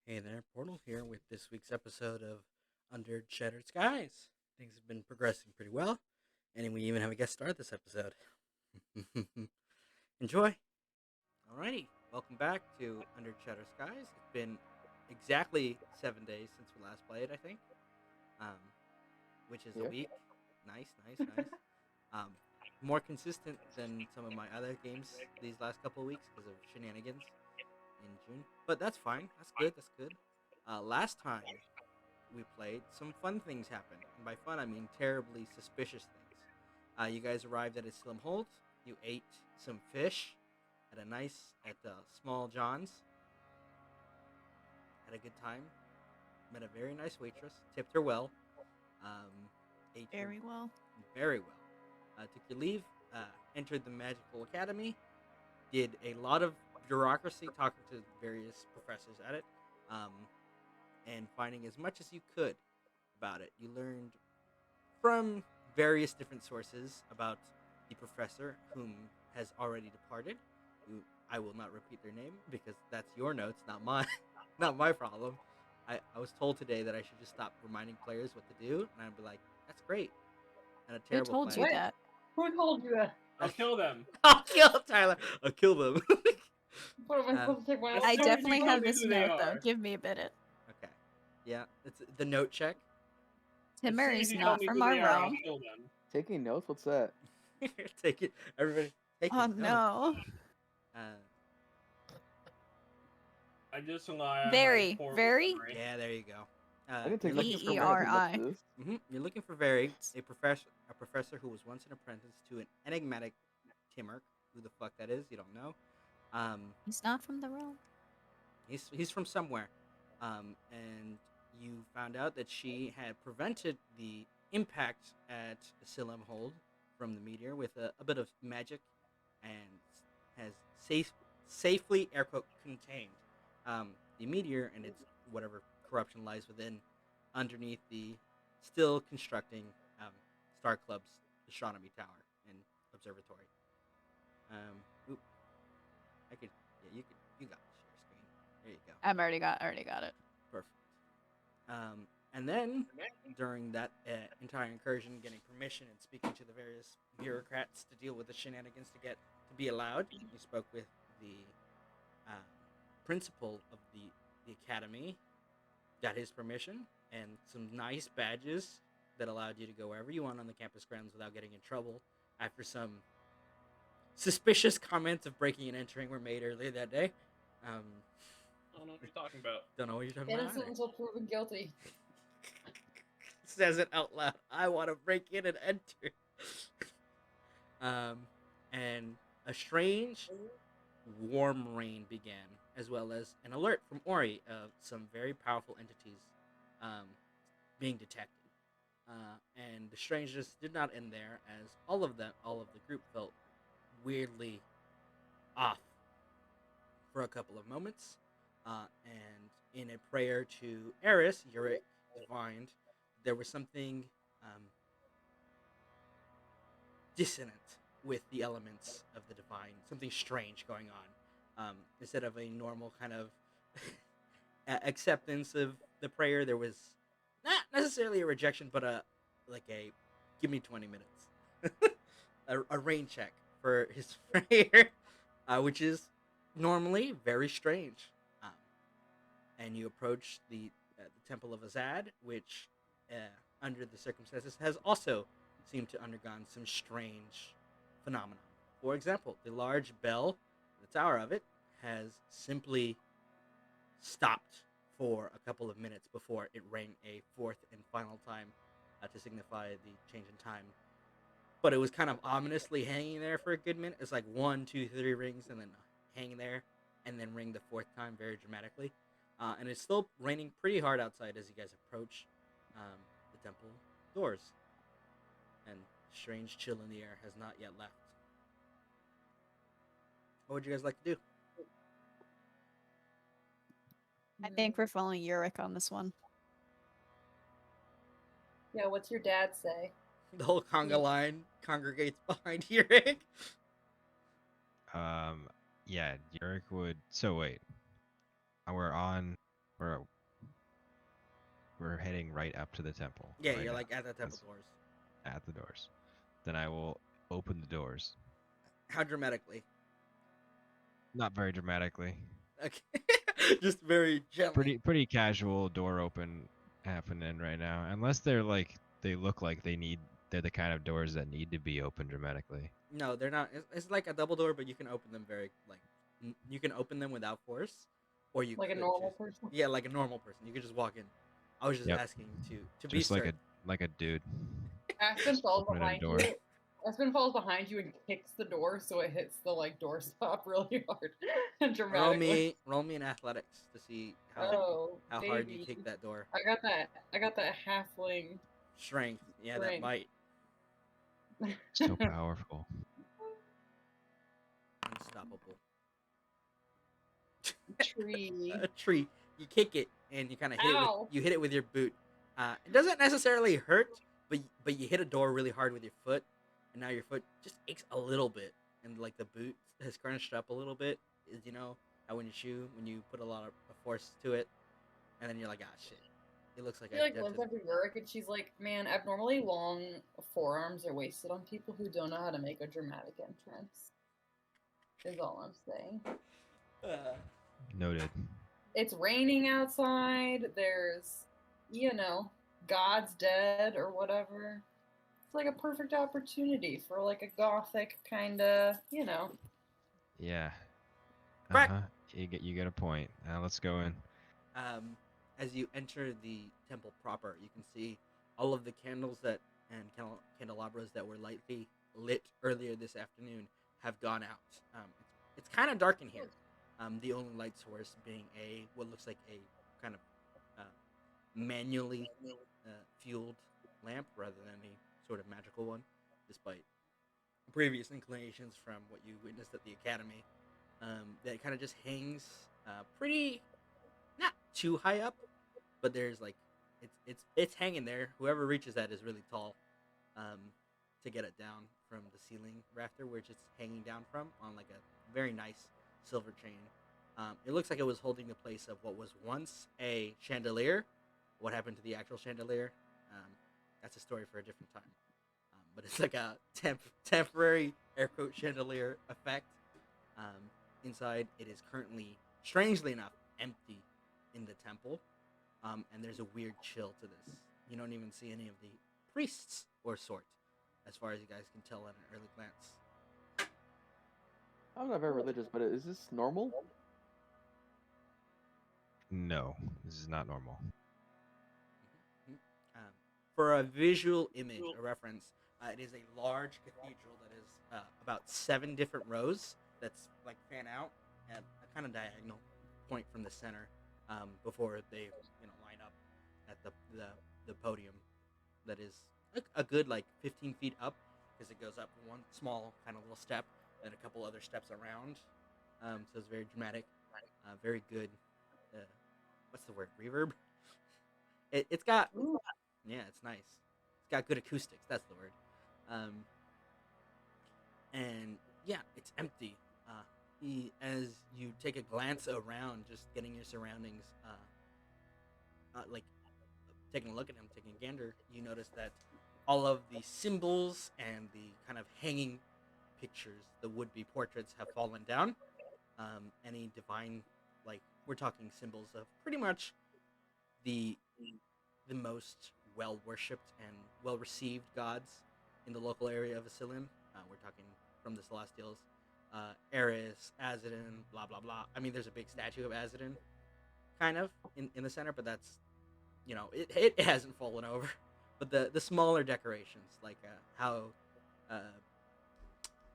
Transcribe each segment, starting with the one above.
Hey there, Portal here with this week's episode of Under Shattered Skies. Things have been progressing pretty well, and we even have a guest star this episode. Enjoy! Alrighty, welcome back to Under Shattered Skies. It's been exactly 7 days since we last played, I think, um, which is a Yeah. week. Nice, nice, nice. Um, more consistent than some of my other games these last couple of weeks because of shenanigans in June. But that's fine. That's good. That's good. Last time we played, some fun things happened. And by fun, I mean terribly suspicious things. You guys arrived at a Slim Holt. You ate some fish at Small John's. Had a good time. Met a very nice waitress. Tipped her well. Um, ate your Very well. very well. Took your leave. Uh, Entered the Magical Academy. Did a lot of bureaucracy, talking to various professors at it, um, and finding as much as you could about it. You learned from various different sources about the professor whom has already departed. Who I will not repeat their name because that's your notes, not mine. Not my problem. I was told today that I should just stop reminding players what to do, and I'd be like, "That's great," and a Who terrible told plan. you that? Who told you that? I'll kill them. I'll kill Tyler. I'll kill them. What am I supposed to take my As own I soon as time? definitely you have tell me this who they note, though. are. Give me a minute. Okay. Yeah, it's the note check. Timmer As soon as is you tell not me from who our they are, I'll realm. kill them. Taking notes? What's that? Take it, everybody. Take Oh it. no. Uh, I just rely on Very, my poor very? memory. yeah, there you go. I didn't take You're notes. looking for I Very. didn't take V-E-R-I. notes for this. You're looking for Very, a professor who was once an apprentice to an enigmatic Timurk. Who the fuck that is? You don't know. Um, He's not from the realm. he's from somewhere. And you found out that she had prevented the impact at Silim Hold from the meteor with a bit of magic, and has safely air quote contained the meteor and its whatever corruption lies within, underneath the still constructing um, Star Club's astronomy tower and observatory. Oop, I could, yeah, you got the share screen. There you go. Already got it. Perfect. And then during that entire incursion, getting permission and speaking to the various bureaucrats to deal with the shenanigans to be allowed, you spoke with the uh, principal of the academy, got his permission and some nice badges that allowed you to go wherever you want on the campus grounds without getting in trouble after some suspicious comments of breaking and entering were made earlier that day. I don't know what you're talking about. Don't know what you're talking about. Innocent until proven guilty. Says it out loud. I want to break in and enter. And a strange, warm rain began, as well as an alert from Ori of some very powerful entities being detected. And the strangeness did not end there, as all of the group felt weirdly off for a couple of moments. And in a prayer to Eris, Urek divined, there was something dissonant with the elements of the divine, something strange going on. Instead of a normal kind of acceptance of the prayer, there was not necessarily a rejection, but a give me 20 minutes, a rain check for his prayer, which is normally very strange. Um, and you approach the Temple of Azad, which, under the circumstances, has also seemed to undergone some strange phenomena. For example, the large bell, the tower of it, has simply stopped for a couple of minutes before it rang a fourth and final time to signify the change in time. But it was kind of ominously hanging there for a good minute. It's like 1, 2, 3 rings, and then hang there, and then ring the fourth time very dramatically. And it's still raining pretty hard outside as you guys approach the temple doors. And strange chill in the air has not yet left. What would you guys like to do? I think we're following Urek on this one. Yeah, what's your dad say? The whole conga line congregates behind Urek. Yeah, Urek would. So wait, we're on We're we're heading right up to the temple. Yeah, right you're now, like at the temple That's doors. at the doors. Then I will open the doors. How dramatically? Not very dramatically. Okay, just very gently. Pretty casual door open happening right now. Unless they look like they're the kind of doors that need to be open dramatically. No, they're not. It's like a double door, but you can open them very like you can open them without force, or you Like a could normal just person. yeah, like a normal person. You could just walk in. I was just Yep. asking to be Just like certain. a dude Aspen falls opening a behind door. you. Aspen falls behind you and kicks the door so it hits the like doorstop really hard and dramatically. Roll me in athletics to see Oh, how hard you baby. kick that door. I got that halfling Strength, yeah, that strength. might So powerful. unstoppable. Tree. A tree. You kick it and you kind of hit it with Ow. you hit it with your boot. It doesn't necessarily hurt, but you hit a door really hard with your foot, and now your foot just aches a little bit, and like the boot has crunched up a little bit. Is how when you put a lot of force to it, and then you're like, ah, shit. It looks like She I like dented. looks after Urek and she's like, man, abnormally long forearms are wasted on people who don't know how to make a dramatic entrance. Is all I'm saying. Noted. It's raining outside. There's, God's dead or whatever. It's like a perfect opportunity for like a gothic kind of, Yeah. Crack. You get a point. Now let's go in. As you enter the temple proper, you can see all of the candles and candelabras that were lightly lit earlier this afternoon have gone out. It's kind of dark in here. The only light source being what looks like a kind of manually fueled lamp rather than a sort of magical one, despite previous inclinations from what you witnessed at the academy. That kind of just hangs pretty not too high up, but there's like it's hanging there. Whoever reaches that is really tall to get it down from the ceiling rafter, which it's hanging down from on like a very nice silver chain. It looks like it was holding the place of what was once a chandelier. What happened to the actual chandelier? That's a story for a different time. But it's like a temporary air quote chandelier effect. Inside, it is currently, strangely enough, empty in the temple, and there's a weird chill to this. You don't even see any of the priests or sort, as far as you guys can tell at an early glance. I'm not very religious, but is this normal? No, this is not normal. For a visual image, a reference, it is a large cathedral that is about 7 different rows that's like fan out at a kind of diagonal point from the center before they line up at the podium that is a good like 15 feet up because it goes up one small kind of little step and a couple other steps around. So it's very dramatic, very good. What's the word? Reverb. It's got. Yeah, it's nice. It's got good acoustics. That's the word. And yeah, it's empty. As you take a glance around, just getting your surroundings, like taking a look at him, taking a gander, you notice that all of the symbols and the kind of hanging pictures, the would-be portraits, have fallen down. Any divine, like we're talking symbols of pretty much the most well worshipped and well received gods in the local area of Asylum. We're talking from the Celestials, Eris, Azadin, blah blah blah. I mean, there's a big statue of Azadin, kind of in the center, but that's it hasn't fallen over. But the smaller decorations, like how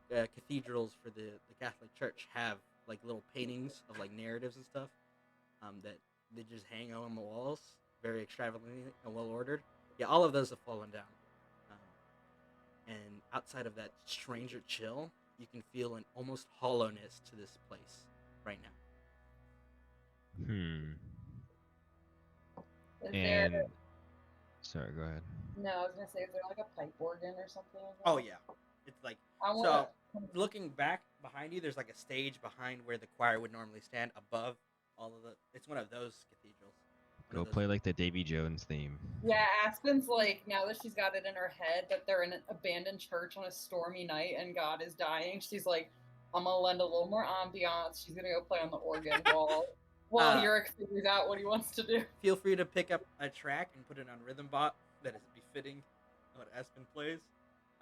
cathedrals for the Catholic Church have like little paintings of like narratives and stuff, that they just hang on the walls, very extravagantly and well ordered. Yeah, all of those have fallen down. And outside of that stranger chill, you can feel an almost hollowness to this place right now. Is And there? sorry, go ahead. No, I was gonna say, is there like a pipe organ or something? Oh yeah, it's like I so. wanna. Looking back behind you, there's like a stage behind where the choir would normally stand above all of the. It's one of those cathedrals. Go play like the Davy Jones theme. Yeah, Aspen's like, now that she's got it in her head that they're in an abandoned church on a stormy night and God is dying, she's like, I'm gonna lend a little more ambiance. She's gonna go play on the organ while Urek figures out what he wants to do. Feel free to pick up a track and put it on Rhythm Bot that is befitting what Aspen plays.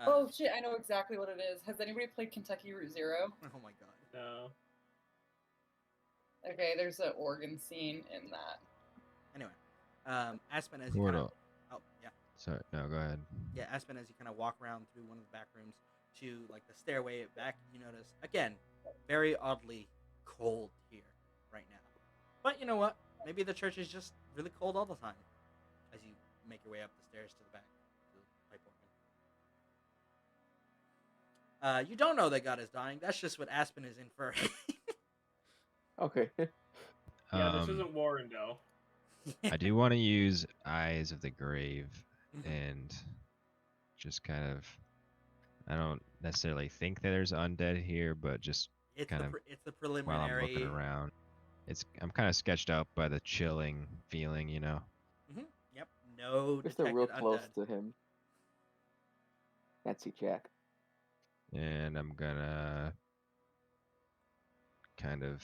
Oh shit, I know exactly what it is. Has anybody played Kentucky Route Zero? Oh my god. No. Okay, there's an organ scene in that. Anyway, Aspen, as you kind of... Oh, yeah. Sorry, no, go ahead. Yeah, Aspen, as you kind of walk around through one of the back rooms to, like, the stairway back, you notice, again, very oddly cold here right now. But you know what? Maybe the church is just really cold all the time as you make your way up the stairs to the back to the pipe organ. You don't know that God is dying. That's just what Aspen is inferring. Okay. Yeah, this isn't Warren, though. I do want to use Eyes of the Grave and just kind of, I don't necessarily think that there's undead here, but just it's kind of it's the while preliminary. I'm looking around, I'm kind of sketched out by the chilling feeling, you know. Yep. No If they're detected real close undead. to him. Can't see Jack. And I'm gonna kind of,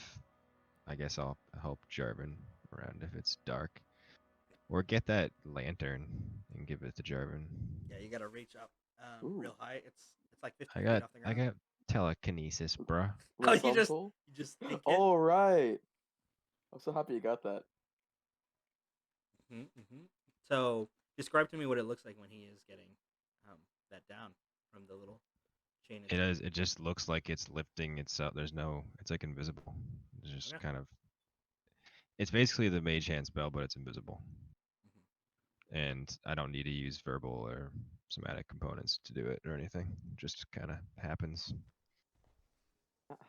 I guess I'll help Jarvan around if it's dark. Or get that lantern and give it to Jarvan. Yeah, you gotta reach up real high. It's like 50 I feet got off the ground. I got telekinesis, bruh. Oh, you Responsible? just think it. Oh, right. I'm so happy you got that. So describe to me what it looks like when he is getting that down from the little chain. It is. It just looks like it's lifting itself. There's no. It's like invisible. It's just kind of. It's basically the mage hand spell, but it's invisible. And I don't need to use verbal or somatic components to do it or anything. It just kind of happens.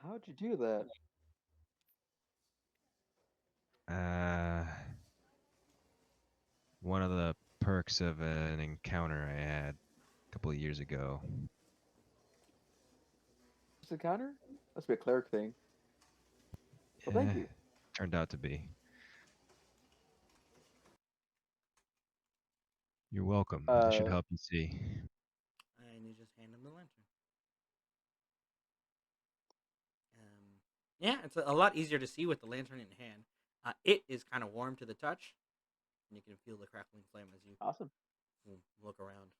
How'd you do that? One of the perks of an encounter I had a couple of years ago. Just a counter? Must be a cleric thing. Well, thank you. Turned out to be. You're welcome. That should help you see. And you just hand him the lantern. Yeah, it's a lot easier to see with the lantern in hand. It is kind of warm to the touch, and you can feel the crackling flame as you look around.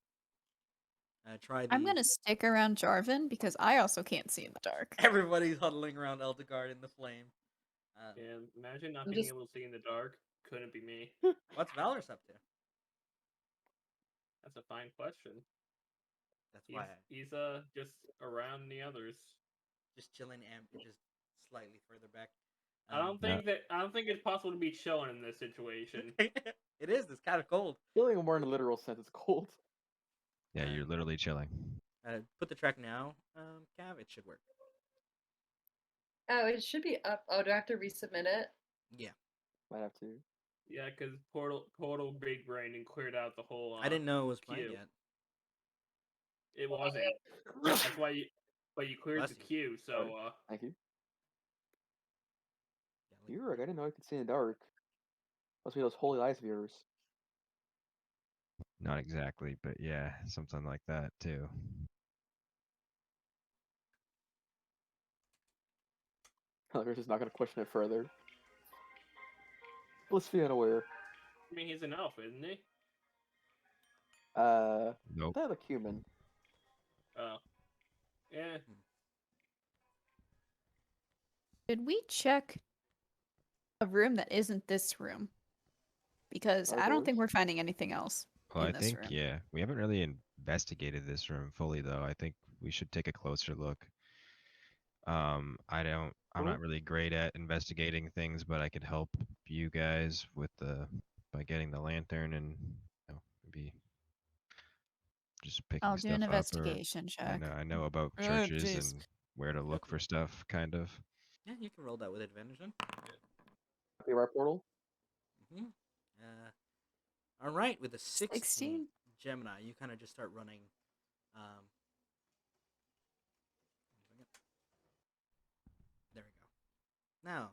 I'm gonna stick around Jarvan because I also can't see in the dark. Everybody's huddling around Eldegard in the flame. Yeah, imagine not being able to see in the dark. Couldn't be me. What's Valrius up to? That's a fine question. That's why he's just around the others, just chilling and just slightly further back. I don't think it's possible to be chilling in this situation. It is. It's kind of cold. Feeling more in a literal sense, it's cold. Yeah, you're literally chilling. Put the track now, Cav. It should work. Oh, it should be up. Oh, do I have to resubmit it? Yeah. Might have to. Yeah, because Portal big brain and cleared out the whole. I didn't know it was playing yet. It wasn't. That's why you. But you cleared the queue, so. Thank you. Urek, I didn't know I could see in the dark. Must be those holy eyes of yours. Not exactly, but yeah, something like that too. We're just not going to question it further. Blissfully unaware. I mean, he's an elf, isn't he? Nope. They have a human. Oh. Yeah. Did we check a room that isn't this room? Because I don't think we're finding anything else. Well, in I this think, room. yeah. We haven't really investigated this room fully, though. I think we should take a closer look. I'm not really great at investigating things, but I could help you guys with by getting the lantern and maybe just picking I'll stuff do an up. investigation check. I know about Oh, churches jeez. and where to look for stuff, kind of. Yeah, you can roll that with advantage then. The right portal? All right, with a 16 Gemini, you kind of just start running. There we go. Now,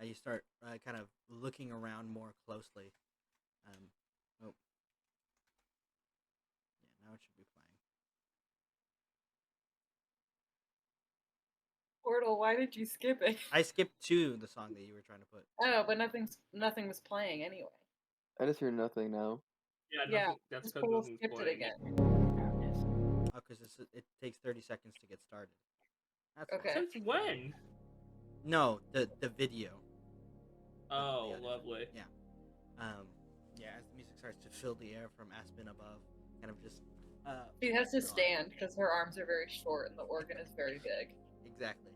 You start kind of looking around more closely. Oh, yeah, now it should be playing. Portal, why did you skip it? I skipped to the song that you were trying to put. Oh, but nothing was playing anyway. I just hear nothing now. Yeah, Yeah, nothing, that's this because Portal nothing's skipped it playing. again. Oh, because it takes 30 seconds to get started. That's Okay. Since when? No, the video. Oh, audio. lovely. Yeah. Yeah, as the music starts to fill the air from Aspen above, kind of just. She has to drawn. stand because her arms are very short and the organ is very big. Exactly.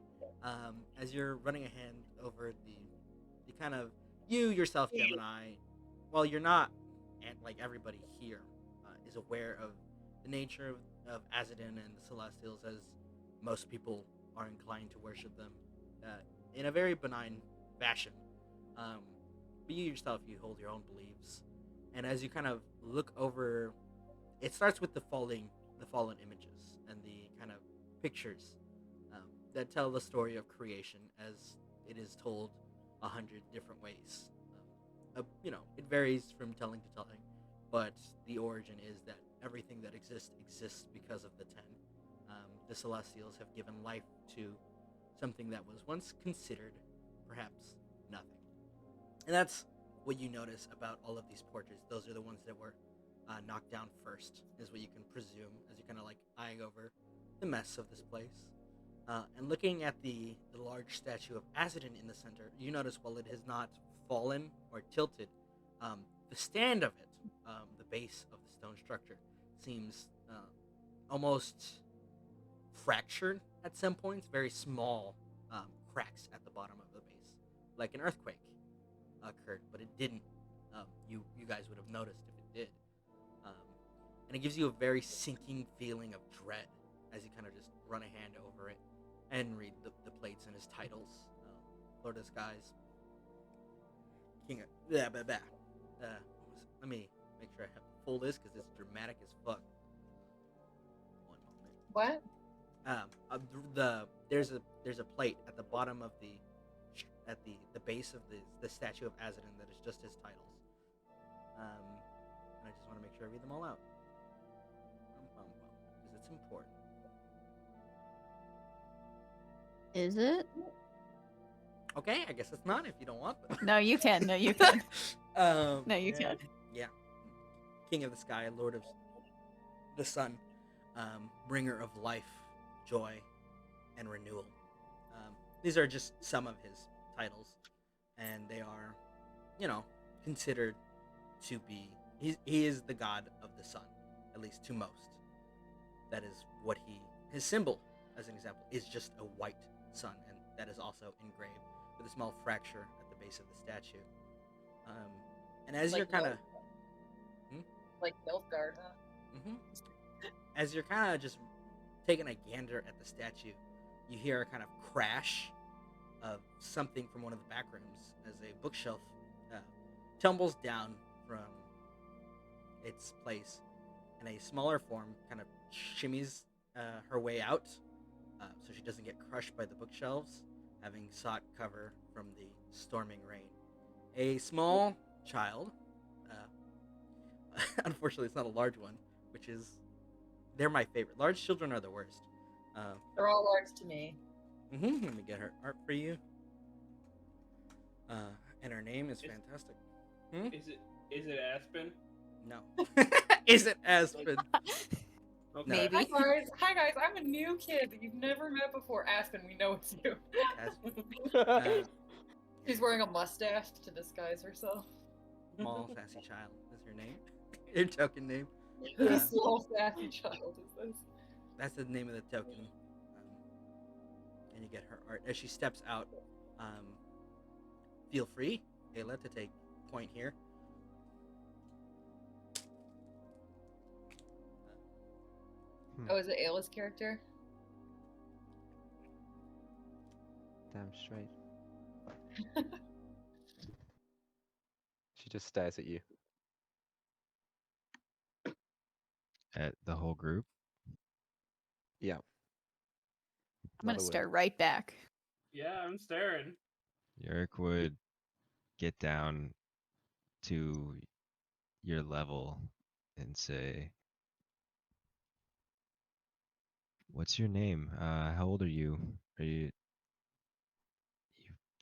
As you're running a hand over the kind of you yourself, Gemini, while you're not, and like everybody here is aware of the nature of Azadin and the Celestials, as most people are inclined to worship them in a very benign fashion. But you yourself, you hold your own beliefs, and as you kind of look over, it starts with the fallen images and the kind of pictures that tell the story of creation as it is told 100 different ways. It varies from telling to telling, but the origin is that everything that exists because of the 10. The Celestials have given life to something that was once considered perhaps nothing. And that's what you notice about all of these portraits. Those are the ones that were knocked down first, is what you can presume as you kind of like eyeing over the mess of this place. And looking at the large statue of Azadin in the center, you notice while it has not fallen or tilted, the stand of it, the base of the stone structure, seems almost fractured at some points, very small cracks at the bottom of the base, like an earthquake occurred, but it didn't. You guys would have noticed if it did. And it gives you a very sinking feeling of dread as you kind of just run a hand over it and read the plates and his titles. Lord of the Skies, King of... Let me make sure I have the full list because it's dramatic as fuck. One moment. What? There's a plate at the bottom of at the base of the statue of Azadin that is just his titles. And I just want to make sure I read them all out. Because it's important. Is it? Okay, I guess it's not if you don't want them. No, you can. No, you can. No, you can. Yeah. King of the Sky, Lord of the Sun, bringer of life, joy, and renewal. These are just some of his titles, and they are, considered to be. He is the god of the sun, at least to most. That is what his symbol, as an example, is just a white sun, and that is also engraved with a small fracture at the base of the statue. And as Like you're kind of, Like Eldegard, huh? as you're kind of just taking a gander at the statue, you hear a kind of crash of something from one of the back rooms as a bookshelf tumbles down from its place, and a smaller form kind of shimmies her way out, so she doesn't get crushed by the bookshelves, having sought cover from the storming rain. A small child, unfortunately it's not a large one, they're my favorite. Large children are the worst. They're all large to me. Let me get her art for you. And her name is fantastic. Is it Aspen? No. Is it Aspen? Okay. Maybe. Hi guys, I'm a new kid that you've never met before. Aspen, we know it's you. Aspen. She's wearing a mustache to disguise herself. Small sassy child is her name. Your token name. The small sassy child is this. That's the name of the token. And you get her art as she steps out. Feel free, Ayla, to take point here. Oh, is it Ayla's character? Damn straight. She just stares at you. At the whole group. Yeah. I'm gonna Not a word. stare right back. Yeah, I'm staring. Urek would get down to your level and say, "What's your name? How old are you? You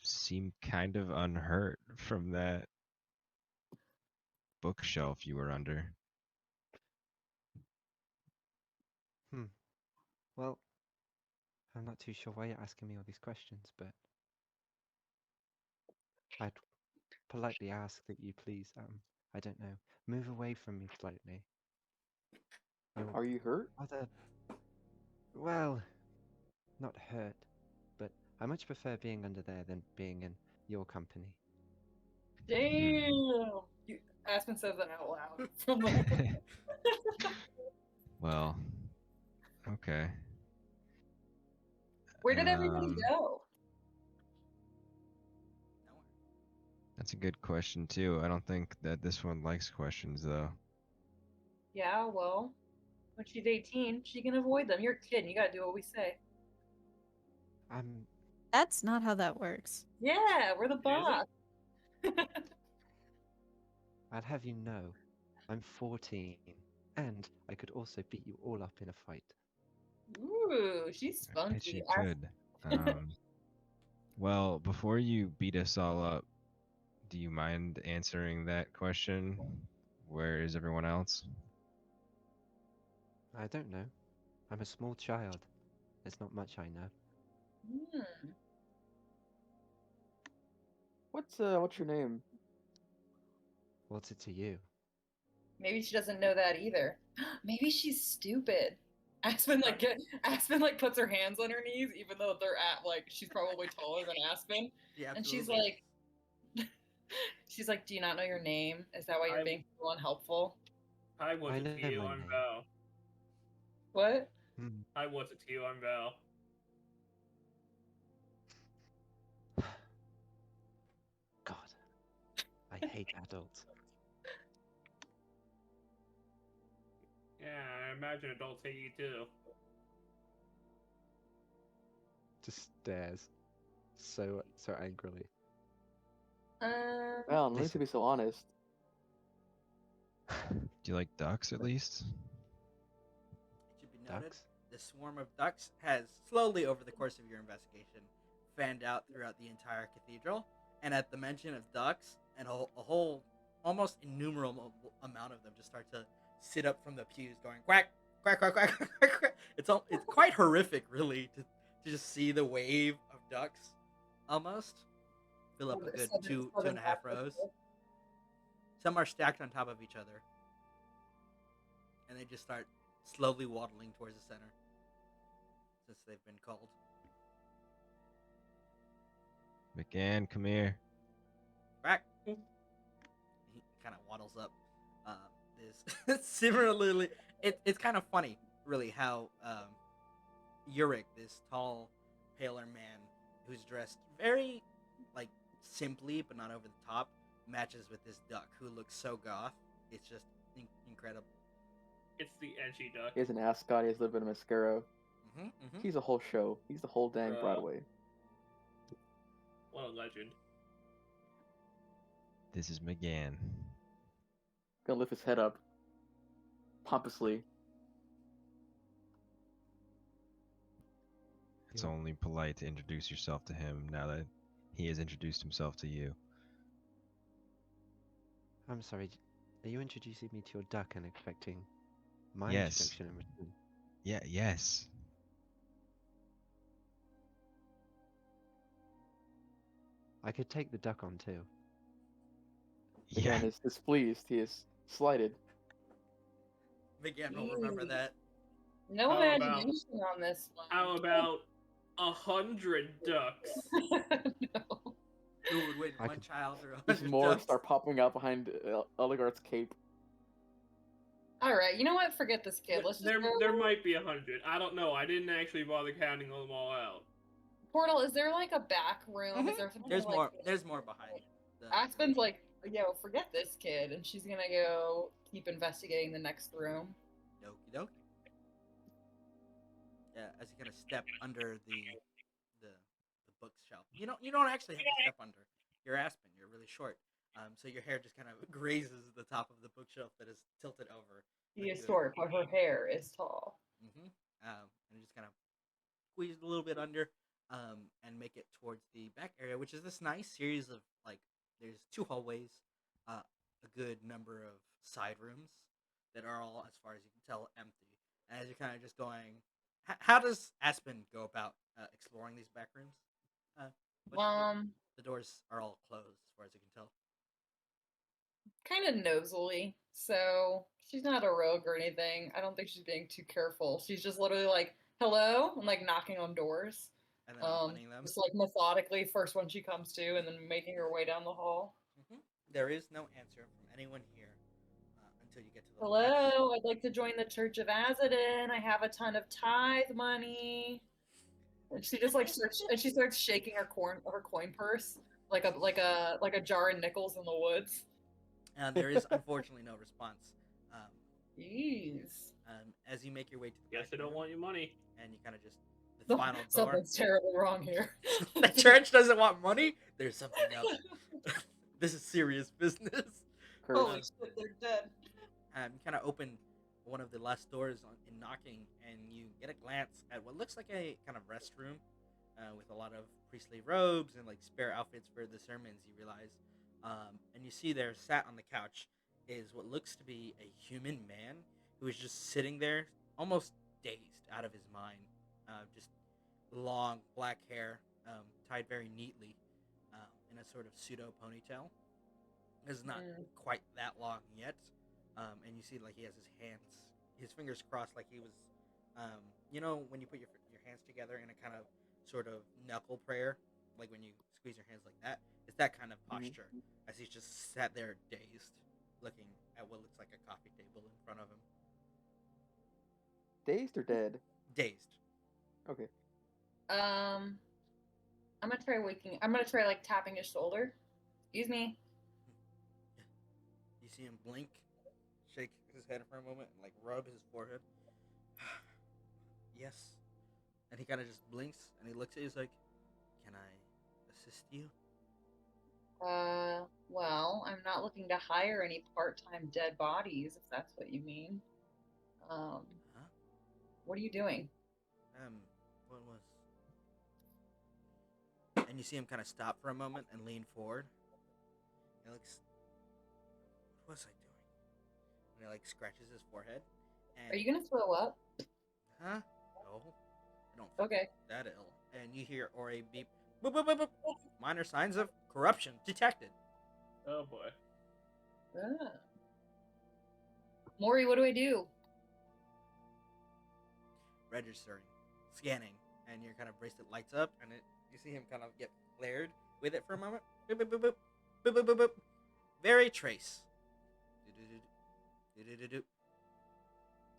seem kind of unhurt from that bookshelf you were under." Well, I'm not too sure why you're asking me all these questions, but I'd politely ask that you please, I don't know, move away from me slightly. You're Are you hurt? rather, well, not hurt, but I much prefer being under there than being in your company. Damn. Aspen says that out loud from the. Well, okay. Where did everybody go? Nowhere. That's a good question too. I don't think that this one likes questions though. Yeah, well, when she's 18, she can avoid them. You're a kid, and you gotta do what we say. That's not how that works. Yeah, we're the Is it? boss. I'd have you know, I'm 14, and I could also beat you all up in a fight. Ooh, she's I bet spunky. you could. Well, before you beat us all up, do you mind answering that question? Where is everyone else? I don't know. I'm a small child. There's not much I know. Hmm. What's your name? What's it to you? Maybe she doesn't know that either. Maybe she's stupid. Aspen puts her hands on her knees, even though they're at like she's probably taller than Aspen, Yeah, and she's absolutely. like, "Do you not know your name? Is that why you're being so unhelpful?" Hi, what's I it know to you? my I'm name. Val. What? Hi, what's it to you? I'm Val. God, I hate adults. Yeah, I imagine adults hate you too. Just stares so angrily. Val, no need to Listen. be so honest. Do you like ducks at least? It should be noted, Ducks? the swarm of ducks has slowly, over the course of your investigation, fanned out throughout the entire cathedral. And at the mention of ducks, and a whole almost innumerable amount of them just start to sit up from the pews, going quack, quack, quack, quack, quack, quack, quack. It's quite horrific, really, to just see the wave of ducks, almost fill up a good two and a half rows. Some are stacked on top of each other, and they just start slowly waddling towards the center since they've been called. McGann, come here. Back. He kind of waddles up. This similarly, it's kind of funny, really, how Urek, this tall, paler man who's dressed very like simply but not over the top, matches with this duck who looks so goth. It's just incredible. It's the edgy duck. He has an ascot. He has a little bit of mascara. Mm-hmm. He's a whole show. He's the whole dang Broadway. What a legend. This is McGann. Gonna lift his head up pompously. It's only polite to introduce yourself to him now that he has introduced himself to you. I'm sorry, are you introducing me to your duck and expecting my Yes. introduction in return? Yes. I could take the duck on too. Yeah. Again, is displeased. He is slighted. McGann will remember that. No How about- imagination on this one. How about 100 ducks? No. Who would win, I one could- child or These 100 more ducks? start popping out behind Eldegard's cape. All right, you know what? Forget this kid. Let's just There go. might be 100. I don't know. I didn't actually bother counting them all out. Portal, is there like a back room? Is there something There's like more. There's more behind. Aspen's like, yo, forget this kid, and she's gonna go keep investigating the next room. Doki doki. Yeah, as you kind of step under the bookshelf. You don't actually have to step under. You're Aspen. You're really short. So your hair just kind of grazes the top of the bookshelf that is tilted over. She is short, but her hair is tall. Mm-hmm. And just kind of squeeze it a little bit under, and make it towards the back area, which is this nice series of like there's 2 hallways, a good number of side rooms that are all, as far as you can tell, empty. And as you're kind of just going, how does Aspen go about exploring these back rooms? The doors are all closed, as far as you can tell. Kind of nosily, so she's not a rogue or anything. I don't think she's being too careful. She's just literally like, hello, and like knocking on doors. And then opening them. Just like methodically, first one she comes to, and then making her way down the hall. Mm-hmm. There is no answer from anyone here until you get to the hello, I'd like to join the Church of Azadin. I have a ton of tithe money. And she just like starts shaking her coin purse like a jar of nickels in the woods. And there is unfortunately no response. Jeez. As you make your way to the Guess I don't want your money. And you kind of just the final door. Something's terribly wrong here. The church doesn't want money. There's something else. This is serious business. Holy shit, they're dead. You kind of open one of the last doors in knocking, and you get a glance at what looks like a kind of restroom with a lot of priestly robes and like spare outfits for the sermons. You realize. And you see there, sat on the couch, is what looks to be a human man who is just sitting there, almost dazed out of his mind. Just long black hair, tied very neatly in a sort of pseudo ponytail. It's not quite that long yet. And you see, like, he has his fingers crossed, like he was, when you put your hands together in a kind of sort of knuckle prayer, like when you squeeze your hands like that. It's that kind of posture, as he's just sat there dazed, looking at what looks like a coffee table in front of him. Dazed or dead? Dazed. Okay. I'm gonna try like tapping his shoulder. Excuse me. You see him blink, shake his head for a moment, and like rub his forehead. Yes. And he kind of just blinks, and he looks at you. He's like, "Can I assist you?" Well, I'm not looking to hire any part-time dead bodies, if that's what you mean. What are you doing? What was... And you see him kind of stop for a moment and lean forward. And he looks... What was I doing? And he like scratches his forehead. And... Are you gonna throw up? Huh? No. I don't feel Okay. that ill. And you hear Ori beep. Boop, boop, boop, boop. Minor signs of corruption detected. Oh boy. Maury, what do I do? Registering, scanning, and your kind of bracelet lights up, and you see him kind of get flared with it for a moment. Boop, boop, boop, boop. Boop, boop, boop, boop. Very trace.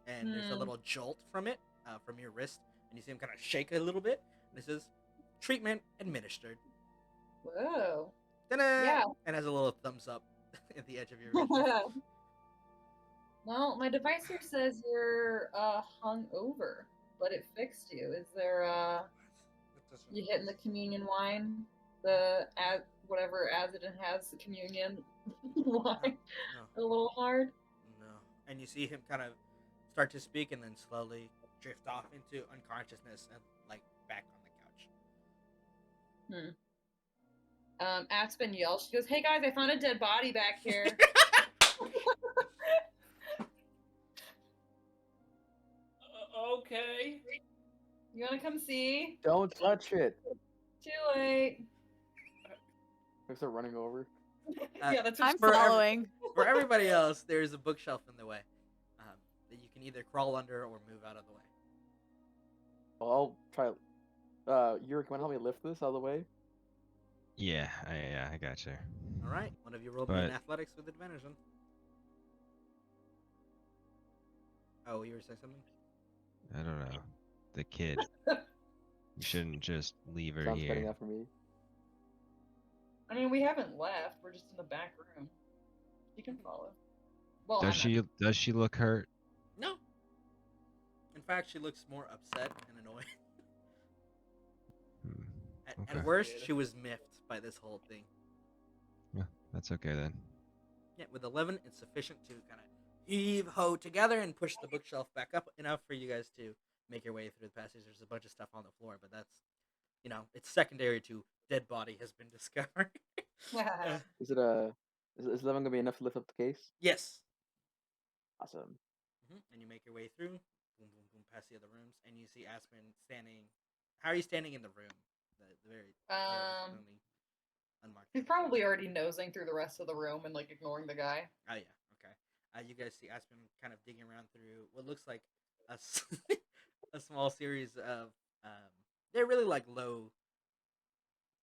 And there's a little jolt from it, from your wrist, and you see him kind of shake a little bit, and it says, treatment administered. Whoa. Ta-da! Yeah. And has a little thumbs up at the edge of your wrist. Well, my device here says you're hung over, but it fixed you. Is there you hitting the communion wine? Whatever Azadin has, the communion wine. No. A little hard? No. And you see him kind of start to speak and then slowly drift off into unconsciousness and like back on the couch. Aspen yells. She goes, "Hey guys, I found a dead body back here." Okay. You wanna come see? Don't touch it. Too late. I start running over. Yeah, that's what I'm following. For everybody else, there's a bookshelf in the way that you can either crawl under or move out of the way. Well, I'll try. Urek, you wanna help me lift this out of the way? Yeah, I got you. All right, one of you roll me in athletics with advantage then. Oh, you were saying something? I don't know. The kid. You shouldn't just leave her Sounds good here. enough for me. I mean, we haven't left. We're just in the back room. She can follow. Well, Does she look hurt? No. In fact, she looks more upset and annoyed. Okay. At worst, she was miffed by this whole thing. That's okay then. Yeah, with 11, it's sufficient to kind of heave ho together and push the bookshelf back up enough for you guys to make your way through the passage. There's a bunch of stuff on the floor, but that's, it's secondary to dead body has been discovered. Is 11 gonna be enough to lift up the case? Yes. Awesome. And you make your way through, boom, boom, boom, past the other rooms, and you see Aspen standing. How are you standing in the room? The very only unmarked. He's probably already nosing through the rest of the room and like ignoring the guy. Oh yeah, okay. You guys see Aspen kind of digging around through what looks like a small series of they're really like low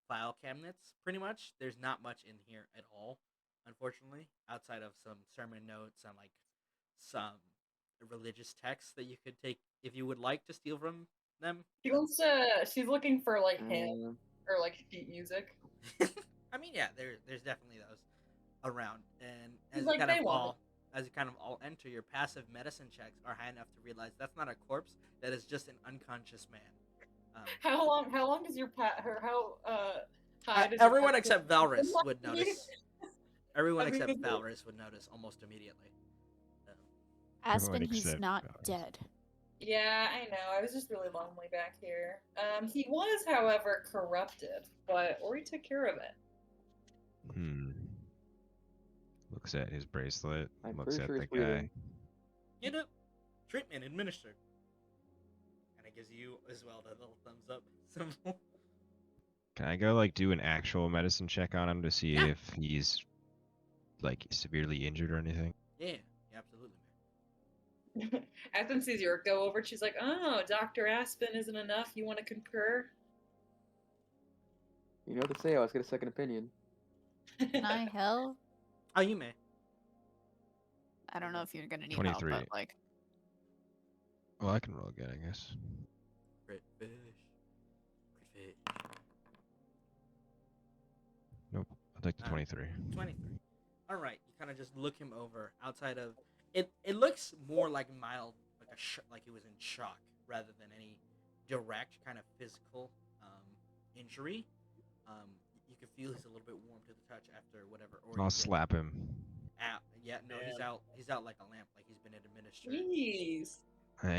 file cabinets. Pretty much, there's not much in here at all, unfortunately, outside of some sermon notes and like some religious texts that you could take if you would like to steal from them. She's looking for like hymn or like sheet music. I mean, yeah, there's definitely those around, and as Like, you kind of all enter, your passive medicine checks are high enough to realize that's not a corpse, that is just an unconscious man. How long does your high does everyone your except Valrius would be? notice. Everyone I mean, except Valrius would notice almost immediately. Aspen, he's except not Valrius. dead. Yeah, I know. I was just really lonely back here. He was, however, corrupted, but Ori took care of it. Looks at his bracelet. I'm Looks pretty at sure the he's breathing. guy. Treatment administered. And it gives you as well the little thumbs up symbol. Can I go like do an actual medicine check on him to see if he's like severely injured or anything? Yeah, absolutely, man. Aspen sees Urek go over. She's like, "Oh, Dr. Aspen isn't enough. You want to concur?" You know what they say, I always get a second opinion. Can I help? Oh, you may. I don't know if you're gonna need 23. help, but like, Well, I can roll again, I guess. Crit fish. Crit fish. Nope. I'll take the 23. 23. All right, you kind of just look him over. Outside of it, it looks more like mild, like he was in shock rather than any direct kind of physical injury. You can feel he's a little bit warm to the touch after whatever. I'll slap him. Yeah, no, he's Man. out. He's out like a lamp, like he's been administered. Jeez.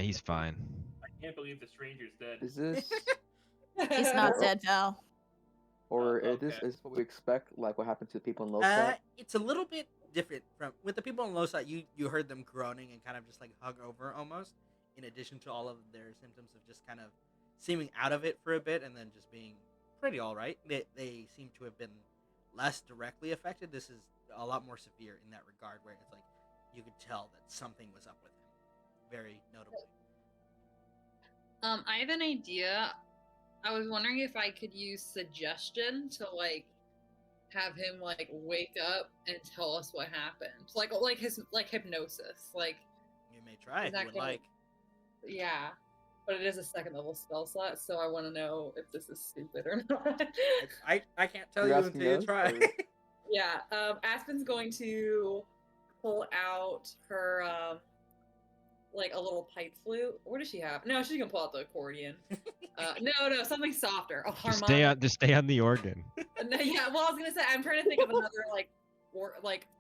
He's fine. I can't believe the stranger's dead. Is this he's not dead, Val. or Oh, is this okay. is what we expect, like what happened to the people in Losat? It's a little bit different from with the people on Losat. You heard them groaning and kind of just like hung over almost. In addition to all of their symptoms of just kind of seeming out of it for a bit and then just being pretty all right. They seem to have been less directly affected. This is a lot more severe in that regard, where it's like you could tell that something was up with him, very notably. I have an idea. I was wondering if I could use suggestion to like have him like wake up and tell us what happened, like his like hypnosis, like You may try if Is you that would gonna- like. yeah. But it is a second level spell slot, so I want to know if this is stupid or not. I can't tell You're you asking until you us, try. or- Yeah, Aspen's going to pull out her like a little pipe flute. What does she have? No, she's gonna pull out the accordion. No, something softer. A harmonica. Just stay on the organ. No, yeah, well, I was gonna say I'm trying to think of another like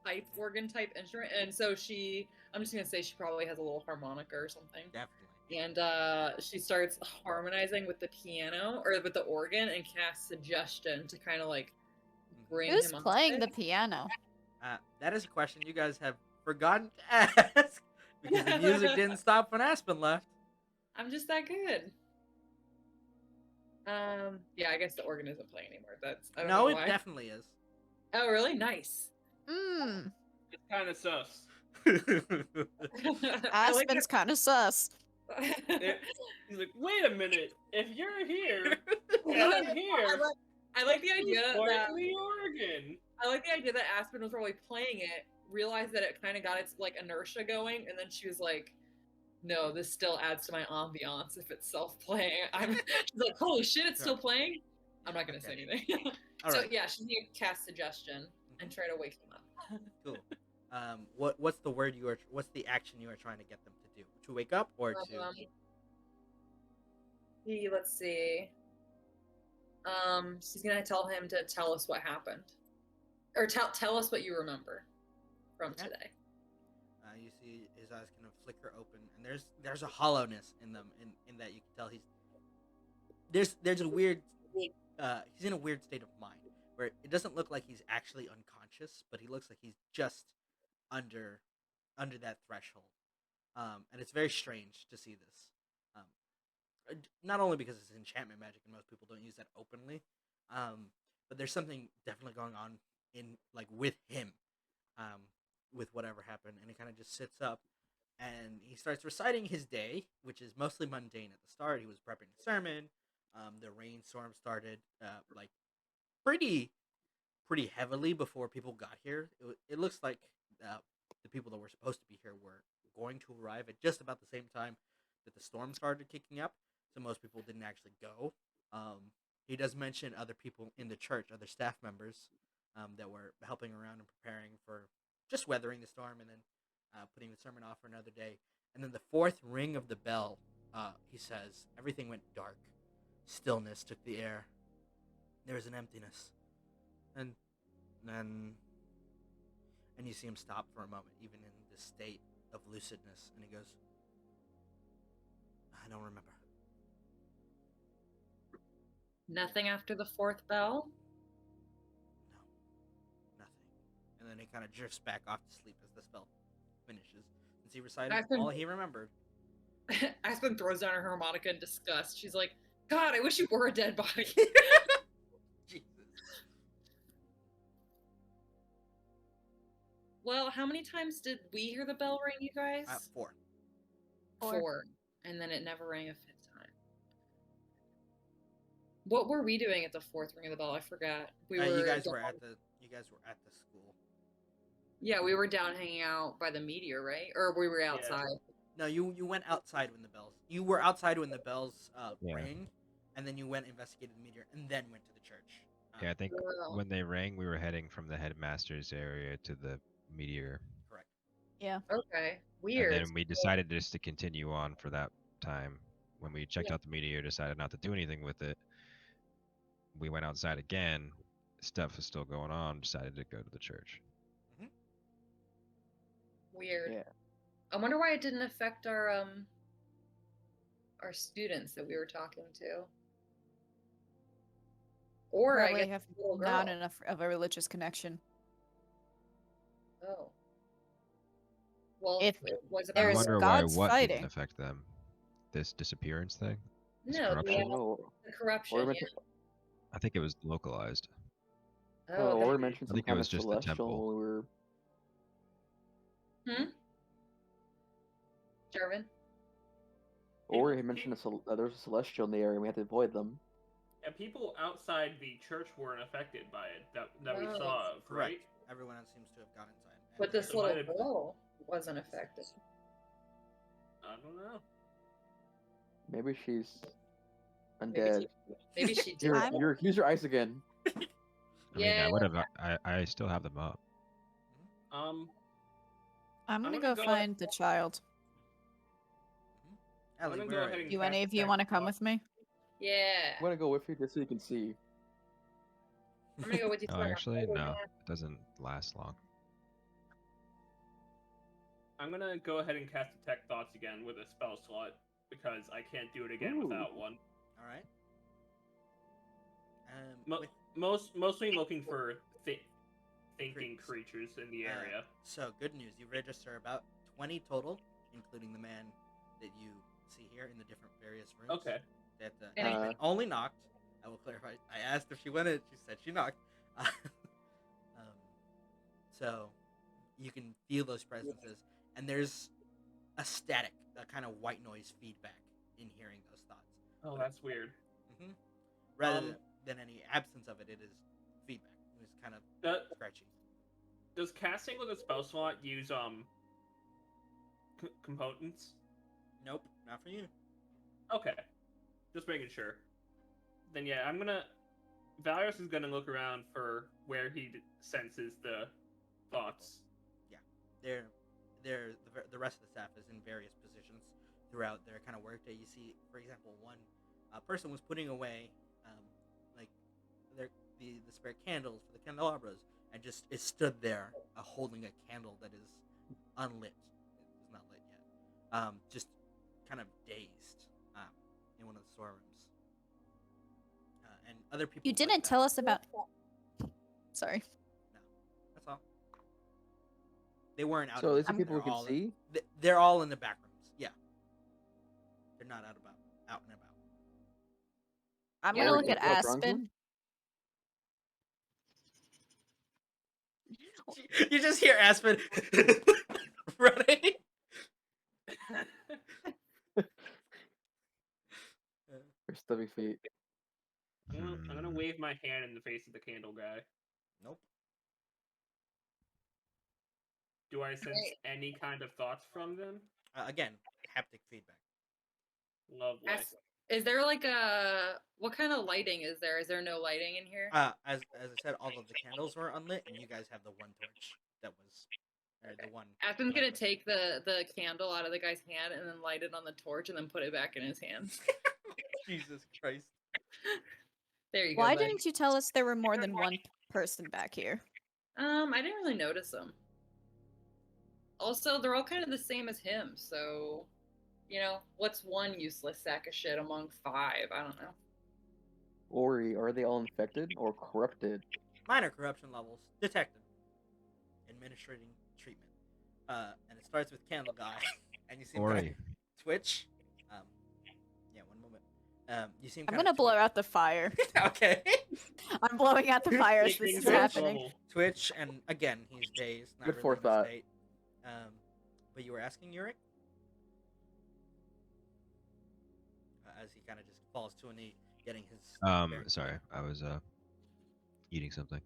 pipe organ type instrument, and so I'm just gonna say she probably has a little harmonica or something. Definitely. And she starts harmonizing with the piano or with the organ and casts suggestion to kind of like bring Who's him on playing the piano? That is a question you guys have forgotten to ask because the music didn't stop when Aspen left. I'm just that good. Yeah, I guess the organ isn't playing anymore. I don't No, know it why. definitely is. Oh, really? Nice. It's kind of sus. Aspen's kind of sus. He's like, wait a minute. If you're here, and I'm here, I like the idea who's that playing the organ? I like the idea that Aspen was probably playing it, realized that it kind of got its like inertia going, and then she was like, "No, this still adds to my ambiance if it's self-playing." She's like, "Holy shit, it's still playing!" I'm not gonna say anything. All So right. yeah, she's gonna cast suggestion and try to wake him up. Cool. What's the word what's the action you are trying to get them to do? To wake up or to? Let's see. She's gonna tell him to tell us what happened, or tell us what you remember from Okay. today. You see his eyes kind of flicker open, and there's a hollowness in them, in that you can tell there's a weird he's in a weird state of mind where it doesn't look like he's actually unconscious, but he looks like he's just under that threshold, and it's very strange to see this. Not only because it's enchantment magic and most people don't use that openly, but there's something definitely going on in like with him, with whatever happened, and he kind of just sits up and he starts reciting his day, which is mostly mundane at the start. He was prepping a sermon. The rainstorm started like pretty heavily before people got here. It looks like the people that were supposed to be here were going to arrive at just about the same time that the storm started kicking up. So most people didn't actually go. He does mention other people in the church, other staff members that were helping around and preparing for just weathering the storm, and then putting the sermon off for another day. And then the fourth ring of the bell, he says, everything went dark. Stillness took the air. There was an emptiness. And then, and you see him stop for a moment, even in this state of lucidness, and he goes, I don't remember. Nothing after the fourth bell? No, nothing. And then he kind of drifts back off to sleep as the spell finishes. Since he recited all he remembered. Aspen throws down her harmonica in disgust. She's like, God, I wish you were a dead body. Jesus. Well, how many times did we hear the bell ring, you guys? 4. 4. And then it never rang a 5th time. What were we doing at the 4th ring of the bell? I forgot. You guys were at the school. Yeah, we were down hanging out by the meteor, right? Or we were outside. Yeah. No, you went outside when the bells. You were outside when the bells Yeah. rang, and then you went investigated the meteor, and then went to the church. Yeah, I think when they rang, we were heading from the headmaster's area to the meteor. Correct. Yeah. Okay. Weird. And then we decided just to continue on for that time. When we checked out the meteor, decided not to do anything with it. We went outside again. Stuff was still going on. Decided to go to the church. Weird. Yeah. I wonder why it didn't affect our students that we were talking to. Or Probably I guess have the little not girl. enough of a religious connection. Oh. Well, If it was I There's about wonder gods why what fighting. didn't affect them. This disappearance thing? This no, corruption? the corruption. Or Yeah. mention, I think it was localized. Oh, or that- mention I some think it kind was of just the celestial temple. when we were. Jarvin? Or he mentioned there's a celestial in the area and we had to avoid them. And people outside the church weren't affected by it that we No. saw of, Correct. right? Everyone else seems to have gone inside. But this So little might have- girl wasn't affected. I don't know. Maybe she's Maybe undead. Maybe she did. Here, use your eyes again. I mean, Yeah. I would have. I still have them up. I'm I'm gonna gonna go go- find the child. Ellie, gonna where go are ahead you? and- Do any of you Cast want to come with me? Yeah. I'm gonna go with you just so you can see. I'm gonna go with you. Oh, actually, no. It doesn't last long. I'm gonna go ahead and cast Detect Thoughts again with a spell slot because I can't do it again Ooh. without one. All right. Mostly looking for thinking Creatures. creatures in the area. So good news, you register about 20 total, including the man that you see here in the different various rooms. Okay. That And has I- been only knocked. I will clarify. I asked if she wanted. She said she knocked. So you can feel those presences, and there's a static, a kind of white noise feedback in hearing those thoughts. Oh, that's weird. Rather than any absence of it, it is feedback. It's kind of scratchy. Does casting with a spell slot use components? Nope, not for you. Okay, just making sure. Then yeah, Valrius is gonna look around for where he senses the thoughts. The rest of the staff is in various positions throughout their kind of workday. You see, for example, one person was putting away like the spare candles for the candelabras, and just is stood there holding a candle that is unlit. It's not lit yet. Just kind of dazed in one of the storerooms. And other people. You didn't tell us about. Sorry. No, that's all. They weren't out. So in these the, are people we they're can all- see? They're all in the back rooms. Yeah, they're not out and about. I'm Yeah, gonna we look can at walk around them? Aspen. You just hear Aspen running. Or stubby feet? I'm gonna wave my hand in the face of the candle guy. Nope. Do I sense any kind of thoughts from them? Again, haptic feedback. Lovely. Is there like what kind of lighting is there? Is there no lighting in here? As I said, all of the candles were unlit, and you guys have the one torch that was, or the one. Aspen's light gonna that- take the candle out of the guy's hand and then light it on the torch and then put it back in his hand. Jesus Christ. There you go. Why bud. didn't you tell us there were more than one person back here? I didn't really notice them. Also, they're all kind of the same as him, so what's one useless sack of shit among 5? I don't know. Ori, are they all infected or corrupted? Minor corruption levels detected. Administrating treatment. And it starts with Candle Guy, and you see him kinda Ori. twitch. Yeah, one moment. You see him I'm kinda gonna blow twitch. out the fire. Okay. I'm blowing out the fire as this Taking is some happening. trouble. Twitch, and again, he's dazed. Not Good really in a forethought. state. But you were asking Urek? As he kind of just falls to a knee, getting his. Sorry, I was eating something.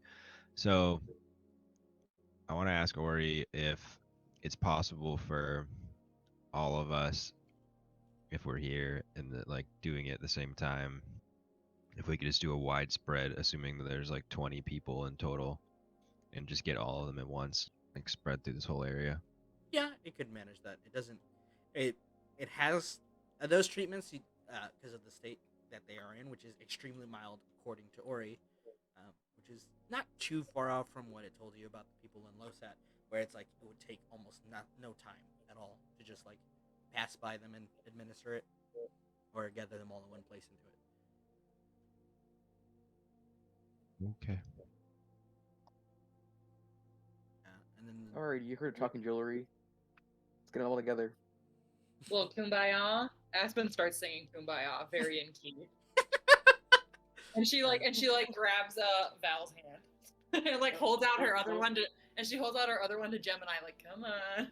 So I want to ask Ori if it's possible for all of us, if we're here and doing it at the same time, if we could just do a widespread, assuming that there's like 20 people in total, and just get all of them at once, like spread through this whole area. Yeah, it could manage that. It doesn't. It has those treatments because of the state that they are in, which is extremely mild according to Ori, which is not too far off from what it told you about the people in Losat, where it's like it would take almost no time at all to just like pass by them and administer it, or gather them all in one place into it. Okay. And then Alright, you heard of talking jewelry? Let's get them all together. Well, Kumbaya. Aspen starts singing Kumbaya, very in key. and she grabs Val's hand and like holds out her other one to Gemini, like, come on.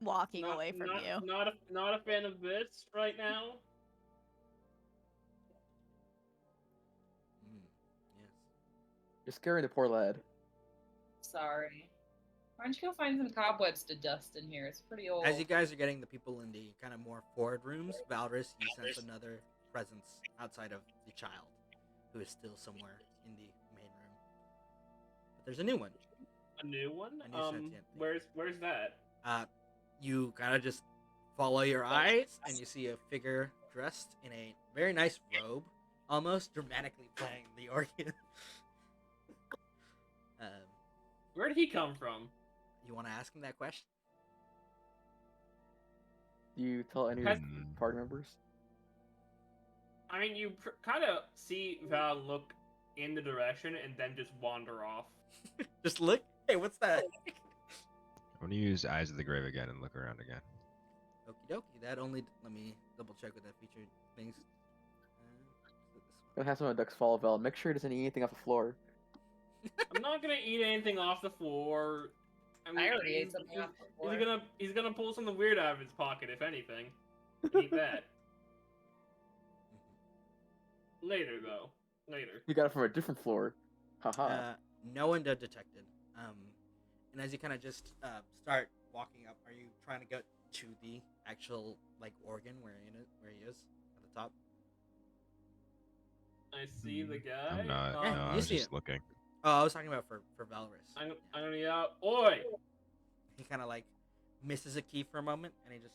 Walking away from you. Not a fan of this right now. yes. You're scaring the poor lad. Sorry. Why don't you go find some cobwebs to dust in here? It's pretty old. As you guys are getting the people in the kind of more forward rooms, Valrius, you sense another presence outside of the child, who is still somewhere in the main room. But there's a new one. A new one? A new sentient thing. Where's that? You kind of just follow your eyes, and you see a figure dressed in a very nice robe, almost dramatically playing the organ. Where did he come from? You want to ask him that question? Do you tell any of Has- your party members? I mean, you kind of see Val look in the direction and then just wander off. Just look. Hey, what's that? I want to use Eyes of the Grave again and look around again. Okie dokie. That only. Let me double check with that feature things. Gonna have some of the ducks follow Vel. Make sure he doesn't eat anything off the floor. I'm not gonna eat anything off the floor. I already ate something off the floor. He's gonna pull something weird out of his pocket, if anything. Eat that. Later, though. Later. You got it from a different floor. Haha. No one detected. And as you kind of just start walking up, are you trying to go to the actual like organ where he is at the top? I see the guy. I'm not. Yeah, no, I you was see just it. looking. Oh, I was talking about for Valrius. I'm gonna yell, "Oi!" He kind of like misses a key for a moment, and he just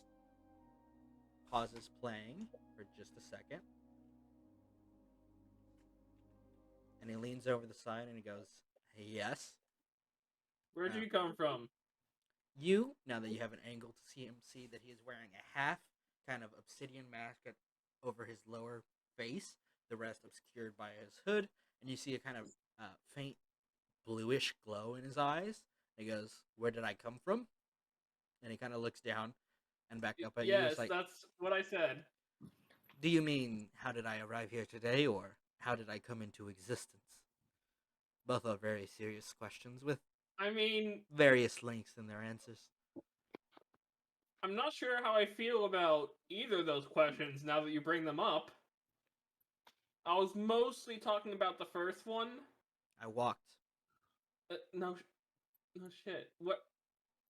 pauses playing for just a second. And he leans over the side and he goes, "Yes." Where'd Uh, you come from? You, now that you have an angle to see him, see that he is wearing a half kind of obsidian mask over his lower face, the rest obscured by his hood, and you see a kind of faint bluish glow in his eyes. He goes, "Where did I come from?" And he kind of looks down and back up at you. Yes, It's like, that's what I said. "Do you mean how did I arrive here today, or how did I come into existence?" Both are very serious questions with I mean, various lengths in their answers. I'm not sure how I feel about either of those questions now that you bring them up. I was mostly talking about the first one. I walked. No shit. What?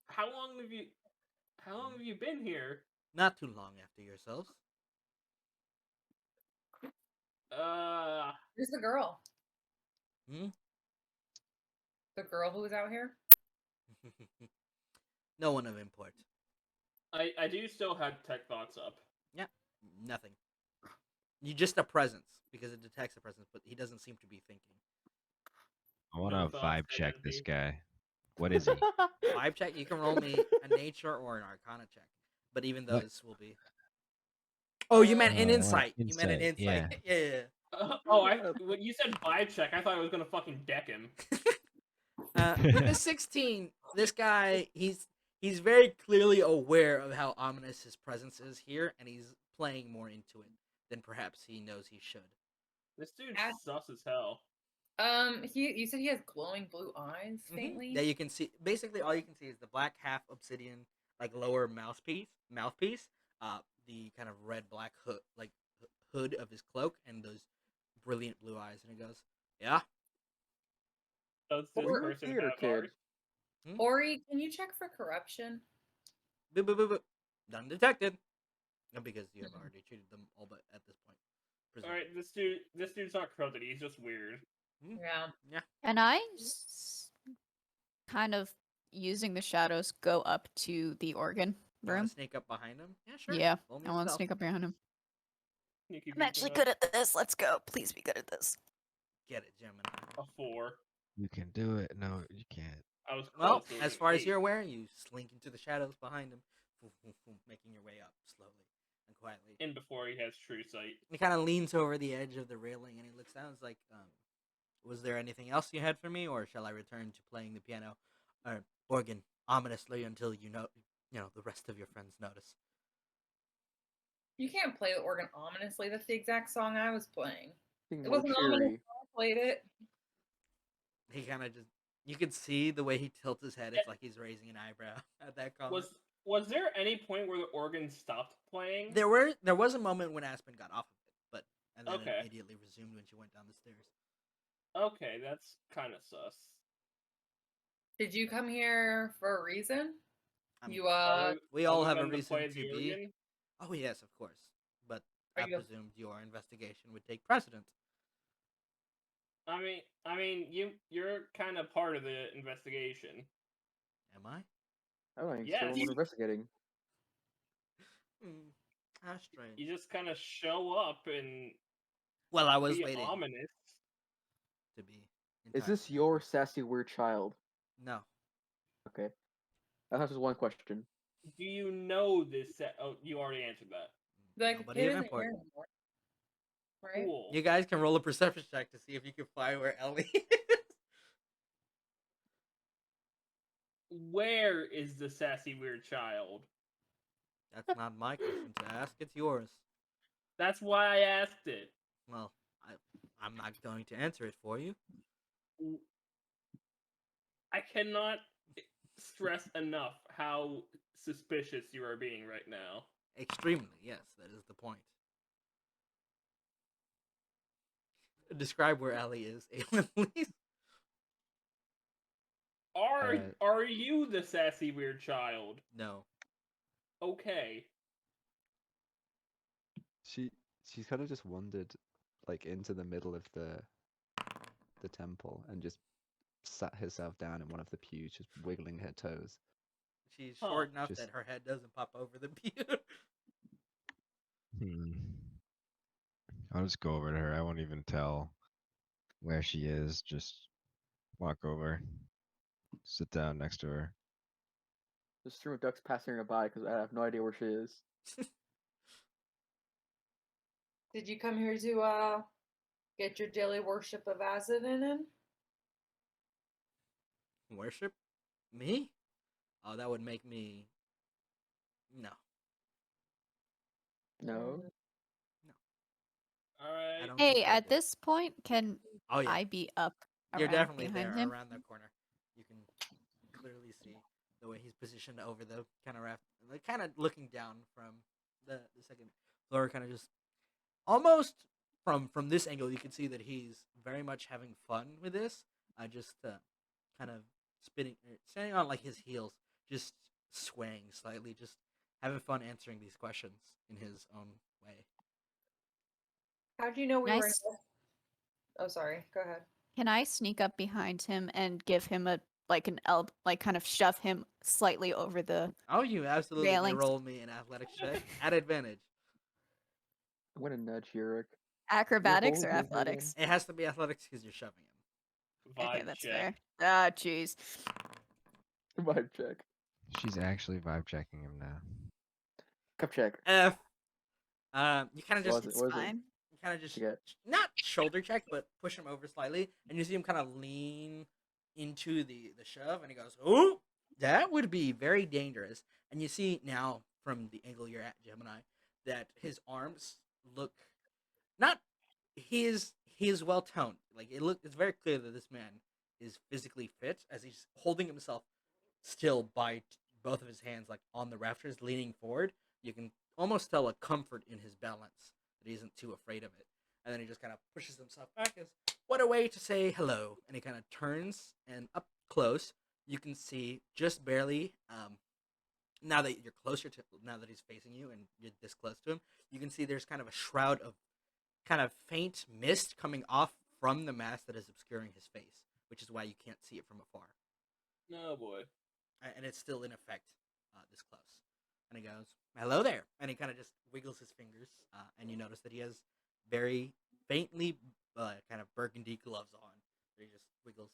How long have you been here? Not too long after yourselves. Who's the girl? Hmm? The girl who was out here? No one of import. I do still have tech box up. Yeah, nothing. You just a presence because it detects a presence, but he doesn't seem to be thinking. I want No to thoughts, vibe dead check this empty. guy. What is he? Vibe check. You can roll me a nature or an arcana check, but even What? those will be. Oh, you meant an Oh, insight. You meant an insight, insight. Yeah. When you said vibe check, I thought I was gonna fucking deck him. With a 16, this guy he's very clearly aware of how ominous his presence is here, and he's playing more into it than perhaps he knows he should. This dude's As- sus as hell. You said he has glowing blue eyes faintly. Yeah, you can see basically all you can see is the black half obsidian like lower mouthpiece, the kind of red black hood of his cloak, and those brilliant blue eyes, and he goes, "Yeah." Does this Or person theater have kid. art? Ori, can you check for corruption? Boop, boop, boop, boop. Done detected. No, because you have already treated them all, but at this point. Alright, this dude's not corrupted, he's just weird. Yeah. Yeah. And I kind of using the shadows go up to the organ You want room. to sneak up behind him? Yeah, sure. Yeah, Roll me I want to stealth. sneak up behind him. Sneaky I'm actually beat good at this. Let's go. Please be good at this. Get it, Gemini. a 4. You can do it. No, you can't. I was close. Well, it was as an far as 8. you're aware, you slink into the shadows behind him, making your way up slowly and quietly. In before he has true sight. He kind of leans over the edge of the railing and he looks down. It's like, was there anything else you had for me, or shall I return to playing the piano or organ ominously until you know the rest of your friends notice? You can't play the organ ominously. That's the exact song I was playing. Being It more wasn't ominous cheery. when I played it. He kind of just, you could see the way he tilts his head. It's like he's raising an eyebrow at that comment. Was there any point where the organ stopped playing? There was a moment when Aspen got off of it, but and then Okay. it immediately resumed when she went down the stairs. Okay, that's kind of sus. Did you come here for a reason? I mean, You we all other have a than to reason play to the be. organ? Oh yes, of course. But Are I you- presumed your investigation would take precedence. I mean, you're kind of part of the investigation. Am I? I don't think Yes. someone was investigating. How strange. You just kind of show up and Well, I was be waiting ominous. to be. Is this entirely your accurate. sassy weird child? No. Okay. That's just one question. Do you know this? Oh, you already answered that. like Nobody kid of isn't import. here anymore. Right? Cool. You guys can roll a perception check to see if you can find where Ellie is. Where is the sassy weird child? That's not my question to ask. It's yours. That's why I asked it. Well, I'm not going to answer it for you. I cannot stress enough how suspicious you are being right now. Extremely, yes, that is the point. Describe where Ellie is, Aelin, please. Are you the sassy weird child? No. Okay. She's kind of just wandered like into the middle of the temple and just sat herself down in one of the pews, just wiggling her toes. She's short enough Just- that her head doesn't pop over the pew. I'll just go over to her. I won't even tell. where she is, just walk over, sit down next to her. The stream of ducks passing her by because I have no idea where she is. Did you come here to get your daily worship of Azadin in? Worship? Me? Oh, that would make me. No. No. All I right. don't think Hey, I at do. this point, can Oh, yeah. I be up You're around definitely behind there, him? around the corner. You can clearly see the way he's positioned over the kind of raft, like kind of looking down from the second floor, kind of just almost from this angle. You can see that he's very much having fun with this. Just kind of standing on like his heels, just swaying slightly, just having fun answering these questions in his own way. How'd you know we were? Nice. Oh, sorry. Go ahead. Can I sneak up behind him and give him a like kind of shove him slightly over the Oh, you absolutely may railings? roll me an athletics check at advantage. I'm gonna nudge Urek. Acrobatics or holding her athletics? It has to be athletics because you're shoving him. Vibe Okay, that's check. fair. Ah, jeez. Vibe check. She's actually vibe checking him now. Cup check. F. You kind of What just was it? It's What was it? fine. you kind of just You get? not shoulder check, but push him over slightly, and you see him kind of lean into the shove, and he goes, "Oh, that would be very dangerous." And you see now from the angle you're at, Gemini, that his arms look not he is well toned. Like it's very clear that this man is physically fit as he's holding himself still by both of his hands, like on the rafters, leaning forward. You can almost tell a comfort in his balance that he isn't too afraid of it. And then he just kind of pushes himself back as what a way to say hello. And he kind of turns, and up close, you can see just barely. Now that you're closer to, now that he's facing you and you're this close to him, you can see there's kind of a shroud of kind of faint mist coming off from the mask that is obscuring his face, which is why you can't see it from afar. No boy. And it's still in effect this close. And he goes, "Hello there," and he kind of just wiggles his fingers, and you notice that he has very faintly kind of burgundy gloves on. He just wiggles.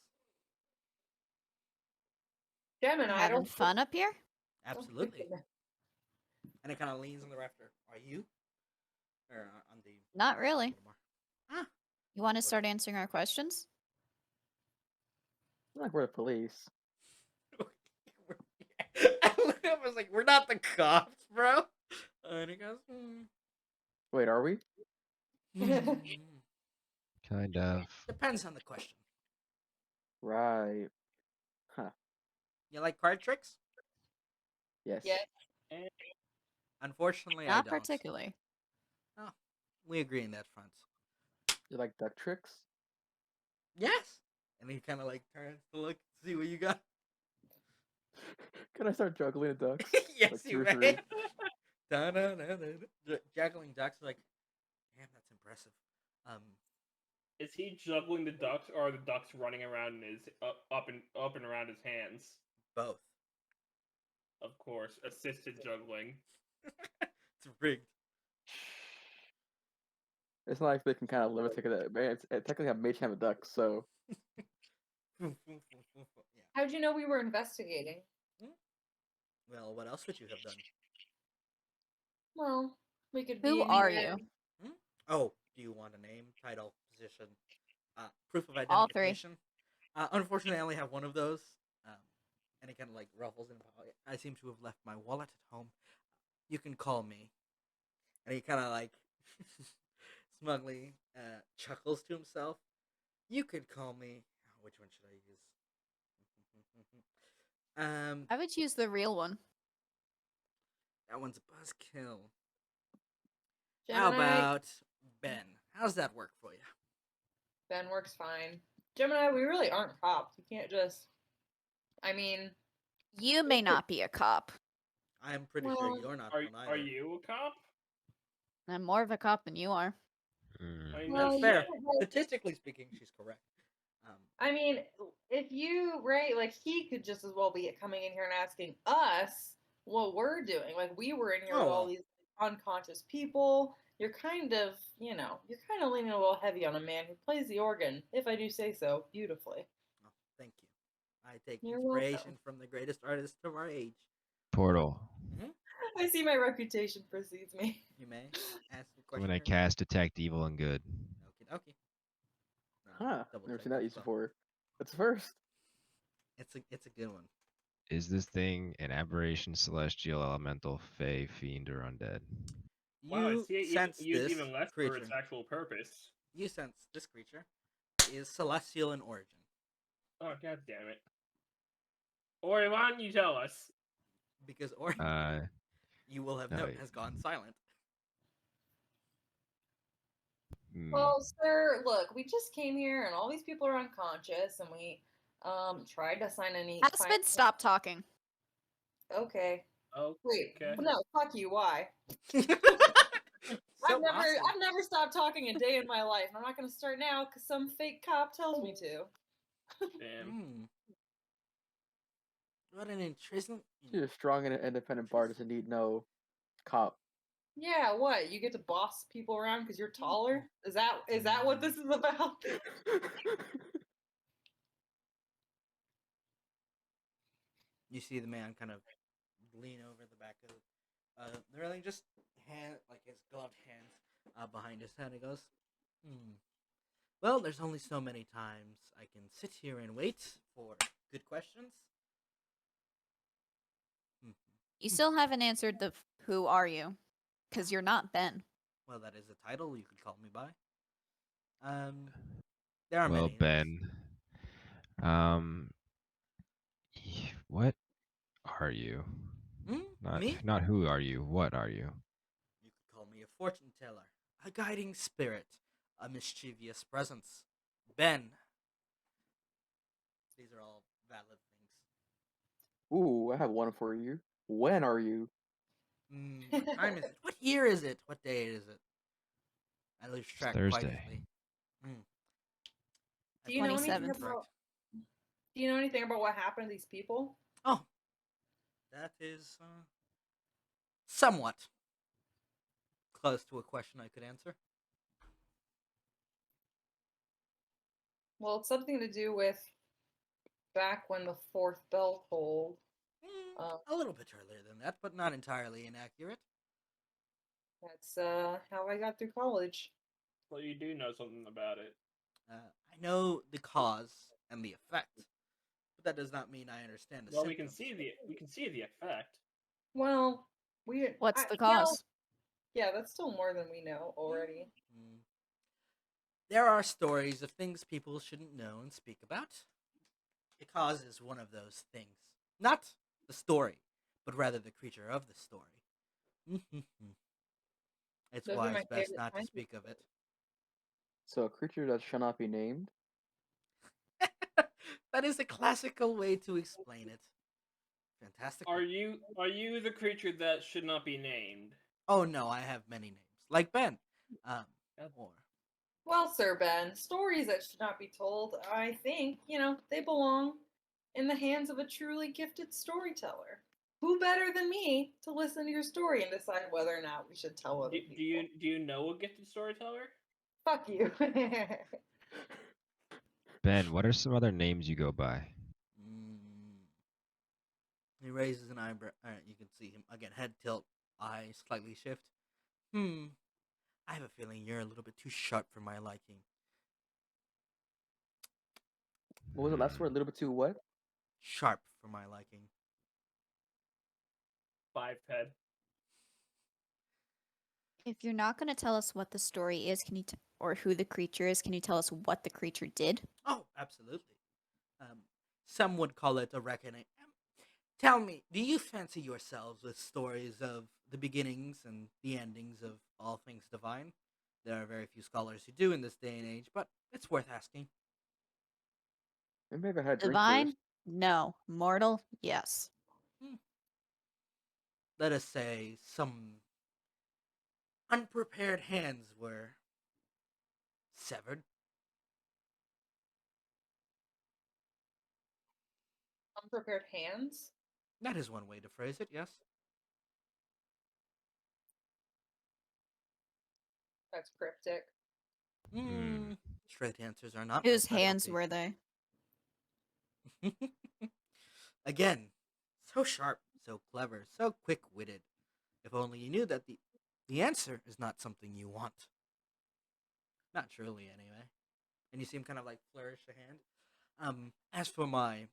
Gemini, I Having don't. fun up here? Absolutely. And it kind of leans on the rafter. Are you? Or on the Not really. Ah. You want to start answering our questions? Not like we're the police. I looked up. I was like, "We're not the cops, bro." And he goes, Wait, are we? Kind of. Depends on the question. Right. Huh. You like card tricks? Yes. Yes. Unfortunately, I Not don't. particularly. Oh, we agree in that front. You like duck tricks? Yes. And he kind of like turns to look, see what you got. Can I start juggling the ducks? Yes, Like you 2 or may. 3? Juggling ducks, like, damn, that's impressive. Is he juggling the ducks, or are the ducks running around in his up and around his hands? Both. Of course, assisted juggling. It's rigged. It's not like they can kind of levitate that. It's technically a mage have a duck, so Yeah. How'd you know we were investigating? Well, what else would you have done? Well, we could. Who be are here. you? Oh, do you want a name, title, position, proof of All three. identification? Unfortunately, I only have one of those. And it kind of like ruffles in. I seem to have left my wallet at home. You can call me. And he kind of like smugly chuckles to himself. You could call me. Oh, which one should I use? I would use the real one. That one's a buzzkill. How Gemini, about Ben? How's that work for you? Ben works fine. Gemini, we really aren't cops. You can't just. I mean, You may not be a cop. I'm pretty Well, sure you're not one either. Are you a cop? I'm more of a cop than you are. Mm. I mean, Well, That's you fair. can't, like- Statistically speaking, she's correct. I mean, if you right, like he could just as well be coming in here and asking us what we're doing. Like we were in here with Oh, all well. these unconscious people. you're kind of, you're kind of leaning a little heavy on a man who plays the organ, if I do say so, beautifully. Oh, thank you. I take You're inspiration welcome. from the greatest artist of our age. Portal. I see my reputation precedes me. You may ask the When question. I cast Detect Evil and Good. Okay. Huh. Double Never check seen that as used well. before. That's the first. It's a good one. Is this thing an aberration, celestial, elemental, fey, fiend, or undead? Wow, I You see it sense used this even less for creature. its actual purpose. You sense this creature is celestial in origin. Oh, god damn it. Ori, why don't you tell us? Because origin, you will have no, note, has gone silent. Well, sir, look, we just came here and all these people are unconscious and we tried to sign any Aspen, stop talking. Okay. Oh, Wait, okay. no, fuck you, why? So I've awesome. never stopped talking a day in my life. I'm not gonna start now because some fake cop tells me to. Damn. What an interesting. You're a strong and independent bar doesn't need no cop. Yeah, what? You get to boss people around because you're taller? Is that what this is about? You see the man kind of lean over the back of the railing, just hand like his gloved hands behind his head. He goes, Well, there's only so many times I can sit here and wait for good questions. You still haven't answered the who are you? Because you're not Ben. Well, that is a title you could call me by. There are well, many. Ben. What are you? Me? Not who are you. What are you? You could call me a fortune teller, a guiding spirit, a mischievous presence. Ben. These are all valid things. Ooh, I have one for you. When are you? What time is it? What year is it? What day is it? I lose It's track quite Thursday. easily. Do you know anything 27th. about? Do you know anything about what happened to these people? Oh, that is somewhat close to a question I could answer. Well, it's something to do with back when the fourth bell tolled. A little bit earlier than that, but not entirely inaccurate. That's how I got through college. Well, you do know something about it. I know the cause and the effect, but that does not mean I understand the Well, symptoms. we can see the effect. Well, What's the cause? Yeah, that's still more than we know already. There are stories of things people shouldn't know and speak about. The cause is one of those things. Not the story, but rather the creature of the story. It's Those are wise my best favorite not to kinds of speak of it. So a creature that shall not be named? That is a classical way to explain it. Fantastic. Are you the creature that should not be named? Oh no, I have many names, like Ben. Or Well, Sir Ben, stories that should not be told, I think, they belong in the hands of a truly gifted storyteller. Who better than me to listen to your story and decide whether or not we should tell other people? Do you know a gifted storyteller? Fuck you. Ben, what are some other names you go by? He raises an eyebrow. You can see him again, head tilt, eyes slightly shift. I have a feeling you're a little bit too sharp for my liking. What was the last word? A little bit too what? Sharp for my liking. 5 head. If you're not going to tell us what the story is, or who the creature is, can you tell us what the creature did? Oh, absolutely. Some would call it a reckoning. Tell me, do you fancy yourselves with stories of the beginnings and the endings of all things divine? There are very few scholars who do in this day and age, but it's worth asking. Maybe I had Divine? drink No. Mortal? Yes. Let us say some unprepared hands were severed. Unprepared hands? That is one way to phrase it, yes. That's cryptic. Straight answers are not my Whose hands specialty. were they? Again, so sharp, so clever, so quick-witted. If only you knew that the answer is not something you want. Not truly, anyway. And you see him kind of like flourish a hand. As for my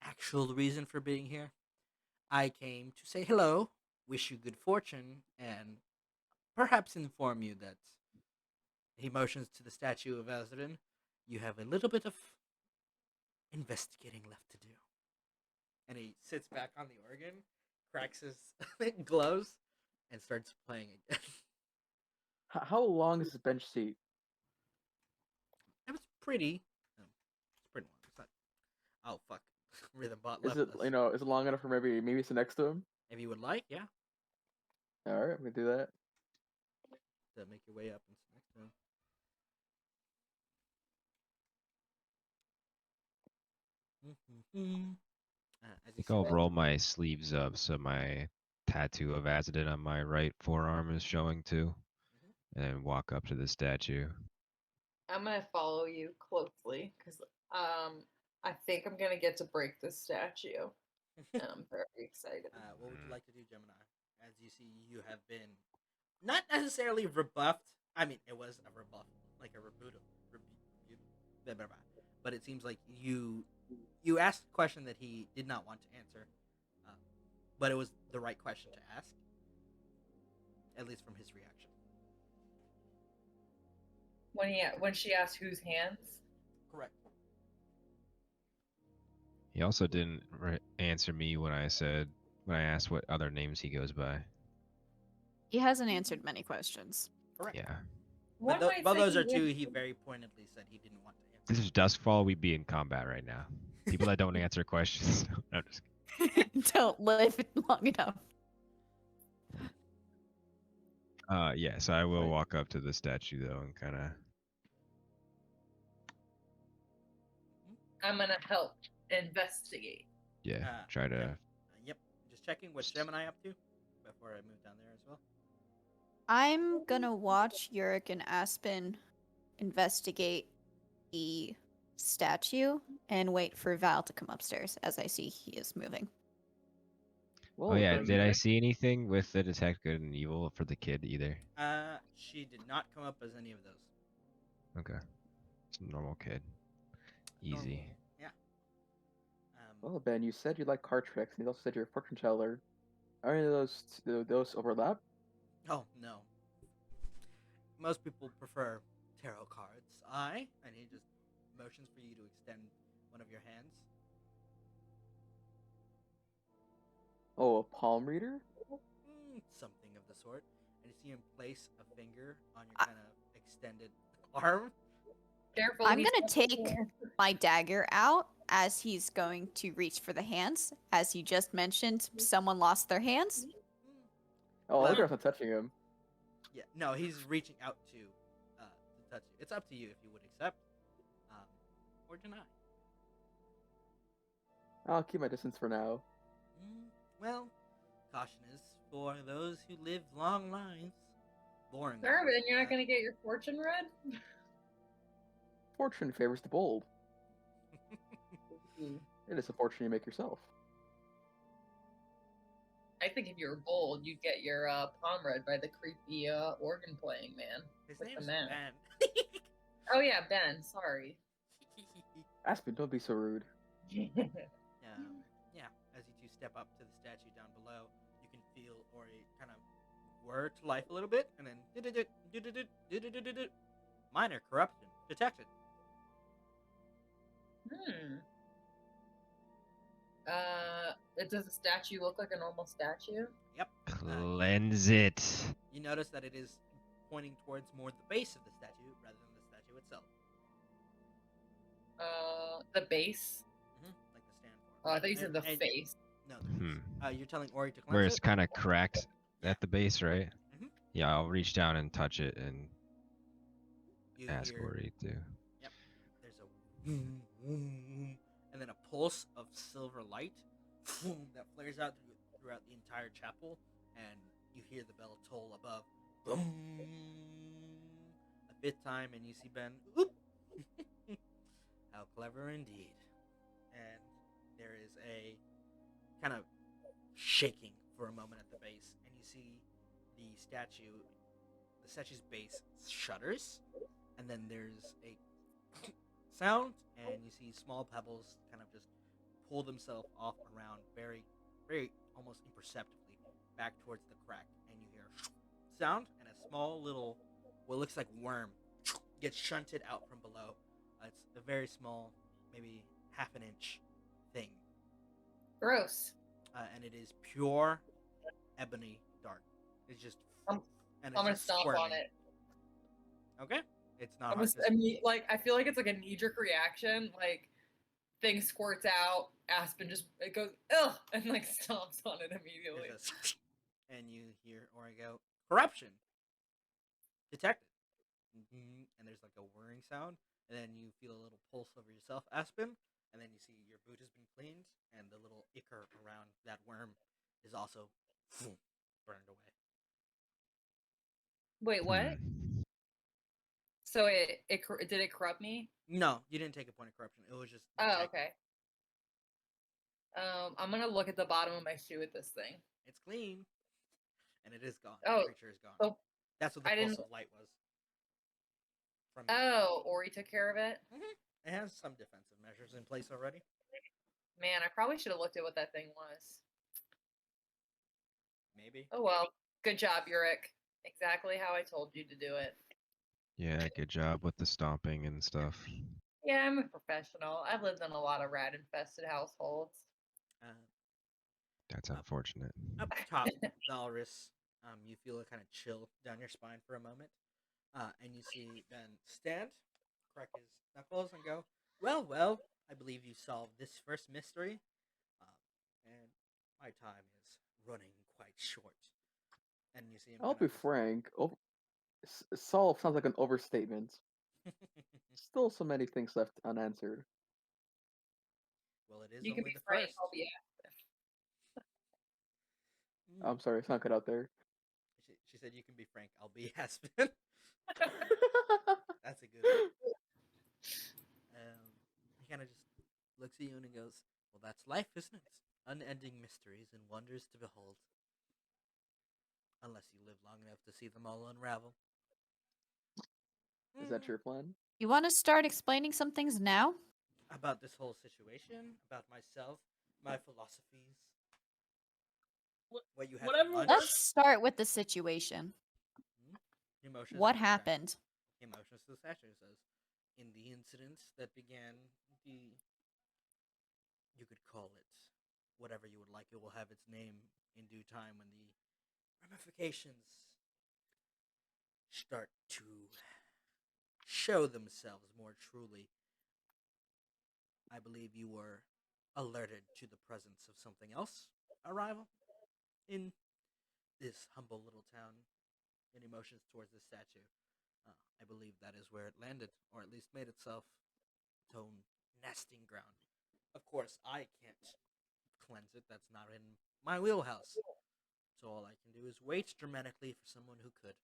actual reason for being here, I came to say hello, wish you good fortune, and perhaps inform you that he motions to the statue of Azadin. You have a little bit of investigating left to do. And he sits back on the organ, cracks his gloves, and starts playing again. How long is this bench seat? It was pretty. It's pretty long. It's not. Oh fuck! Rhythm bot Is left it us. is it long enough for maybe sit next to him? If you would like, yeah, All right, I'm gonna do that. to make your way up and sit next to him. I As you think I'll sit roll my sleeves up so my tattoo of Azadin on my right forearm is showing too, and then walk up to the statue. I'm gonna follow you closely because I think I'm gonna get to break this statue, and I'm very excited. what would you like to do, Gemini? As you see, you have been not necessarily rebuffed. I mean, it was a rebuff, like a blah, blah, blah. But it seems like you asked a question that he did not want to answer, but it was the right question to ask, at least from his reaction. When she asked whose hands, Correct. He also didn't answer me when I asked what other names he goes by. He hasn't answered many questions. Correct. Yeah. one But might both say those he are two did- he very pointedly said he didn't want to answer. This is Duskfall. We'd be in combat right now. People that don't answer questions. No, I'm just kidding. Don't live long enough. Yeah, so I will Right. walk up to the statue though and kind of. I'm gonna help investigate. Yeah, try to. Yep. Just checking what's Gemini up to before I move down there as well. I'm gonna watch Urek and Aspen investigate the statue and wait for Val to come upstairs as I see he is moving. Well, Oh yeah, then, did I see anything with the detect good and evil for the kid either? She did not come up as any of those. Okay, it's a normal kid. Easy. Normal. Yeah. Well, Ben, you said you like card tricks, and you also said you're a fortune teller. Are any of those overlap? Oh no. Most people prefer tarot cards. And he just motions for you to extend one of your hands. Oh, a palm reader? Something of the sort. And you see him place a finger on your kind of extended arm. Careful. I'm he's gonna got take the- my dagger out as he's going to reach for the hands. As he just mentioned, someone lost their hands. Oh, Well- Eldegard's not touching him. Yeah, no, he's reaching out to touch you. It's up to you if you would accept or deny. I'll keep my distance for now. Well, caution is for those who live long lives. Boring. Darvin, lives, you're not but- gonna get your fortune read? Fortune favors the bold. It is a fortune you make yourself. I think if you were bold, you'd get your palm read by the creepy organ playing man. His with the name's man. Ben. Oh yeah, Ben. Sorry. Aspen, don't be so rude. Yeah, as you two step up to the statue down below, you can feel Ori kind of whir to life a little bit, and then minor corruption detected. Does the statue look like a normal statue? Yep. Cleanse it. You notice that it is pointing towards more the base of the statue rather than the statue itself. The base. Like the stand for. Oh, I thought you said the And- face. No, the base. You're telling Ori to cleanse Where it's it? kind of cracked Yeah. at the base, right? Mhm. Yeah, I'll reach down and touch it and You ask hear- Ori to. There's a and then a pulse of silver light that flares out throughout the entire chapel, and you hear the bell toll above. Boom. fifth time, and you see Ben. Oop. How clever indeed. And there is a kind of shaking for a moment at the base, and you see the statue's base shudders, and then there's a sound, and you see small pebbles kind of just pull themselves off around very, very almost imperceptibly back towards the crack, and you hear sound, and a small little, what looks like worm gets shunted out from below. It's a very small, maybe half an inch thing, Gross. and it is pure ebony dark. It's just, I'm- and I'm gonna just stomp on squirming. it. Okay, it's not I'm hard. just, like, I feel like it's like a knee-jerk reaction. Like, thing squirts out, Aspen just, it goes, ugh, and like stomps on it immediately. And you hear Origo, corruption detected. And there's like a whirring sound, and then you feel a little pulse over yourself, Aspen, and then you see your boot has been cleaned, and the little ichor around that worm is also burned away. Wait, what? Hmm. So it did it corrupt me? No, you didn't take a point of corruption. It was just Oh, detected. okay. I'm gonna look at the bottom of my shoe with this thing. It's clean, and it is gone. Oh, The creature is gone. so That's what the I pulse didn't- of light was. From it. Oh, Ori took care of it. It has some defensive measures in place already. Man, I probably should have looked at what that thing was. Maybe. Oh well. Good job, Urek. Exactly how I told you to do it. Yeah, good job with the stomping and stuff. Yeah, I'm a professional. I've lived in a lot of rat-infested households. That's Up. unfortunate. Up top, Valrius, you feel a kind of chill down your spine for a moment, and you see Ben stand, crack his knuckles, and go, well, I believe you solved this first mystery, and my time is running quite short. And you see him. I'll kind be of just- frank. Solve sounds like an overstatement. Still so many things left unanswered. Well, it is You can only be the frank. first. I'll be I'm sorry, it's not good out there. She said, "You can be frank. I'll be Aspen." That's a good one. He kind of just looks at you and he goes, "Well, that's life, isn't it? Unending mysteries and wonders to behold. Unless you live long enough to see them all unravel." Is that your plan? You want to start explaining some things now? About this whole situation, about myself, my philosophies, what you had Whatever for lunch? Let's start with the situation. Emotions What to the happened? statue. Emotions to the statue says, in the incident that began the, you could call it whatever you would like. It will have its name in due time when the ramifications start to show themselves more truly. I believe you were alerted to the presence of something else arrival in this humble little town in emotions towards this statue. I believe that is where it landed, or at least made itself its own nesting ground. Of course, I can't cleanse it. That's not in my wheelhouse. So all I can do is wait dramatically for someone who could.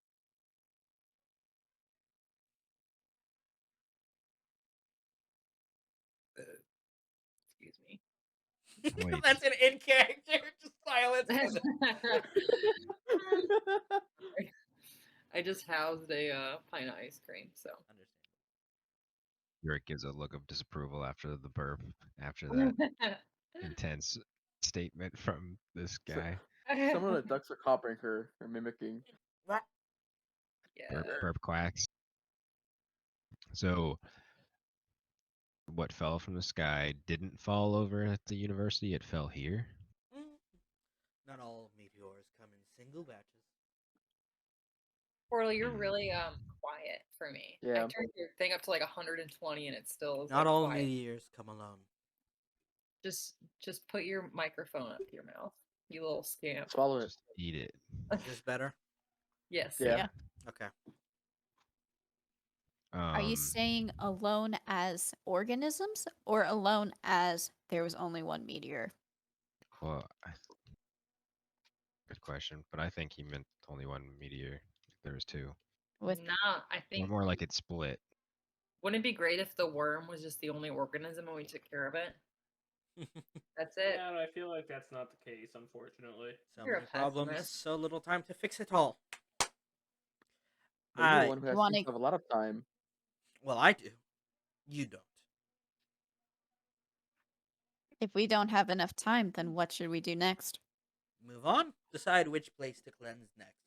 Excuse me. Wait. That's an in character, just silence. I just housed a pint of ice cream, so. Understandable. Urek gives a look of disapproval after the burp, after that intense statement from this guy. Some of the ducks are copying her or mimicking. What? Yeah. Burp quacks. So, what fell from the sky didn't fall over at the university, it fell here? Not all meteors come in single batches. Portal, you're really quiet for me. Yeah. I turned your thing up to like 120 and it still is Not like, all quiet. meteors come alone. Just put your microphone up to your mouth, you little scamp. Swallow it. Just eat it. Is this better? Yes. Yeah. Okay. Are you saying alone as organisms or alone as there was only one meteor? Well, good question, but I think he meant only one meteor. There was two. With Nah, I Or think. more like it's split. Wouldn't it be great if the worm was just the only organism and we took care of it? That's it. Yeah, I feel like that's not the case, unfortunately. So You're a many problems, pessimist. so little time to fix it all. But you're the I one who you has want seems to to have a lot of time. well, I do. You don't. if we don't have enough time, then what should we do next? Move on. Decide which place to cleanse next.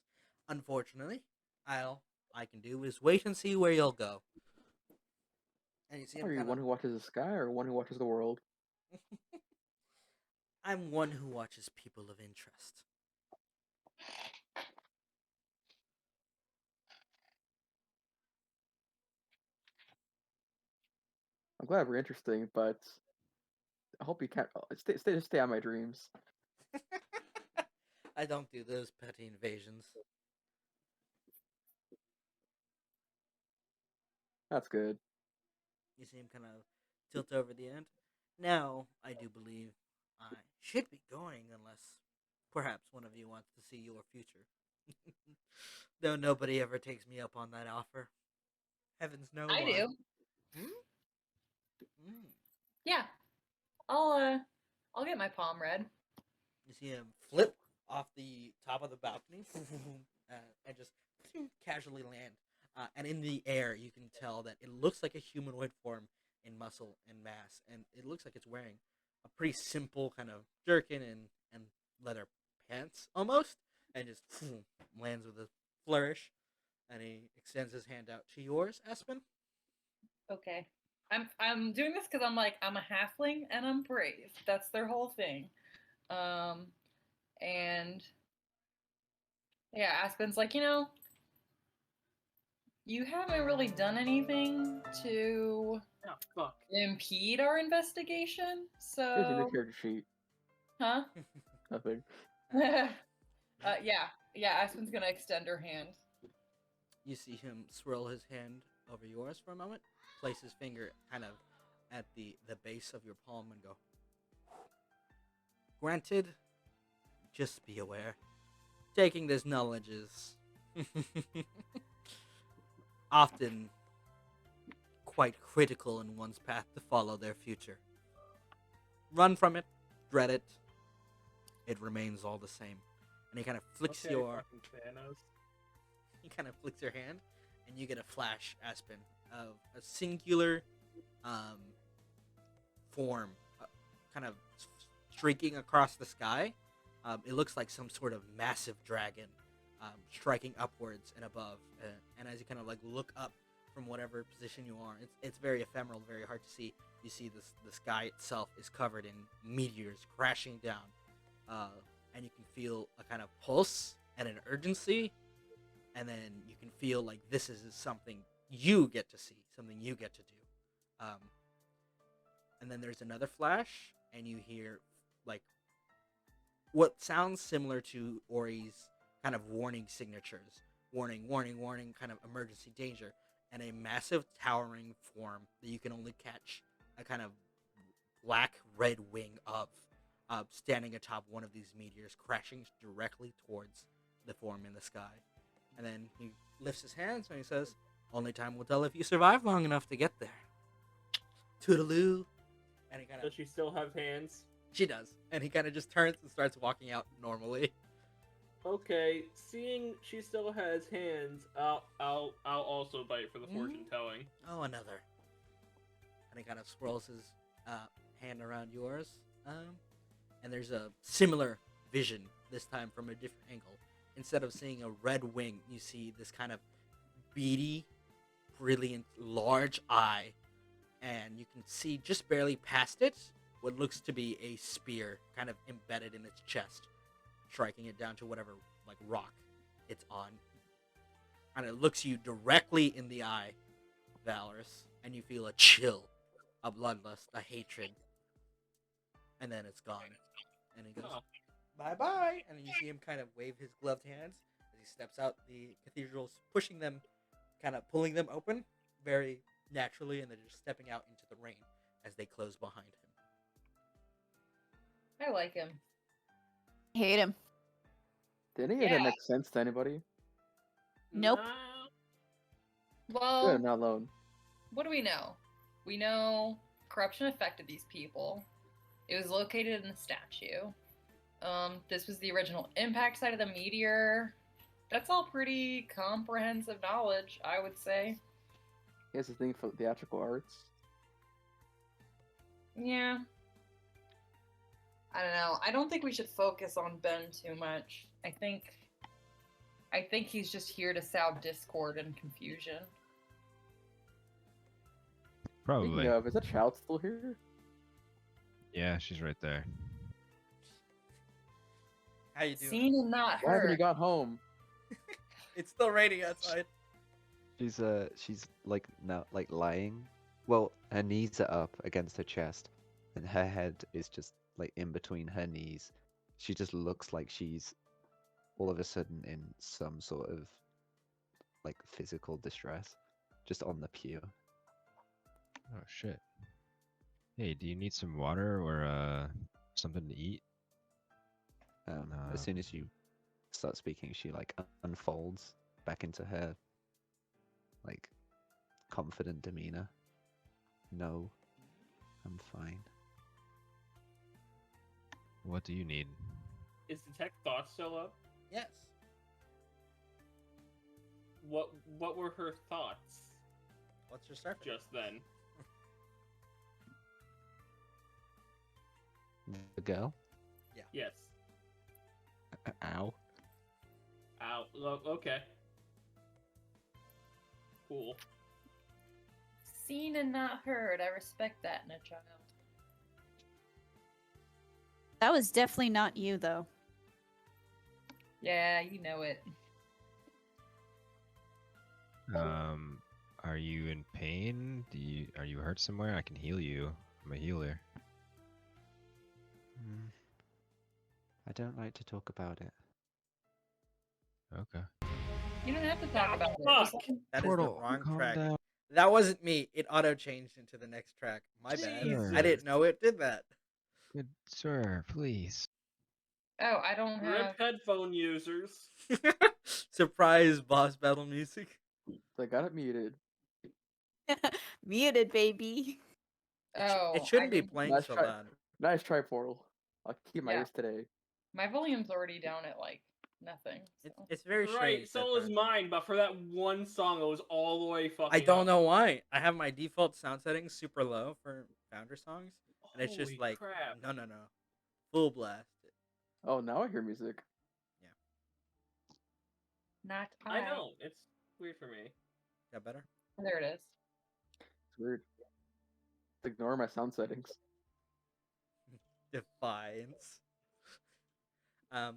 Unfortunately, I can do is wait and see where you'll go. And you see him Are you kind one of. who watches the sky or one who watches the world? I'm one who watches people of interest. I'm glad we're interesting, but I hope you can't stay out of my dreams. I don't do those petty invasions. That's good. You see him kind of tilt over the end. Now, I do believe I should be going unless perhaps one of you wants to see your future. Though nobody ever takes me up on that offer. Heavens know I why. do. Mm. Yeah. I'll get my palm read. You see him flip off the top of the balcony and just casually land. And in the air, you can tell that it looks like a humanoid form in muscle and mass, and it looks like it's wearing a pretty simple kind of jerkin and leather pants almost, and just lands with a flourish. And he extends his hand out to yours, Aspen. Okay. I'm doing this because I'm a halfling and I'm brave. That's their whole thing. And yeah, Aspen's like, you haven't really done anything to Oh, fuck. impede our investigation, Here's your new so character sheet. huh? Nothing. Yeah. Aspen's gonna extend her hand. You see him swirl his hand over yours for a moment, place his finger kind of at the base of your palm and go, granted, just be aware. Taking this knowledge is often quite critical in one's path to follow their future. Run from it, dread it, it remains all the same. And he kind of flicks Okay, your fucking Thanos. he kind of flicks your hand, and you get a flash, Aspen, of a singular form, kind of streaking across the sky. It looks like some sort of massive dragon striking upwards and above. And as you kind of like look up from whatever position you are, it's very ephemeral, very hard to see. You see the sky itself is covered in meteors crashing down, and you can feel a kind of pulse and an urgency. And then you can feel like this is something you get to see, something you get to do. And then there's another flash, and you hear like what sounds similar to Ori's kind of warning signatures. Warning, warning, warning, kind of emergency danger. And a massive towering form that you can only catch a kind of black red wing of, standing atop one of these meteors, crashing directly towards the form in the sky. And then he lifts his hands and he says, only time will tell if you survive long enough to get there. Toodaloo. And he kind Does of, she still have hands? she does. And he kind of just turns and starts walking out normally. Okay, seeing she still has hands, I'll also bite for the fortune telling. Oh, another. And he kind of swirls his hand around yours. And there's a similar vision, this time from a different angle. Instead of seeing a red wing, you see this kind of beady, brilliant, large eye. And you can see just barely past it what looks to be a spear kind of embedded in its chest, striking it down to whatever like rock it's on. And it looks you directly in the eye, Valrius, and you feel a chill, a bloodlust, a hatred. And then it's gone. And he goes, Oh. bye-bye. And you see him kind of wave his gloved hands as he steps out the cathedrals, pushing them, kind of pulling them open very naturally, and then just stepping out into the rain as they close behind him. I like him. Hate him. Did any of that make sense to anybody? Nope. Nah, Well, Good, not alone. what do we know? We know corruption affected these people. It was located in the statue. This was the original impact site of the meteor. That's all pretty comprehensive knowledge, I would say. He has a thing for theatrical arts. Yeah. I don't know. I don't think we should focus on Ben too much. I think he's just here to sow discord and confusion. Probably. Speaking of, is that child still here? Yeah, she's right there. How you doing? Seen and not Why haven't you heard. got home? It's still raining outside. She's like now like lying. Well, her knees are up against her chest, and her head is just like in between her knees. She just looks like she's all of a sudden in some sort of like physical distress, just on the pew. Oh shit. Hey, do you need some water or something to eat? As soon as you start speaking, she like unfolds back into her like confident demeanor. No, I'm fine. What do you need? Is Detect Thoughts still up? Yes. What were her thoughts What's your start? just then? The girl? Yes. Ow. Ow. Okay. Cool. Seen and not heard. I respect that in a child. That was definitely not you, though. Yeah, you know it. Are you in pain? Are you hurt somewhere? I can heal you. I'm a healer. I don't like to talk about it. Okay. You don't have to talk about it. Fuck. Just let him- That is the Portal, wrong calm track. down. That wasn't me. It auto changed into the next track. My bad. Jesus. I didn't know it did that. Good sir, please. Oh, I don't have. Rip headphone users. Surprise boss battle music. So I got it muted. Muted, baby. Oh, It shouldn't I be didn't- playing Nice so try. loud. Nice try, Portal. I'll keep my Yeah. ears today. My volume's already down at like nothing. So. It's very Right, strange. so that was mine, but for that one song, it was all the way fucking I don't up. know why. I have my default sound settings super low for founder songs, and it's just Holy like crap. no, full blast. Oh, now I hear music. Not I know, it's weird for me. Is that better? There it is. It's weird. Ignore my sound settings. Defiance. Yeah.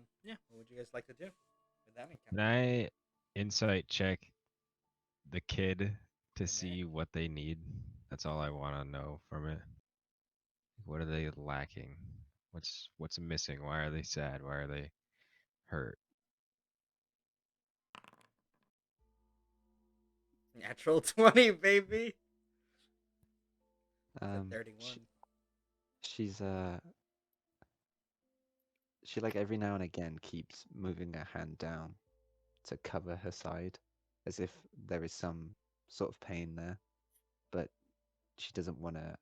What would you guys like to do with that Can encounter? I insight check the kid to Okay. see what they need? That's all I want to know from it. What are they lacking? What's missing? Why are they sad? Why are they hurt? Natural 20, baby. It's a Um, 31. she's she like every now and again keeps moving her hand down to cover her side, as if there is some sort of pain there, but she doesn't want to.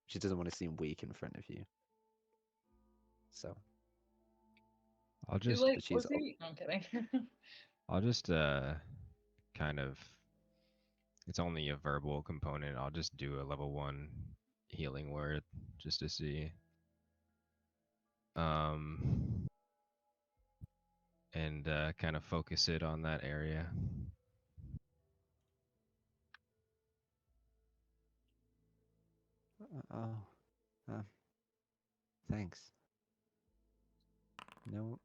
She doesn't want to seem weak in front of you. So I'll Too just late, she's pussy. No, I'm kidding. I'll just kind of, it's only a verbal component. I'll just do a level 1 healing word just to see. And kind of focus it on that area. thanks. No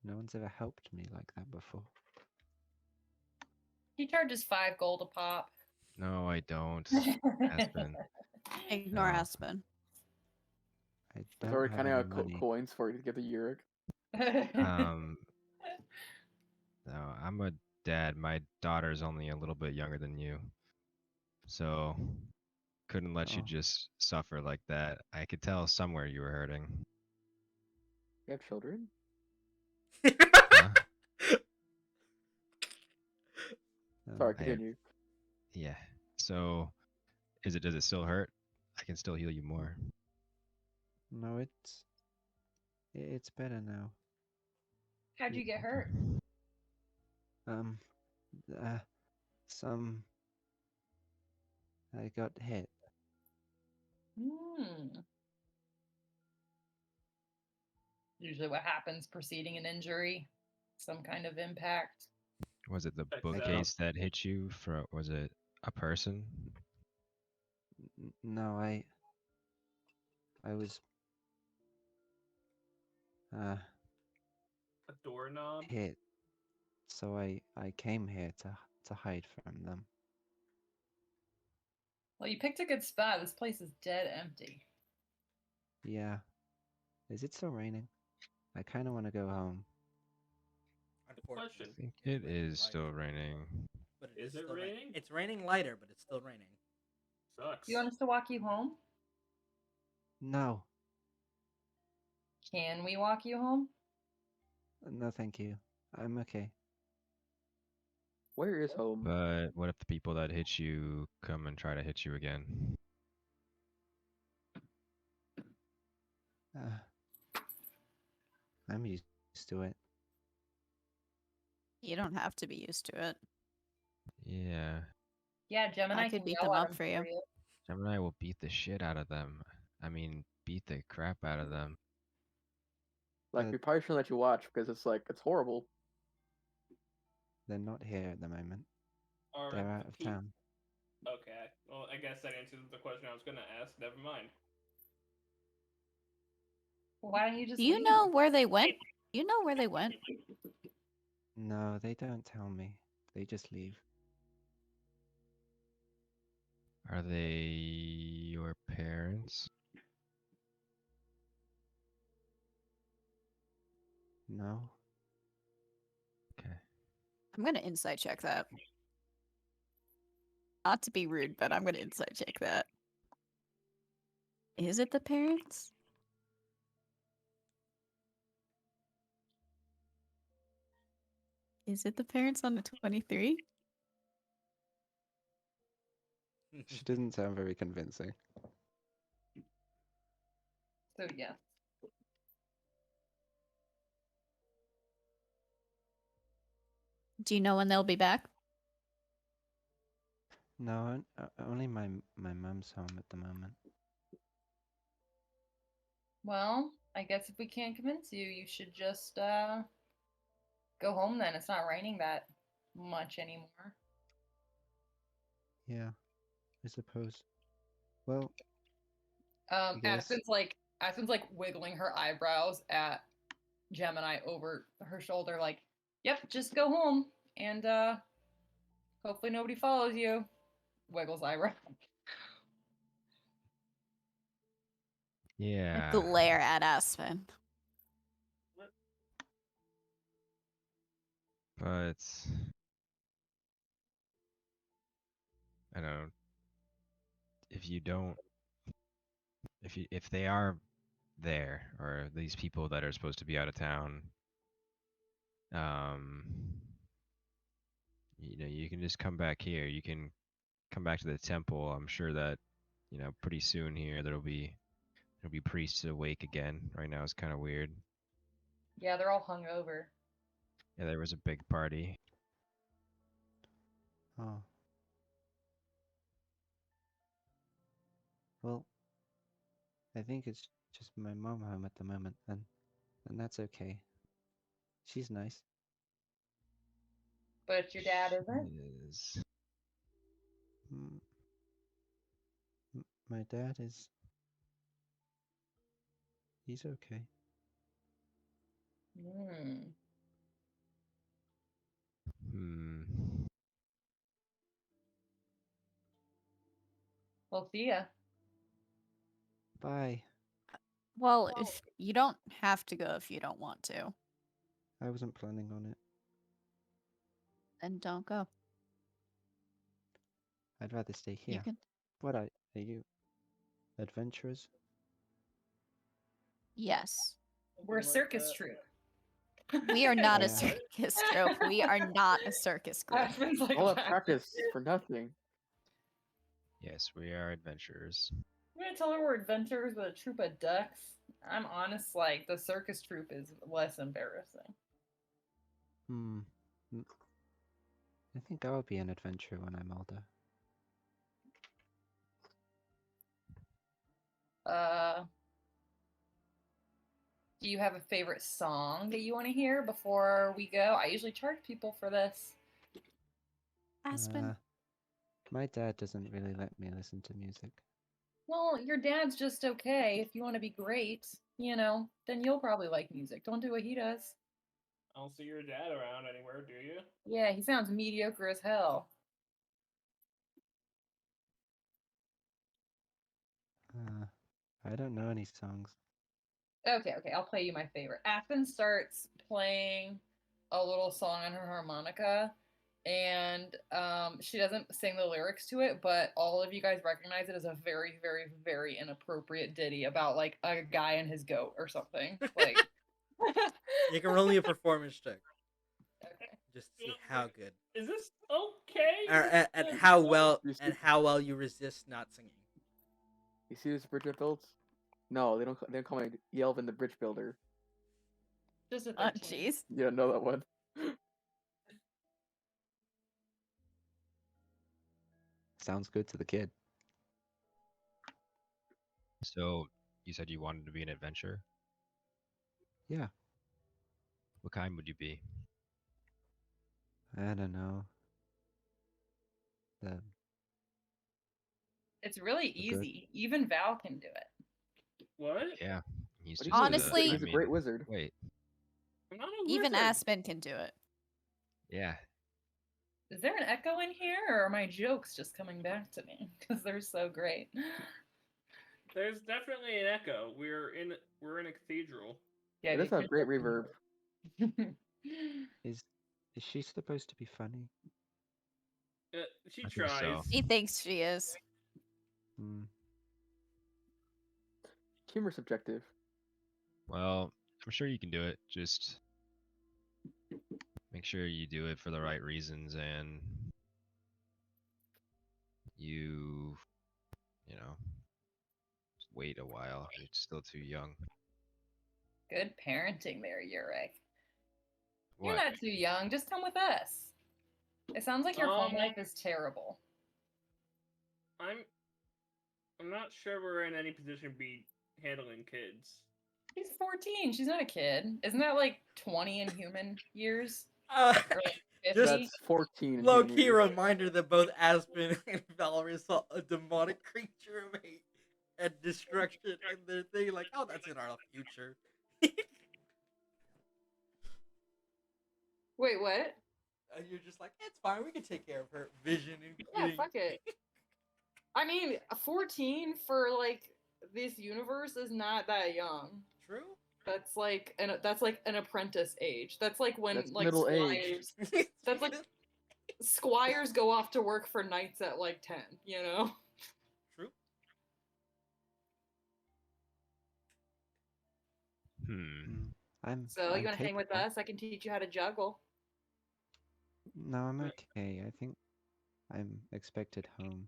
one's ever helped me like that before. He charges 5 gold a pop. No, I don't. Aspen. Ignore No. Aspen. I It's don't already have counting any out money. coins for you to get the Urek. No, I'm a dad. My daughter's only a little bit younger than you. So couldn't let you Oh. just suffer like that. I could tell somewhere you were hurting. You have children? Huh? Sorry, I have- continue. Yeah. So, does it still hurt? I can still heal you more. No, it's better now. How'd you get hurt? Um, uh, some I got hit. Hmm. Usually what happens preceding an injury. Some kind of impact. Was it the Check this out. bookcase that hit you? Was it a person? No, I was A doorknob? hit, so I came here to hide from them. Well, you picked a good spot. This place is dead empty. Yeah. Is it still raining? I kind of want to go home. Unfortunately, I think it's it raining is still lighter, raining. but Is it still raining? It's raining lighter, but it's still raining. Sucks. You want us to walk you home? No, Can we walk you home? no, thank you. I'm okay. Where is home? But what if the people that hit you come and try to hit you again? I'm used to it. You don't have to be used to it. Yeah. Yeah, Gemini I could can beat yell them at up him for you. Gemini will beat the shit out of them. I mean, beat the crap out of them. Like, Uh, we probably shouldn't let you watch because it's horrible. They're not here at the moment. Are They're the out of peop- town. Okay. Well, I guess that answers the question I was gonna ask. Never mind. Why don't you just Do you leave? know where they went? You know where they went? No, they don't tell me. They just leave. Are they your parents? No. Okay. I'm gonna insight check that. Not to be rude, but I'm gonna insight check that. Is it the parents? Is it the parents on the 23? She doesn't sound very convincing. So yeah. Do you know when they'll be back? No, only my mum's home at the moment. Well, I guess if we can't convince you, you should just go home then. It's not raining that much anymore. Yeah, I suppose. Well, I guess. Aspen's like wiggling her eyebrows at Gemini over her shoulder, like, yep, just go home and hopefully nobody follows you. Wiggles eyebrow. I Yeah. glare at Aspen. But I don't. If they are there, or these people that are supposed to be out of town, um, you can just come back here. You can come back to the temple. I'm sure that, pretty soon here there'll be priests awake again. Right now it's kind of weird. Yeah, they're all hungover. Yeah, there was a big party. Oh. Well, I think it's just my mom home at the moment, and that's okay. She's nice. But your dad isn't? Is Mm, my dad is. He's okay. Hmm. Hmm. Well, see ya. Bye. Well, if you don't have to go if you don't want to, I wasn't planning on it. then don't go. I'd rather stay You here. can. What are you? Adventurers? Yes. We're a Something like circus that. troupe. We are not a Yeah. circus trope. We are not a circus group. Aspen's like, All that "What?" practice for nothing. Yes, we are adventurers. I'm gonna tell her we're adventurers with a troop of ducks. I'm honest, like, the circus troop is less embarrassing. Hmm. I think I will be an adventurer when I'm older. Do you have a favorite song that you want to hear before we go? I usually charge people for this. Aspen. My dad doesn't really let me listen to music. Well, your dad's just okay. If you want to be great, then you'll probably like music. Don't do what he does. I don't see your dad around anywhere, do you? Yeah, he sounds mediocre as hell. I don't know any songs. Okay, I'll play you my favorite. Aspen starts playing a little song on her harmonica, and she doesn't sing the lyrics to it, but all of you guys recognize it as a very, very, very inappropriate ditty about like a guy and his goat or something. Like, You can roll me a performance check. okay. Just to see how good. Is this okay? And how well you resist not singing. You see this bridge builds? No, they don't call me Yelvin the bridge builder. Just a Oh, 13. jeez. You don't know that one. Sounds good to the kid. So, you said you wanted to be an adventurer? Yeah. What kind would you be? I don't know. It's really Good. easy. Even Val can do it. What? Yeah. He's What just do you a- mean? Honestly- he's a great wizard. Wait. I'm not a Even wizard. Aspen can do it. Yeah. Is there an echo in here, or are my jokes just coming back to me? Because they're so great. There's definitely an echo. We're in a cathedral. Yeah, It does have great reverb. Is she supposed to be funny? She I think tries. so. He thinks she is. Hmm. Humor subjective. Well, I'm sure you can do it. Just make sure you do it for the right reasons and you know, just wait a while. You're still too young. Good parenting there, Urek. What? You're not too young. Just come with us. It sounds like your home life is terrible. I'm not sure we're in any position to be handling kids. She's 14. She's not a kid. Isn't that like 20 in human years? Uh, Or like 50? That's 14. in low human key years. reminder that both Aspen and Valrius saw a demonic creature of hate and destruction, and they're thinking like, "Oh, that's in our future." Wait, what? And you're just like, "It's fine. We can take care of her." Vision, Yeah, including. fuck it. I mean, 14 for like this universe is not that young. True. That's like an apprentice age. That's like when That's like middle age. squires. That's like squires go off to work for knights at like 10. You know. True. So you want to hang with us? I can teach you how to juggle. No, I'm okay. I think I'm expected home.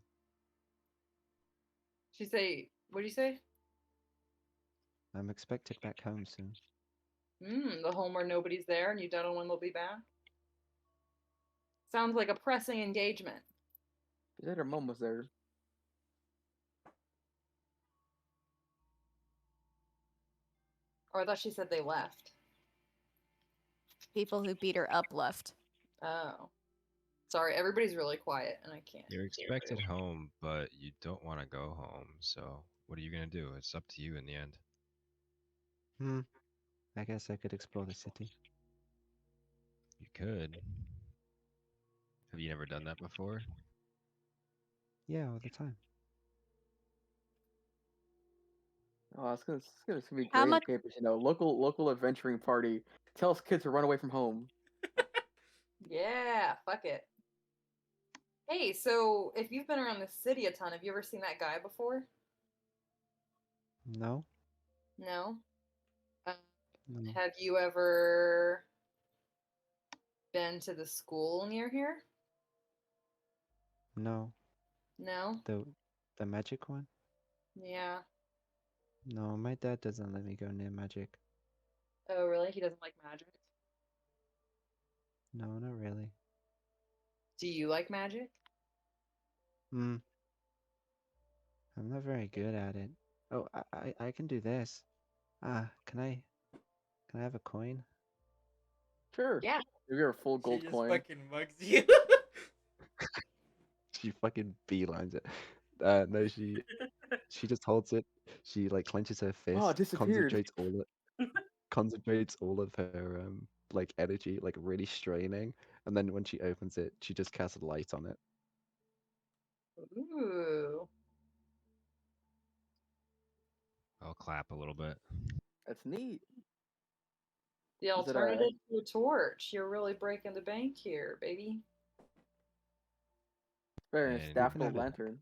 What do you say? I'm expected back home soon. The home where nobody's there and you don't know when they'll be back? Sounds like a pressing engagement. She said her mom was there. Or I thought she said they left. People who beat her up left. Oh. Sorry, everybody's really quiet and I can't. You're expected home, but you don't want to go home. So what are you gonna do? It's up to you in the end. I guess I could explore the city. You could. Have you never done that before? Yeah, all the time. Oh, it's gonna be great How on much- campus. Local adventuring party tells kids to run away from home. Yeah, fuck it. Hey, so if you've been around the city a ton, have you ever seen that guy before? No? No? No. Have you ever been to the school near here? No, No? the magic one? Yeah. No, my dad doesn't let me go near magic. Oh, really? He doesn't like magic? No, not really. Do you like magic? Hmm. I'm not very good at it. Oh, I can do this. Can I have a coin? Sure. Yeah. If you're a full She gold just coin. fucking mugs you. She fucking beelines it. No, she just holds it. She like clenches her fist, Oh, it disappeared. concentrates all of her like energy, like really straining, and then when she opens it, she just casts a light on it. Ooh. I'll clap a little bit. That's neat. The Is it a- alternative to a torch. You're really breaking the bank here, baby. Very And staff even gold have it- lantern.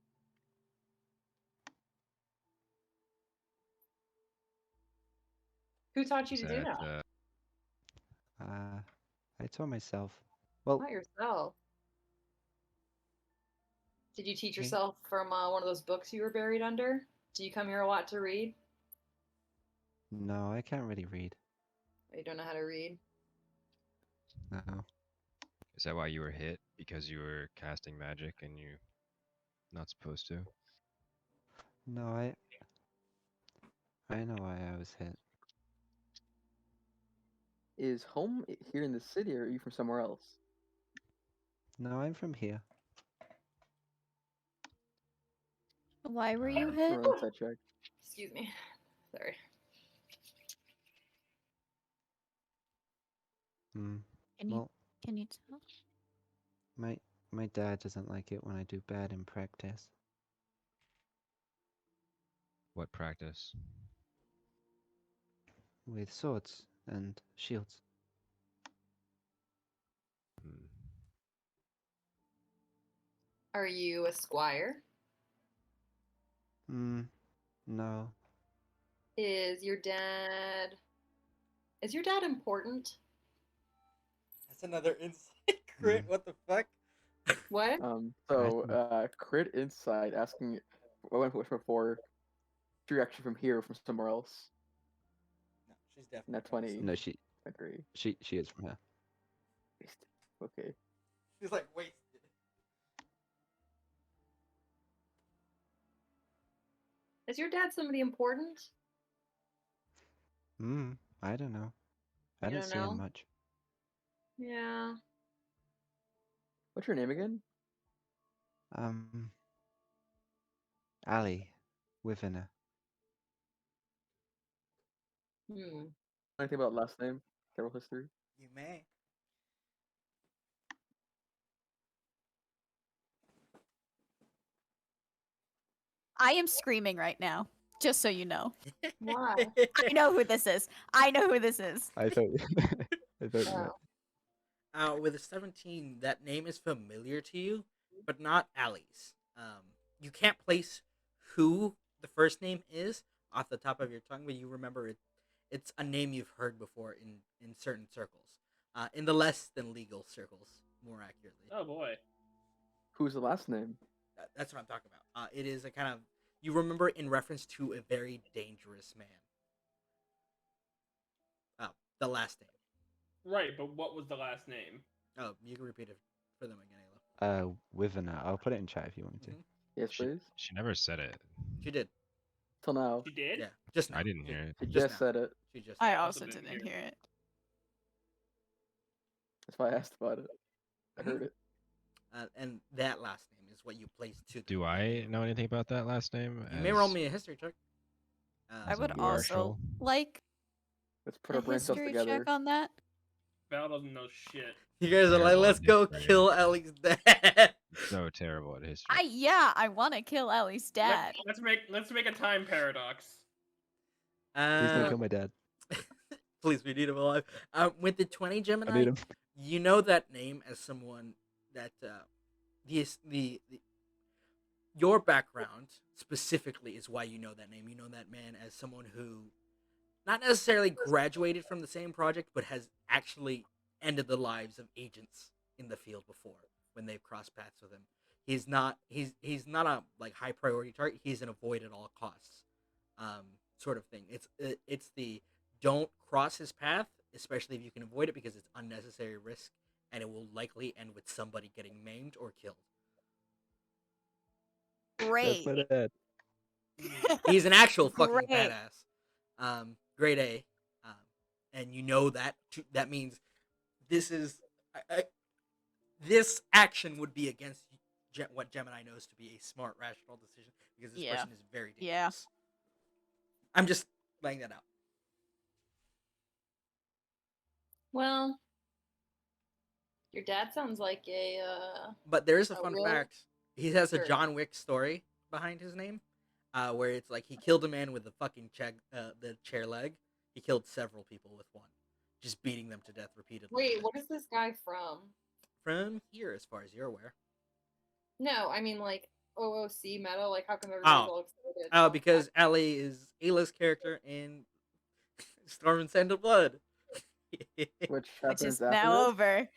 Who taught you Is to do that? I taught myself. Well, Not yourself. Did you teach Me? yourself from one of those books you were buried under? Do you come here a lot to read? no, I can't really read. Or you don't know how to read? No. Is that why you were hit? Because you were casting magic and you're not supposed to? No, I know why I was hit. Is home here in the city, or are you from somewhere else? No, I'm from here. Why were you For hit? an inside check. Excuse me. Sorry. Hmm. Can you Well, can you tell? my dad doesn't like it when I do bad in practice. What practice? With swords and shields. Hmm. Are you a squire? Hmm. No. Is your dad important? That's another insight crit. What the fuck? What? Crit insight asking what went before. If you're actually from here or from somewhere else. No, she's definitely. Nat from 20. the No, city. Agree. she is from here. Okay. She's like wasted. Is your dad somebody important? Hmm. I don't know. I You don't don't see know? him much. Yeah. What's your name again? Ali, Within Hmm. Anything about last name? Carol history? You may. I am screaming right now, just so you know. Why? I know who this is. I know who this is. I thought. I thought you Oh. meant. With a 17, that name is familiar to you, but not Allie's. You can't place who the first name is off the top of your tongue, but you remember it. It's a name you've heard before in certain circles, in the less than legal circles, more accurately. Oh boy. Who's the last name? That's what I'm talking about. It is a kind of you remember in reference to a very dangerous man. The last name. Right, but what was the last name? Oh, you can repeat it for them again, Ayla. Within I'll put it in chat if you want me to. Mhm. Yes, She, please. she never said it. She did. Till now. She did? Yeah, just now. I didn't hear it. She Just just now. said it. She just. I also also didn't didn't hear hear it. That's why I asked about it. I heard it. And that last name is what you placed to. Do I know anything about that last name? You may roll me a history check. I As a would also marshal. like Let's put a our brain cells history together. check on that. Val doesn't know shit. You guys are like, Terrible let's at go history. kill Ellie's dad. So terrible at history. I want to kill Ellie's dad. Let's make a time paradox. Please don't Uh, kill my dad. please, we need him alive. With the 20 Gemini, I need him. you know that name as someone that your background specifically is why you know that name. You know that man as someone who not necessarily graduated from the same project, but has actually ended the lives of agents in the field before when they've crossed paths with him. He's not a like high priority target. He's an avoid at all costs sort of thing. It's the don't cross his path, especially if you can avoid it, because it's unnecessary risk and it will likely end with somebody getting maimed or killed. Great. That's my dad. He's an actual fucking Great. badass. Grade A, and you know that that means this is this action would be against what Gemini knows to be a smart, rational decision, because this Yeah. person is very dangerous. Yeah. I'm just laying that out. Well, your dad sounds like a But there is a I fun will. fact. He has a Sure. John Wick story behind his name, where it's like he killed a man with the fucking the chair leg. He killed several people with one, just beating them to death repeatedly. Wait, what is this guy from? From here, as far as you're aware. No, I mean like OOC meta. Like, how come everybody's Oh. all excited? Oh, because Allie is A-list character in Storm and Sand of Blood, Which Which happens is after now this? over.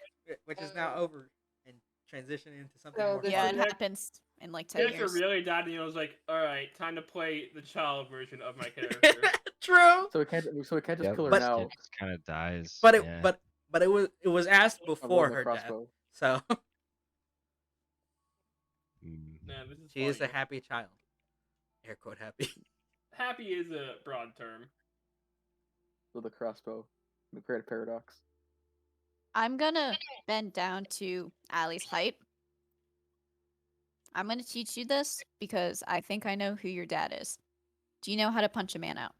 which is now over and transitioning into something So more this Yeah, fun. it happens in like 10 Character years. really died, and he was like, "All right, time to play the child version of my character." True, So we can't just Yep, kill her But- now. It just kind of dies. but it yeah. but it was asked I before love the her death, crossbow. so Mm. Nah, this is she is a funny. happy child. Air quote happy. Happy is a broad term. With the crossbow. The creative paradox. I'm gonna bend down to Allie's height. I'm gonna teach you this because I think I know who your dad is. Do you know how to punch a man out?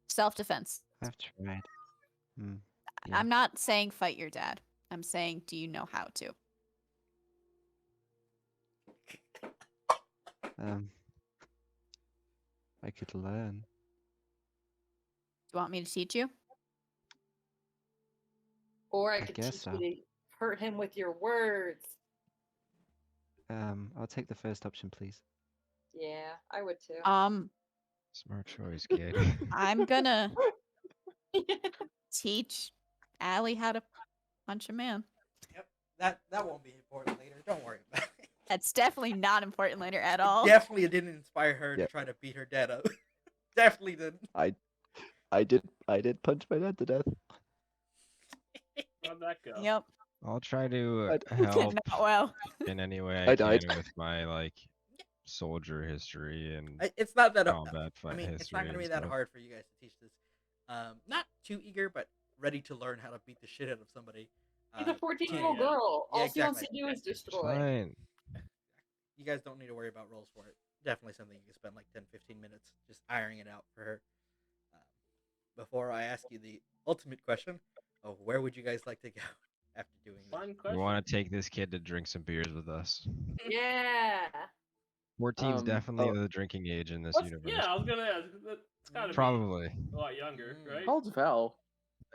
Self-defense. I've tried. Hmm. Yeah. I'm not saying fight your dad. I'm saying, do you know how to? I could learn. Do you want me to teach you? Or I I could guess teach so. you to hurt him with your words. I'll take the first option, please. Yeah, I would too. Smart choice, kid. I'm gonna teach Allie how to punch a man. Yep, that won't be important later. Don't worry about it. That's definitely not important later at all. Definitely didn't inspire her to Yep. try to beat her dad up. Definitely didn't. I did punch my dad to death. How'd that go? Yep. I'll try to I- help Not well. in any way I I died. can with my like soldier history and It's not that. combat I fight mean, history. it's not gonna be and that stuff. hard for you guys to teach this. Not too eager, but ready to learn how to beat the shit out of somebody. She's a 14-year-old yeah. girl. Yeah, All she wants to exactly. do is It's destroy. fine. You guys don't need to worry about rolls for it. Definitely something you can spend like 10-15 minutes just ironing it out for her. Before I ask you the ultimate question of where would you guys like to go after doing this? Fun We question. want to take this kid to drink some beers with us. Yeah. 14's definitely oh. the drinking age in this What's- universe. yeah, I was gonna ask. It's gotta be Probably. a lot younger, Mm. right? How old's Val?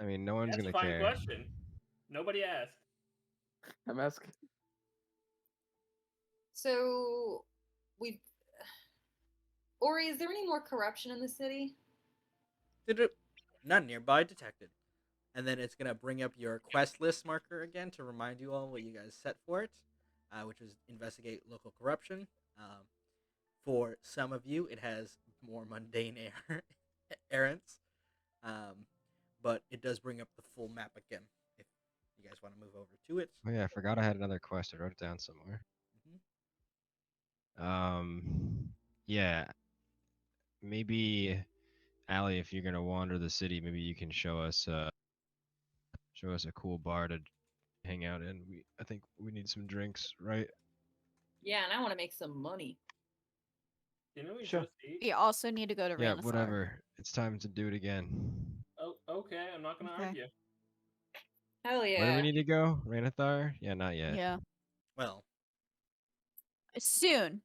I mean, no one's That's a gonna fine care. question. Nobody asked. I'm asking. So we. Ori, is there any more corruption in the city? None nearby detected. And then it's gonna bring up your quest list marker again to remind you all what you guys set for it, which was investigate local corruption. For some of you, it has more mundane errands, but it does bring up the full map again if you guys want to move over to it. Oh yeah, I forgot I had another quest. I wrote it down somewhere. Yeah. Maybe Allie, if you're gonna wander the city, maybe you can show us a cool bar to hang out in. I think we need some drinks, right? Yeah, and I want to make some money. Didn't we Sure. just eat? We also need to go to Yeah, Ramasar. whatever. It's time to do it again. Oh, okay. I'm not gonna Okay. argue. Hell yeah. Where do we need to go? Ranathar? Yeah, not yet. Yeah. Well, Soon.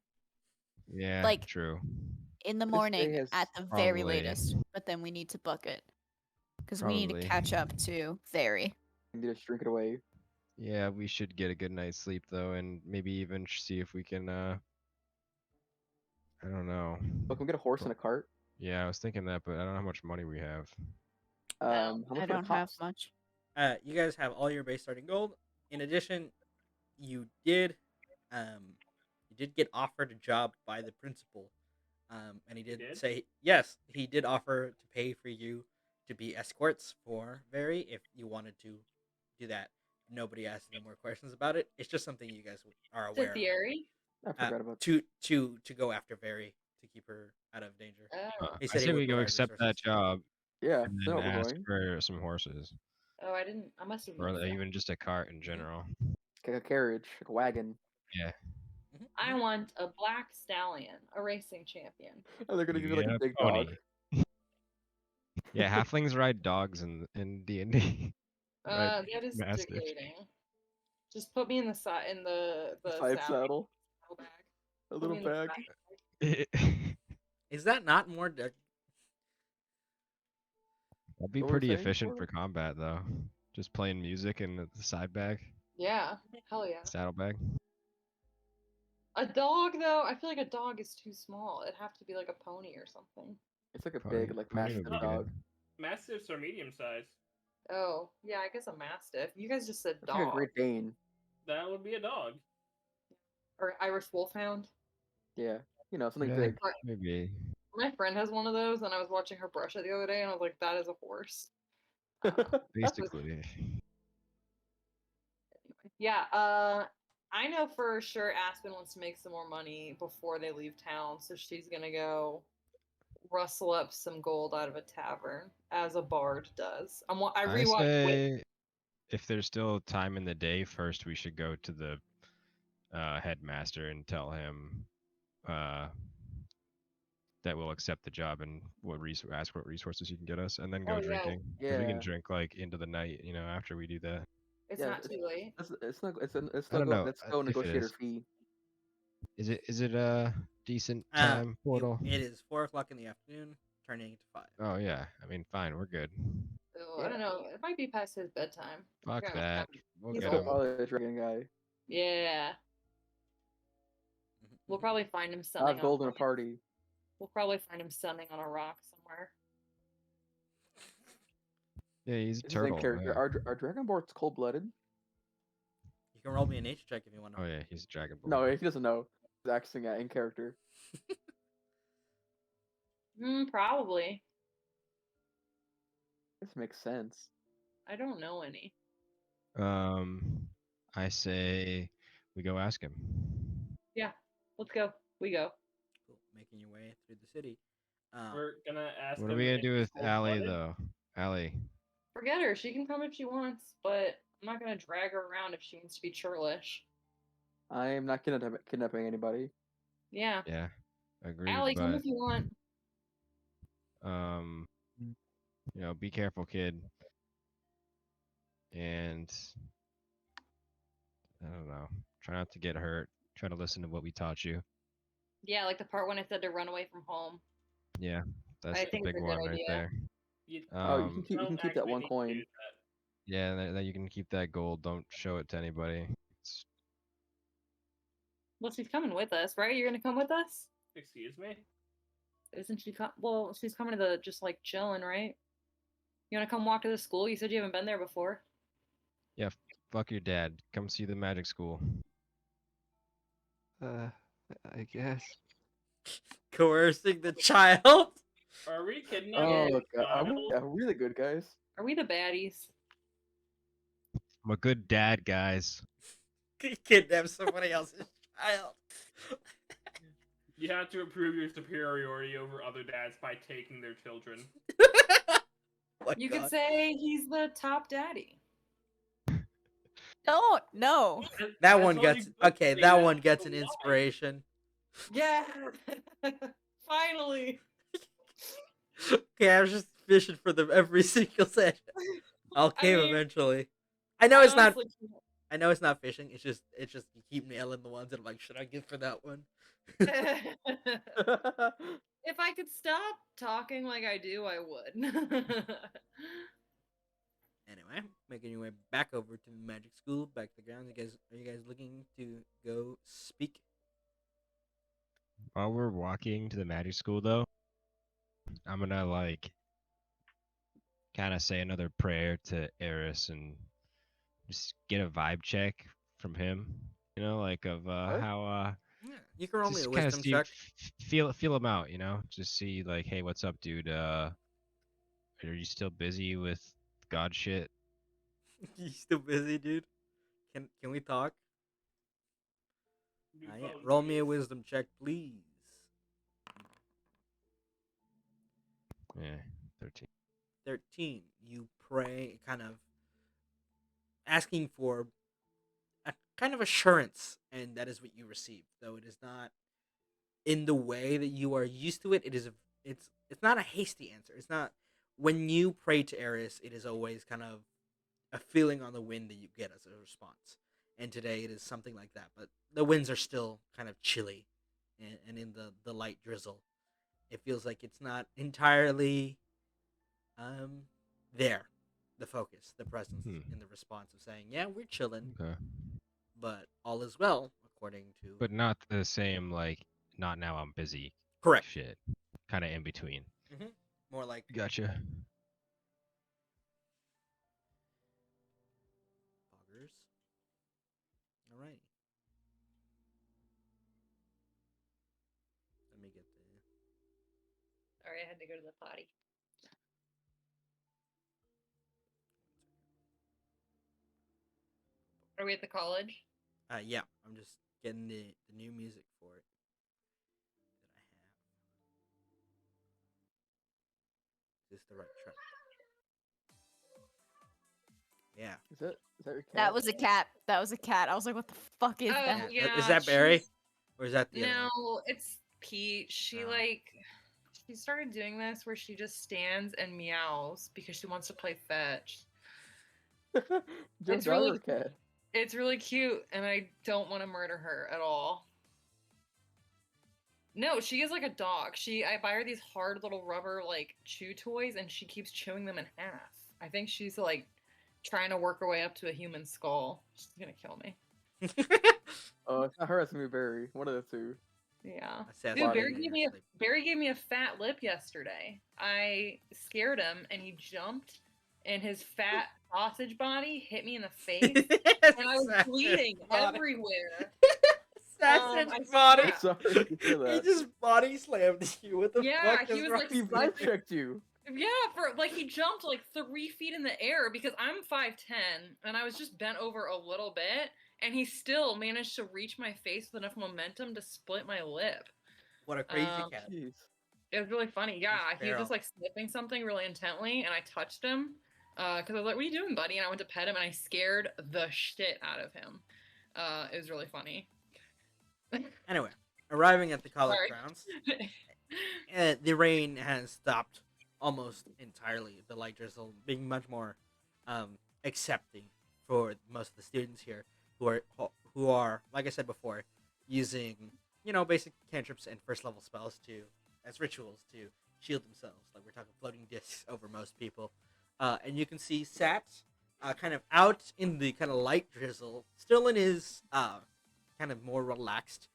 Yeah, Like- true. In the This morning day has at the very Probably. latest. But then we need to book it. Because we need to Probably. catch up to Very. You need to just drink it away. Yeah, we should get a good night's sleep though, and maybe even see if we can. I don't know. Look, we get a horse and a cart. Yeah, I was thinking that, but I don't know how much money we have. How much I would it don't have cost? much. You guys have all your base starting gold. In addition, you did um you did get offered a job by the principal. And he did did? say yes, he did offer to pay for you to be escorts for Very if you wanted to do that. Nobody asked any more questions about it. It's just something you guys are To aware of. Theory? I forgot about To go after Very to keep her out of danger. Oh. He I said he say would we go provide accept that resources. job Yeah, and I then know we're ask going. for some horses, Oh, I must have or missed that. even just a cart in general. Like a carriage, like a wagon. Yeah. I want a black stallion, a racing champion. And they're gonna You give you like get a a big pony. dog. Yeah, halflings ride dogs in D&D. Right, That is mastiffs. degrading. Just put me in the side the Side saddle saddle, bag. a Put little me in the bag. back. Is that not more? That'd be What were we pretty saying efficient before? for combat, though. Just playing music in the side bag, Yeah, hell yeah. saddlebag. A dog though, I feel like a dog is too small. It'd have to be like a pony or something. It's like a Pony, big, like pony would mastiff be dog. good. Mastiffs are medium sized. Oh, yeah, I guess a mastiff. You guys just said It's like a dog. Great Dane. That would be a dog. Or Irish Wolfhound. Yeah, something Yeah, big. maybe. My friend has one of those, and I was watching her brush it the other day, and I was like, that is a horse. Basically. Yeah, I know for sure Aspen wants to make some more money before they leave town, so she's gonna go rustle up some gold out of a tavern, as a bard does. I I rewatched say if there's still time in the day, first we should go to the headmaster and tell him that we'll accept the job and ask what resources he can get us, and then go Oh, yeah. drinking. Because we can Yeah. drink like into the night, after we do that. It's Yeah, not too late. It's I don't know let's go if it negotiator is. fee. Is it a decent time portal? It is 4 o'clock in the afternoon, turning to 5. Oh yeah, I mean fine, we're good. So, I don't know. It might be past his bedtime. Fuck Yeah. that. We'll He's get Let's him. go follow the dragon guy. Yeah. We'll probably find him I sunning have on gold in a party. We'll probably find him sunning on a rock somewhere. Yeah, he's a This is in turtle. character. Yeah. Our dragonborn's cold blooded. You can roll me a nature check if you want to. Oh yeah, he's a dragon. No, he doesn't know. He's acting in character. Probably. This makes sense. I don't know any. I say we go ask him. Yeah, let's go. We go. Cool. Making your way through the city. We're gonna ask What are him we gonna if do he's with Allie cold-blooded. though? Allie. Forget her. She can come if she wants, but I'm not gonna drag her around if she wants to be churlish. I am not kidnapping anybody. Yeah. Yeah, agreed. Allie, come but if you want. be careful, kid. And I don't know. Try not to get hurt. Try to listen to what we taught you. Yeah, like the part when I said to run away from home. Yeah, that's I the think big it's a one good right idea. there. You Oh, you can don't keep that actually one need to coin. do that. Yeah, that you can keep that gold. Don't show it to anybody. Well, she's coming with us, right? You're gonna come with us? Excuse me? Isn't she well, she's coming to the just like chilling, right? You wanna come walk to the school? You said you haven't been there before. Yeah, fuck your dad. Come see the magic school. I guess. Coercing the child. Are we Oh kidnapping god, child? are we the good guys? Are we the baddies? I'm a good dad, guys. Kidnap somebody else's child. You have to prove your superiority over other dads by taking their children. You could say he's the top daddy. Don't no. that That's one all gets you could okay. say, That that's one gets the an lie. inspiration. Yeah. Finally. Okay, I was just fishing for them every single session. I'll cave mean, ever I know it's not. honestly I know it's not fishing. It's just you keep nailing the ones that I'm like, should I give for that one? if I could stop talking like I do, I would. Anyway, making your way back over to the magic school, back to the ground. Are you guys looking to go speak? While we're walking to the magic school, though, I'm gonna kind of say another prayer to Eris and just get a vibe check from him. You know, like of What? how Yeah, you can roll me a just kind of wisdom see check. feel him out. You know, just see like, hey, what's up, dude? Are you still busy with God shit? You still busy, dude? Can we talk? Do Yeah. phone Roll me a tuggies. wisdom check, please. Yeah, 13. 13. You pray, kind of asking for a kind of assurance, and that is what you receive. Though it is not in the way that you are used to it. It's not a hasty answer. It's not when you pray to Eris. It is always kind of a feeling on the wind that you get as a response. And today it is something like that. But the winds are still kind of chilly, and in the light drizzle, it feels like it's not entirely um there. The focus, the presence, Hmm. in the response of saying, "Yeah, we're chilling, Okay. but all is well," according to But not the same like not now I'm busy correct. shit. Kind of in between. More like Gotcha. poggers. Alrighty. Let me get the. Sorry, I had to go to the potty. Are we at the college? Yeah, I'm just getting the new music for it that I have. Is this the right track? Yeah. Is that your cat? That was a cat. That was a cat. I was like, what the fuck is Oh, that? Yeah. yeah, Is that Barry? she's- Or is that the other one? No, it's Pete. She Oh. she started doing this where she just stands and meows because she wants to play fetch. Joe It's really- Daughter cat. It's really cute, and I don't want to murder her at all. No, she is like a dog. I buy her these hard little rubber like chew toys, and she keeps chewing them in half. I think she's like trying to work her way up to a human skull. She's gonna kill me. Oh, it's not her. It's gonna be Barry. One of the two. Yeah. Assassin Dude, Barry in your sleep. Barry gave me a fat lip yesterday. I scared him, and he jumped, and his fat sausage body hit me in the face, and I was Assassin bleeding body. everywhere. Assassin I body. Yeah. Sorry to hear He that. just body slammed you. What the Yeah, fuck he is was, wrong like, He with vibe you? checked you. Yeah, for like he jumped like 3 feet in the air because I'm 5'10", and I was just bent over a little bit, and he still managed to reach my face with enough momentum to split my lip. What a crazy cat. Jeez. It was really funny. Yeah, he was feral. just like sniffing something really intently, and I touched him because I was like, "What are you doing, buddy?" And I went to pet him, and I scared the shit out of him. It was really funny. Anyway, arriving at the college Sorry. grounds, the rain has stopped almost entirely. The light drizzle being much more accepting for most of the students here, who are like I said before, using basic cantrips and first level spells as rituals to shield themselves. Like we're talking floating discs over most people, and you can see Sat kind of out in the kind of light drizzle, still in his kind of more relaxed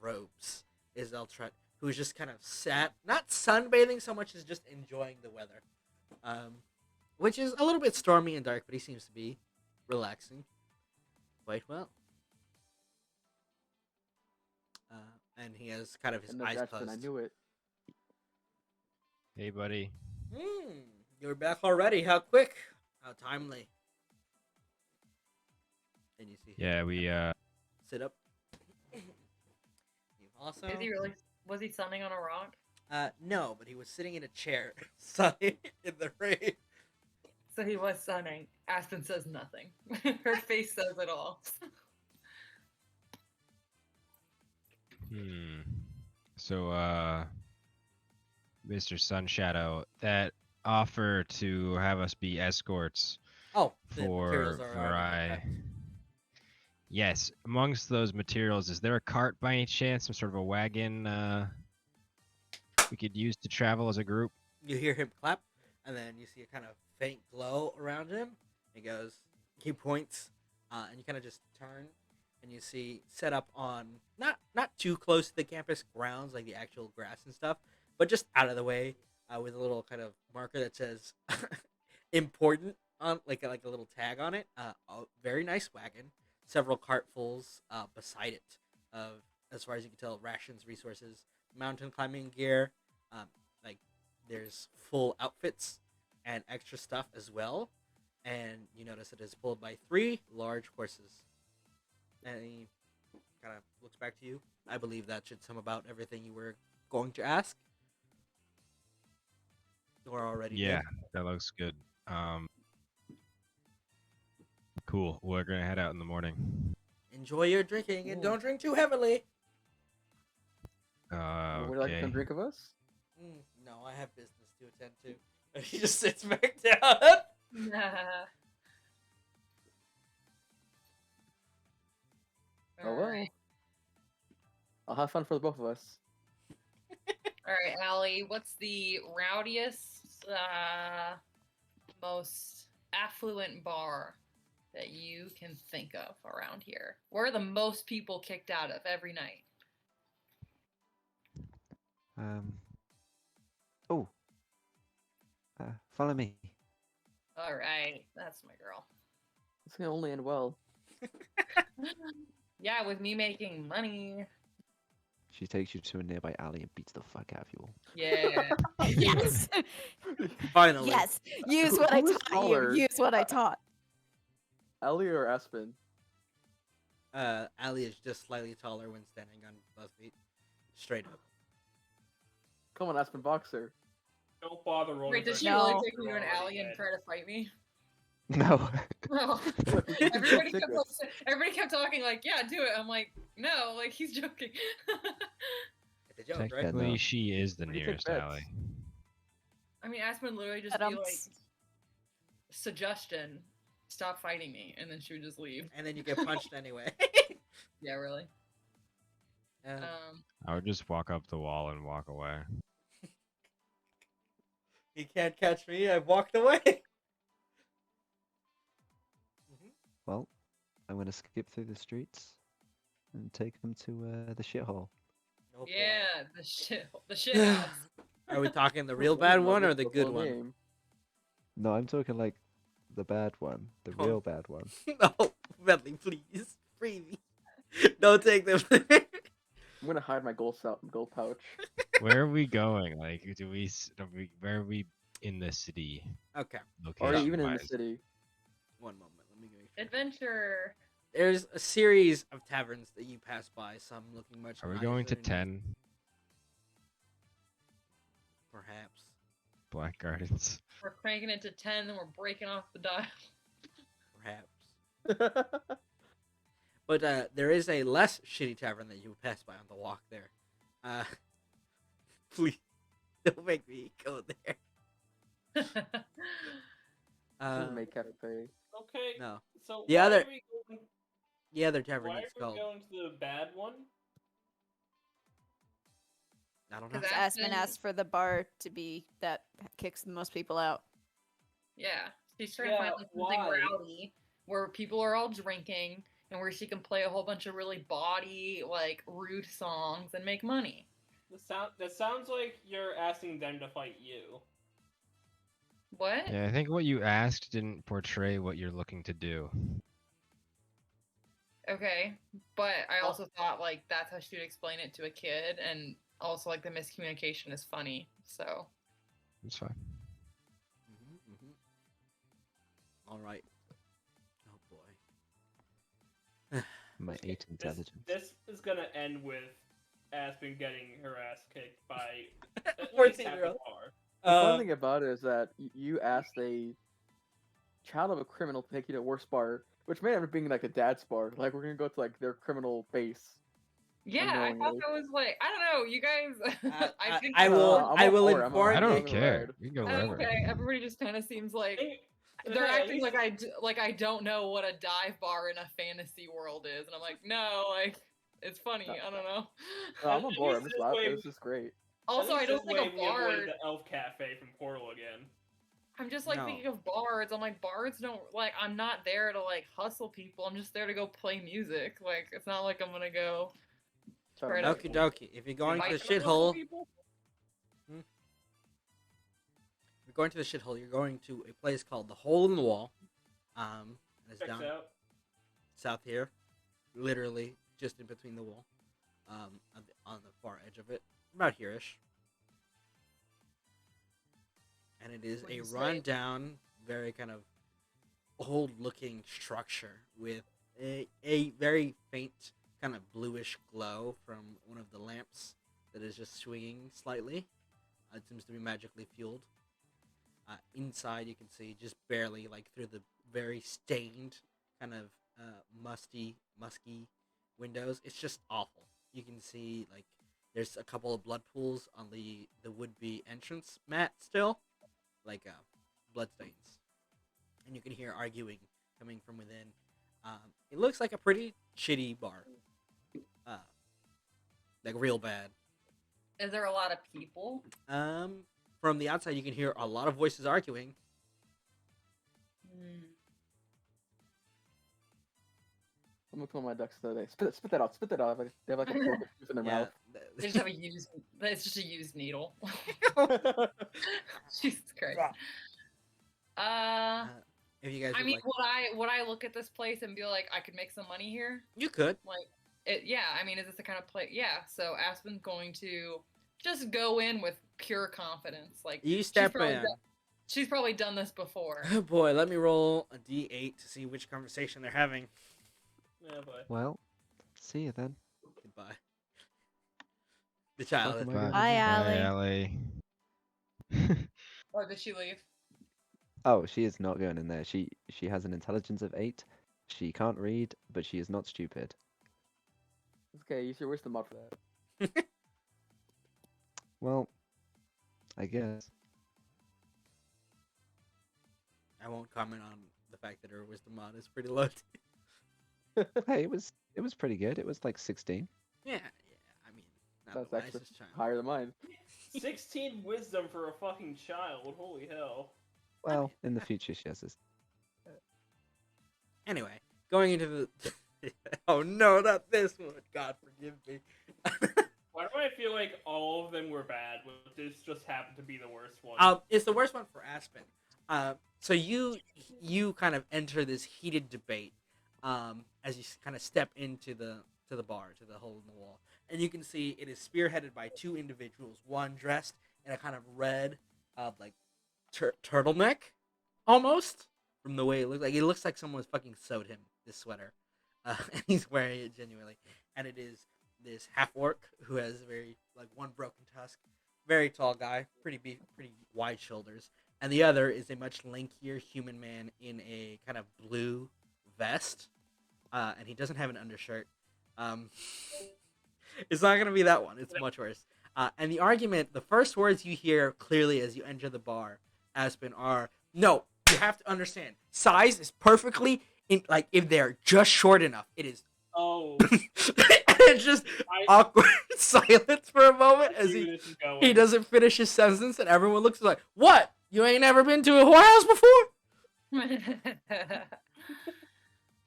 robes, is Eltret, who's just kind of sat, not sunbathing so much as just enjoying the weather, which is a little bit stormy and dark, but he seems to be relaxing quite well. And he has kind of his And that's eyes Aspen. I closed. knew it. Hey, buddy. You're back already. How quick? How timely? And you see him Yeah, we sit up. You also Is he really? Was he sunning on a rock? no, but he was sitting in a chair, sunning in the rain. So he was sunning. Aspen says nothing. Her face says it all. So Mr. Sunshadow, that offer to have us be escorts Oh, the materials for are already I. packed. Yes, amongst those materials, is there a cart by any chance? Some sort of a wagon we could use to travel as a group? You hear him clap, and then you see a kind of faint glow around him. He points, and you kind of just turn, and you see set up on not too close to the campus grounds, like the actual grass and stuff, but just out of the way. with a little kind of marker that says "important" on like a little tag on it. A very nice wagon, several cartfuls beside it of, as far as you can tell, rations, resources, mountain climbing gear. Um, like there's full outfits and extra stuff as well. And you notice it is pulled by 3 large horses. And he kind of looks back to you. I believe that should sum about everything you were going to ask. Or already Yeah, did. that looks good. Cool. We're gonna head out in the morning. Enjoy your drinking and Cool. don't drink too heavily. Would you like to Okay. come drink of us? No, I have business to attend to. And he just sits back down. Nah. Oh well. Alright. I'll have fun for the both of us. Alright, Allie, what's the rowdiest, most affluent bar that you can think of around here? Where are the most people kicked out of every night? Oh. Follow me. Alright, that's my girl. It's gonna only end well. Yeah, with me making money. She takes you to a nearby alley and beats the fuck out of you all. Yeah. Yes. Finally. Yes. Use what I Who is taught you. taller? Use what I taught. Ellie or Aspen? Ali is just slightly taller when standing on both feet. Straight up. Come on, Aspen Boxer. Don't bother rolling. Wait, did for she it. No. really take me to You're an already alley and dead. try to fight me? No. Oh. Look, we can keep everybody, secrets. everybody kept talking like, yeah, do it. I'm like, no, like he's joking. It's a joke, right? Technically, no. she is the We can take nearest bets. alley. I mean, Aspen literally just be like, suggestion, stop fighting me, and then she would just leave. And then you get punched anyway. Yeah, really. I would just walk up the wall and walk away. He can't catch me. I've walked away. Well, I'm gonna skip through the streets and take them to the shithole. Oh, boy. yeah, the shit house. Are we talking the real bad one or the good one? Game. No, I'm talking like the bad one, the Oh. real bad one. No, Bentley, please. Free me. Don't take them. I'm gonna hide my gold pouch. Where are we going? Like, where are we in the city? Okay, Or even in the location-wise? city. one moment. Let me make sure. Adventure. There's a series of taverns that you pass by, some looking much Are we going to nicer, 10 Perhaps. Black Gardens? We're cranking it to 10, then we're breaking off the dial. Perhaps. But there is a less shitty tavern that you pass by on the walk there. Please, don't make me go there. Make cafe. Okay. No. So The why other- are we going, The other tavern why is are we called. going to the bad one? I don't know. Because Aspen Aspen- asked for the bar to be that kicks the most people out. Yeah, she's trying to find Yeah, like something why? rowdy where people are all drinking and where she can play a whole bunch of really bawdy, like rude songs and make money. That sounds like you're asking them to fight you. What? Yeah, I think what you asked didn't portray what you're looking to do. Okay, but I Well- also thought like that's how she would explain it to a kid, and also like the miscommunication is funny. So It's fine. All right. Oh boy. My 8 intelligence. This is gonna end with Aspen getting her ass kicked by at least 14 half year the old. bar. The fun thing about it is that you asked a child of a criminal to take you to a worse bar, which may end up being like a dad's bar. Like we're gonna go to like their criminal base. yeah, I thought Unknowingly. that was like I don't know, you guys. I think I No, will. I'm I all will for it. I'm all inform I for you. don't Along the care. ride. We can go wherever. Okay, everybody just kind of seems like Hey, they're at acting least- like I don't know what a dive bar in a fantasy world is, and I'm like, no, like it's funny. I don't know. No, I'm on At board. I'm least just this laughing. way- This is great. Also, at I least don't this think way a we avoided bard. the elf cafe from Portal again. I'm just like No. thinking of bards. I'm like bards don't like. I'm not there to like hustle people. I'm just there to go play music. Like it's not like I'm gonna go. Try to Right make up. Okie it. dokie. If you're going to the Invite them to hustle shithole, people? you're going to the shithole. You're going to a place called the Hole in the Wall. It's Checks down out. south here, literally just in between the wall, on the far edge of it, about here-ish. And it is a Pretty straight. rundown, very kind of old-looking structure with a very faint kind of bluish glow from one of the lamps that is just swinging slightly. It seems to be magically fueled. Inside, you can see just barely, like through the very stained, kind of musky windows. It's just awful. You can see like there's a couple of blood pools on the would-be entrance mat still, like blood stains, and you can hear arguing coming from within. It looks like a pretty shitty bar, like real bad. Is there a lot of people? From the outside, you can hear a lot of voices arguing. Hmm. I'm gonna kill my ducks today. Spit that out. Spit that out. They have like a fork of juice in their Yeah, They just have a used. It's just a used needle. mouth. Jesus Christ. If you guys, I would mean, like, would I look at this place and be like, I could make some money here? you could. Like, yeah. I mean, is this the kind of place? Yeah. So Aspen's going to just go in with pure confidence. Like You step in. She's probably done this before. Oh boy, let me roll a d8 to see which conversation they're having. Yeah, but Well, see you then. Goodbye. The child. Welcome is- back. Bye, Allie. Allie. Or did she leave? Oh, she is not going in there. She has an intelligence of 8. She can't read, but she is not stupid. Okay, use your wisdom mod for that. Well, I guess. I won't comment on the fact that her wisdom mod is pretty low. Hey, it was pretty good. It was like 16. Yeah. I mean, not That's the actually wisest child. higher than mine. 16 wisdom for a fucking child. Holy hell. Well, in the future she has this. Anyway, going into the. Oh no, not this one. God forgive me. Why do I feel like all of them were bad, but this just happened to be the worst one? It's the worst one for Aspen. So you kind of enter this heated debate, as you kind of step into the bar, to the hole in the wall, and you can see it is spearheaded by two individuals. One dressed in a kind of red, like turtleneck, almost, from the way it looks like. It looks like someone fucking sewed him this sweater, and he's wearing it genuinely. And it is this half orc who has very like one broken tusk, very tall guy, pretty wide shoulders. And the other is a much lankier human man in a kind of blue vest, and he doesn't have an undershirt. It's not going to be that one. It's much worse. And the argument, the first words you hear clearly as you enter the bar, Aspen, are, no, you have to understand, size is perfectly, like, if they're just short enough, it is. Oh, It's just awkward silence for a moment I as see where this is going. he doesn't finish his sentence, and everyone looks like, what? You ain't never been to a whorehouse before?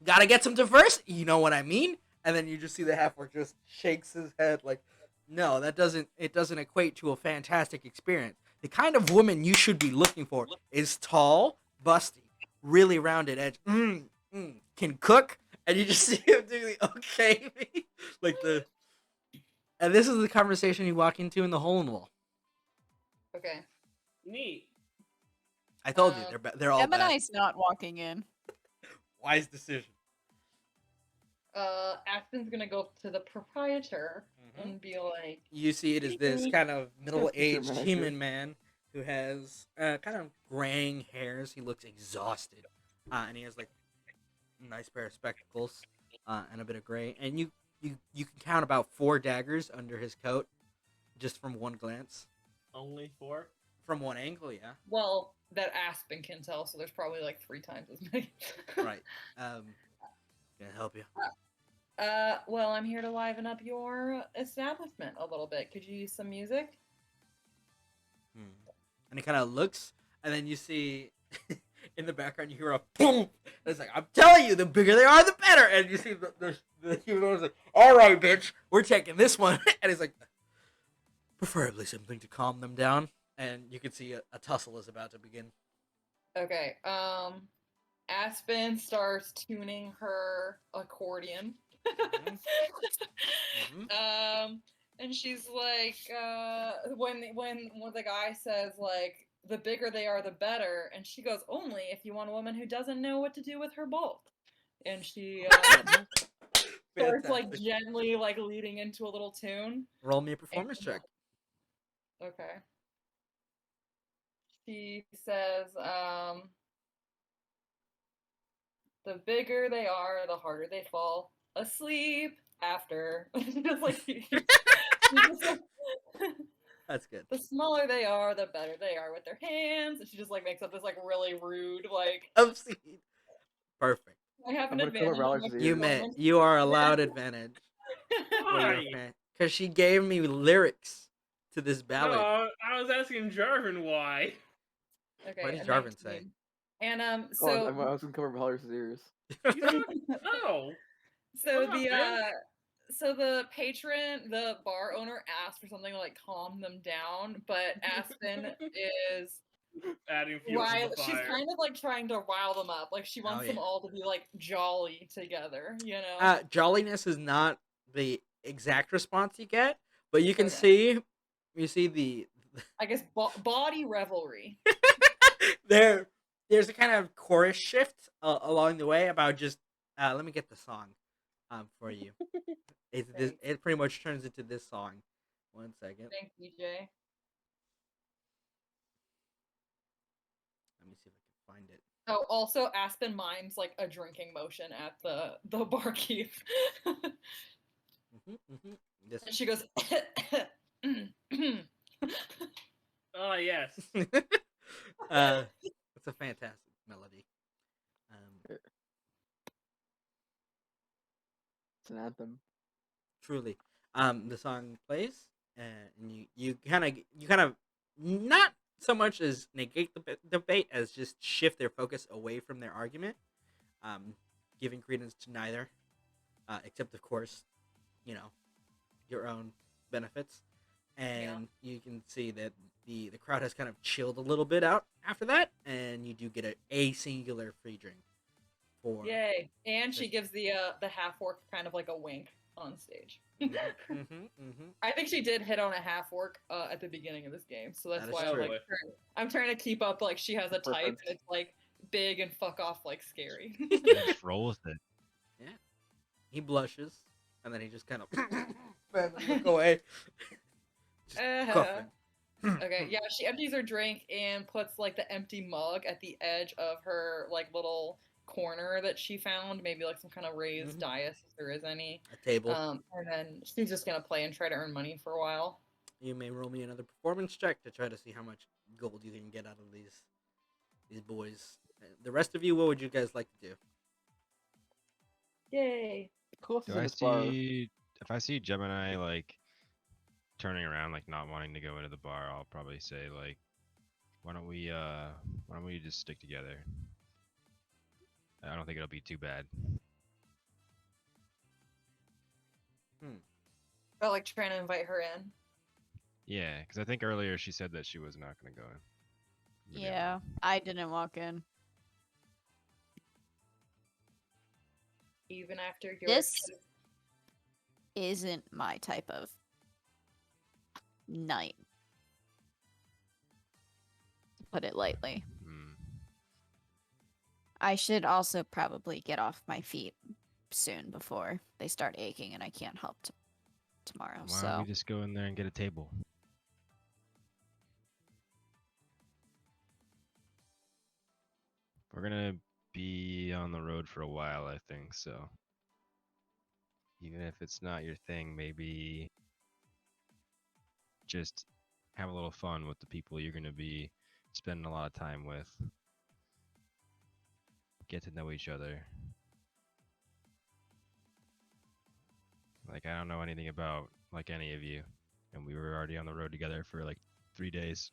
Gotta get some diversity, you know what I mean? And then you just see the half-orc just shakes his head like, no, it doesn't equate to a fantastic experience. The kind of woman you should be looking for is tall, busty, really rounded edge, can cook, and you just see him do the okay me, like the. And this is the conversation you walk into in the hole in the wall. Okay. Neat. I told you they're all bad. Gemini's not walking in. Wise decision. Aspen's gonna go up to the proprietor Mhm. and be like, You see, it is this kind of middle-aged manager. human man who has kind of graying hairs. He looks exhausted, and he has like a nice pair of spectacles and a bit of gray. And you can count about 4 daggers under his coat, just from one glance, Only 4? from one angle. Yeah, well, that Aspen can tell, so there's probably like 3 times as many. right. Can I help you? Well, I'm here to liven up your establishment a little bit. Could you use some music? And he kind of looks, and then you see in the background you hear a boom. And it's like, I'm telling you, the bigger they are, the better. And you see the human owner's like, all right, bitch, we're taking this one. And he's like, preferably something to calm them down. and you can see a tussle is about to begin. Okay. Aspen starts tuning her accordion. And she's like, when the guy says like, the bigger they are, the better, and she goes, only if you want a woman who doesn't know what to do with her bulk. And she starts like Fantastic. gently like leading into a little tune. Roll me a performance check. Okay. She says, the bigger they are, the harder they fall asleep after. Just like, That's good. the smaller they are, the better they are with their hands. And she just like makes up this like really rude like. Obscene. Perfect. I have I'm an gonna cover advantage. on Valrius' my ears. You performance. you are allowed advantage. Why? Because she gave me lyrics to this ballad. No, I was asking Jarvan why. Okay. What did a Jarvan say? 19. And I so was gonna cover Valrius' ears. You don't know. so I'm not the bad. so the patron, the bar owner asked for something to like calm them down, but Aspen is Adding fuel to the she's fire. kind of like trying to rile them up. Like she wants them yeah. all to be like jolly together, you know? Jolliness is not the exact response you get, but you can Okay. see the I guess body revelry. there's a kind of chorus shift along the way about just let me get the song for you. It pretty much turns into this song. 1 second. Thanks, DJ. Let me see if I can find it. Oh, also Aspen mimes like a drinking motion at the barkeep. This And she goes Oh yes. it's a fantastic melody. It's an anthem. Truly, the song plays, and you kind of not so much as negate the debate as just shift their focus away from their argument, giving credence to neither, except of course, your own benefits, and you can see that the crowd has kind of chilled a little bit out after that, and you do get a singular free drink. Yay! And she gives the half orc kind of like a wink on stage. I think she did hit on a half orc at the beginning of this game, so that's why I'm trying to keep up. Like she has a type that's like big and fuck off like scary. Just roll with it. Yeah, he blushes, and then he just kind of look away. Okay, yeah, she empties her drink and puts like the empty mug at the edge of her like little corner that she found, maybe like some kind of raised dais if there is any. A table. And then she's just gonna play and try to earn money for a while. You may roll me another performance check to try to see how much gold you can get out of these boys. The rest of you, what would you guys like to do? Yay! If I see Gemini like turning around, like not wanting to go into the bar, I'll probably say like, why don't we just stick together? I don't think it'll be too bad. But like trying to invite her in. Yeah, because I think earlier she said that she was not going to go in. Yeah, I didn't walk in. Even after your This isn't my type of night, to put it lightly. I should also probably get off my feet soon before they start aching and I can't help tomorrow. Why don't we just go in there and get a table? We're gonna be on the road for a while, I think, so even if it's not your thing, maybe just have a little fun with the people you're gonna be spending a lot of time with. Get to know each other. Like, I don't know anything about like any of you, and we were already on the road together for like 3 days.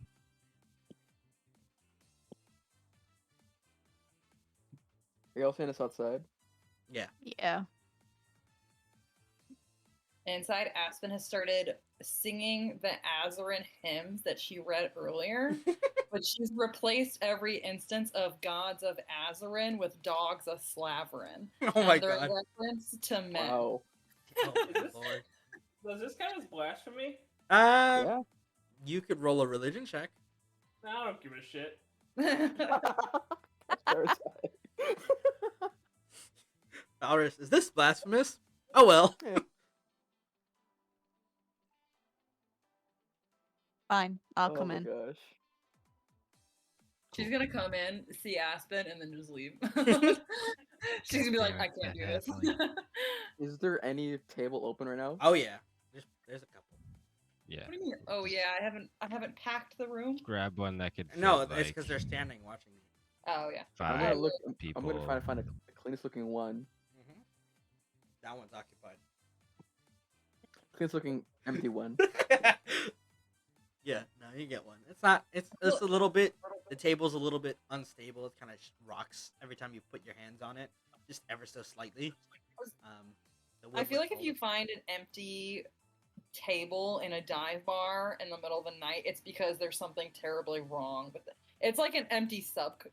Are y'all seeing us outside? Yeah. Yeah. Inside, Aspen has started singing the Azarin hymns that she read earlier, but she's replaced every instance of gods of Azarin with dogs of Slaverin. Oh my They're a god. reference to men. Wow. Oh Is my this- lord. Does this count as blasphemy? Yeah. You could roll a religion check. I don't give a shit. Parasite. Valrius, is this blasphemous? Oh well. Yeah. Fine, I'll Oh come my in. gosh. She's gonna come in, see Aspen, and then just leave. She's gonna be like, I can't do this. Is there any table open right now? Oh yeah. There's a couple. Yeah. What do you mean? Oh yeah, I haven't packed the room. Grab one that could. No, fit, it's because like, they're standing watching you. Oh yeah. I'm 5 gonna look. people. I'm gonna try to find the cleanest looking one. Mm-hmm. That one's occupied. Cleanest looking empty one. Yeah, no, you get one. It's not. It's a little bit. The table's a little bit unstable. It kind of rocks every time you put your hands on it, just ever so slightly. The wood I feel was like if old. you find an empty table in a dive bar in the middle of the night, it's because there's something terribly wrong with it. It's like an empty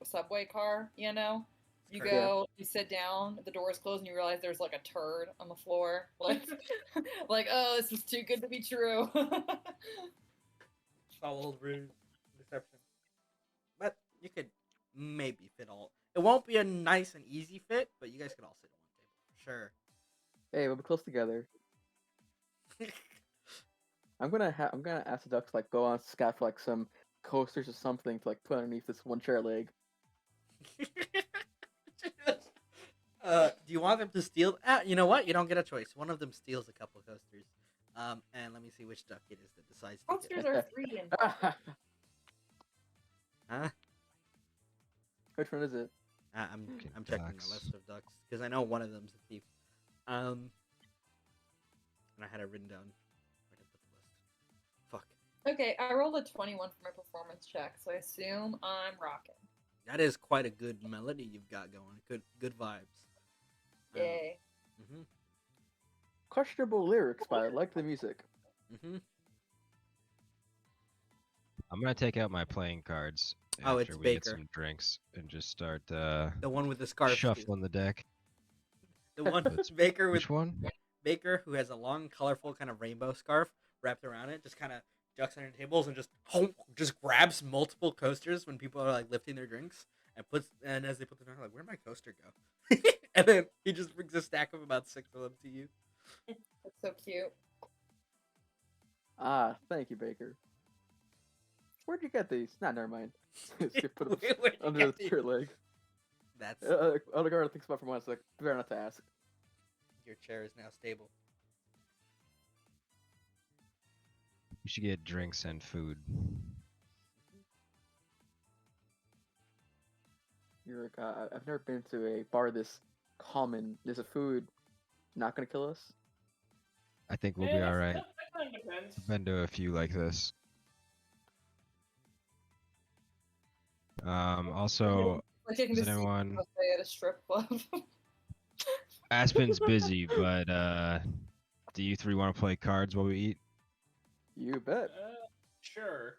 subway car, you know? You Correct. go, you sit down, the door's closed, and you realize there's like a turd on the floor. Like, like, oh, this is too good to be true. Foul rude deception. But you could maybe fit all. It won't be a nice and easy fit, but you guys could all sit at one table for sure. Hey, we'll be close together. I'm gonna ask the ducks like go on scout for like some coasters or something to like put underneath this one chair leg. Do you want them to steal? You know what? You don't get a choice. One of them steals a couple of coasters. And let me see which duck it is that decides to Posters get. are free and Huh? Which one is it? I'm Okay, checking ducks. the list of ducks because I know one of them's a thief. And I had it written down. Where did I put the list? Fuck. Okay, I rolled a 21 for my performance check, so I assume I'm rocking. That is quite a good melody you've got going. Good vibes. Yay. Mhm. Questionable lyrics, but I like the music. Mhm. I'm gonna take out my playing cards Oh, after it's we get Baker. some drinks and just start The one with the scarf. shuffling the deck. The one That's- Baker with Which one? Baker who has a long, colorful kind of rainbow scarf wrapped around it, just kind of ducks under tables and just grabs multiple coasters when people are like lifting their drinks and as they put them down, like, where'd my coaster go? And then he just brings a stack of about 6 of them to you. That's so cute. Ah, thank you, Baker. Where'd you get these? Nah, never mind. Just put them Where'd you under get the chair leg. That's Eldegard thinks about it for once. Like, better not to ask. your chair is now stable. We should get drinks and food. Urek, I've never been to a bar this common. Is a food not gonna kill us? I think we'll be Yeah, alright. that kind of depends. I've been to a few like this. Also, Like taking does to see anyone? buffet at a strip club. Aspen's busy, but do you three want to play cards while we eat? You bet. Sure.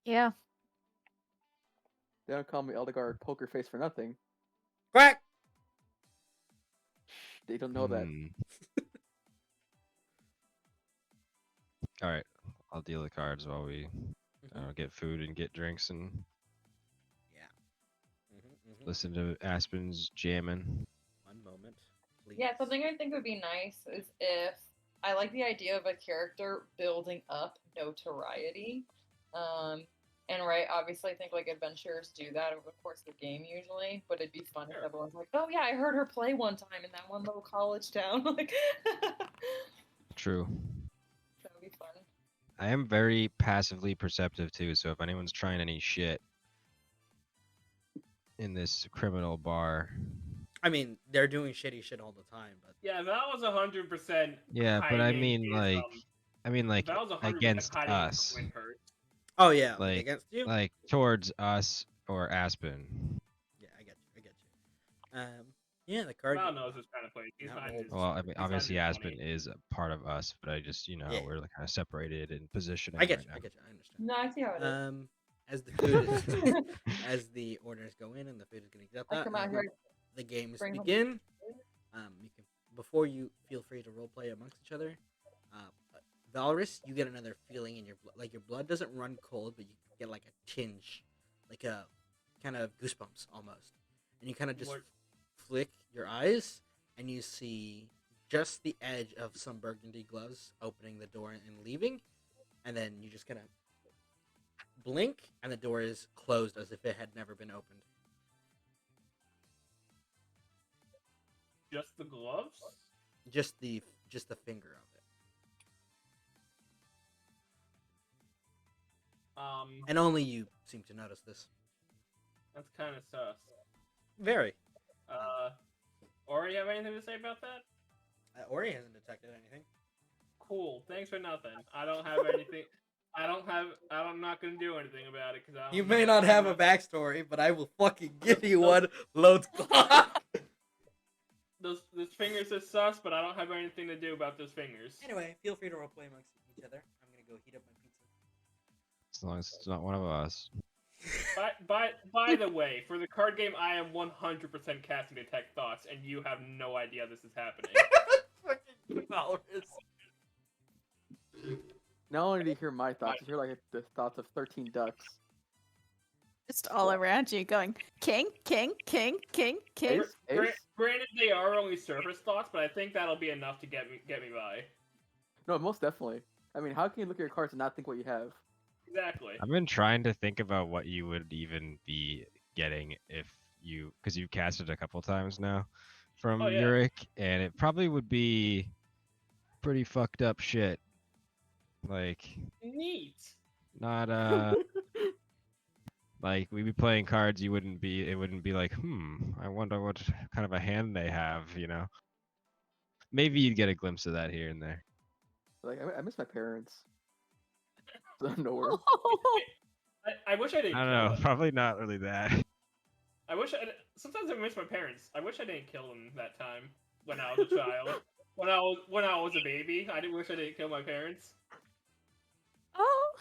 Yeah. They don't call me Eldegard Poker Face for nothing. Quack! They don't know that. Hmm. All right, I'll deal the cards while we get food and get drinks and listen to Aspen's jamming. One moment, please. Yeah, something I think would be nice is if I like the idea of a character building up notoriety. And right, obviously I think like adventurers do that over the course of the game usually, but it'd be fun if Sure. everyone's like, oh yeah, I heard her play one time in that one little college town. Like True. that would be fun. I am very passively perceptive too, so if anyone's trying any shit in this criminal bar, I mean, they're doing shitty shit all the time, but Yeah, that was 100%. yeah, but I hiding mean his, like that was 100% against hiding his us, Winhurst. oh yeah, Like- against you. like towards us or Aspen. Yeah, I get you. Yeah, the card. Val knows this kind of place. He's Not finding rolled. his, Well, I mean, he's obviously finding his Aspen money. is a part of us, but I just, you know, Yeah. we're like kind of separated in positioning I get right you. now. I get you. I understand. No, I see how it is. As the food as the orders go in and the food is getting I up, come out here. the games bring home- begin. You can before you feel free to roleplay amongst each other. Valrius, you get another feeling in your blood. Like your blood doesn't run cold, but you get like a tinge, like a kind of goosebumps almost, and you kind of just What- flick your eyes and you see just the edge of some burgundy gloves opening the door and leaving, and then you just kind of blink and the door is closed as if it had never been opened. Just the gloves? Just the finger of it. And only you seem to notice this. That's kind of sus. Very. Ori, have anything to say about that? Ori hasn't detected anything. Cool. Thanks for nothing. I don't have anything. I'm not gonna do anything about it because I. You may not have a backstory, but I will fucking give you one. Loads clock. Those fingers are sus, but I don't have anything to do about those fingers. Anyway, feel free to roleplay amongst each other. I'm gonna go heat up my pizza. As long as it's not one of us. By the way, for the card game, I am 100% casting detect thoughts, and you have no idea this is happening. Fucking Valrius. Not only do you hear my thoughts, you hear like the thoughts of 13 ducks. Just all around you going, king, king, king, king, king. Ace? Granted, they are only surface thoughts, but I think that'll be enough to get me by. No, most definitely. I mean, how can you look at your cards and not think what you have? Exactly. I've been trying to think about what you would even be getting if you, because you've casted a couple times now from Oh, yeah. Urek, and it probably would be pretty fucked up shit. Like, Neat. not like we'd be playing cards, it wouldn't be like, I wonder what kind of a hand they have, you know. Maybe you'd get a glimpse of that here and there. Like, I miss my parents. Out of nowhere. I wish I didn't. I don't kill know, them. probably not really that. I wish sometimes I miss my parents. I wish I didn't kill them that time when I was a child. when I was a baby, I wish I didn't kill my parents. Oh,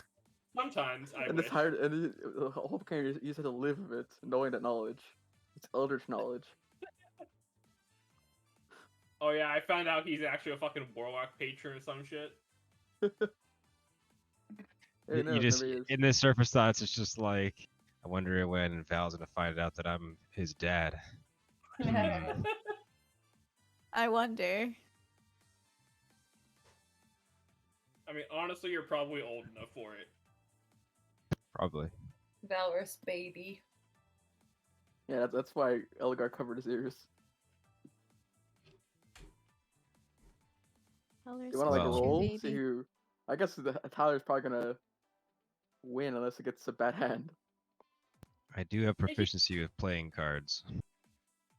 Sometimes I And wish. it's hard, and the whole game you just have to live with it, knowing that knowledge. It's eldritch knowledge. Oh yeah, I found out he's actually a fucking warlock patron or some shit. Hey, no, You just maybe it's- in this surface thoughts, it's just like, I wonder when Val's gonna find out that I'm his dad. I wonder. I mean, honestly, you're probably old enough for it. Probably. Valorous baby. Yeah, that's why Eldegard covered his ears. You want to like Well- roll? See who? I guess Tyler's probably gonna win unless it gets a bad hand. I do have proficiency with playing cards.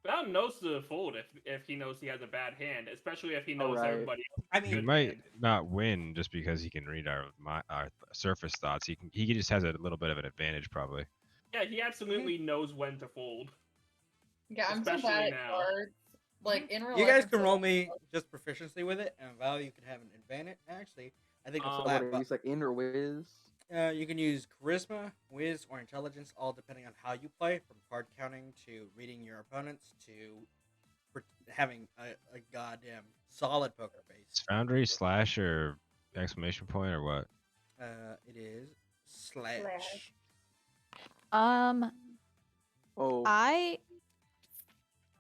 Val knows to fold if he knows he has a bad hand, especially if he knows Alright. everybody else. I has a He mean, good might hand. not win just because he can read our surface thoughts. He just has a little bit of an advantage probably. Yeah, he absolutely knows when to fold. Yeah, I'm so Especially bad at now. cards. Like in real you life, guys I'm can so roll bad at me cards. just proficiency with it, and Val, you can have an advantage. Actually, I think it's Um, So what, flat. do you use like in or whiz? You can use charisma, whiz, or intelligence, all depending on how you play, from card counting to reading your opponents to having a goddamn solid poker Is face. Foundry slash or exclamation point or what? It is slash. Slash. Oh,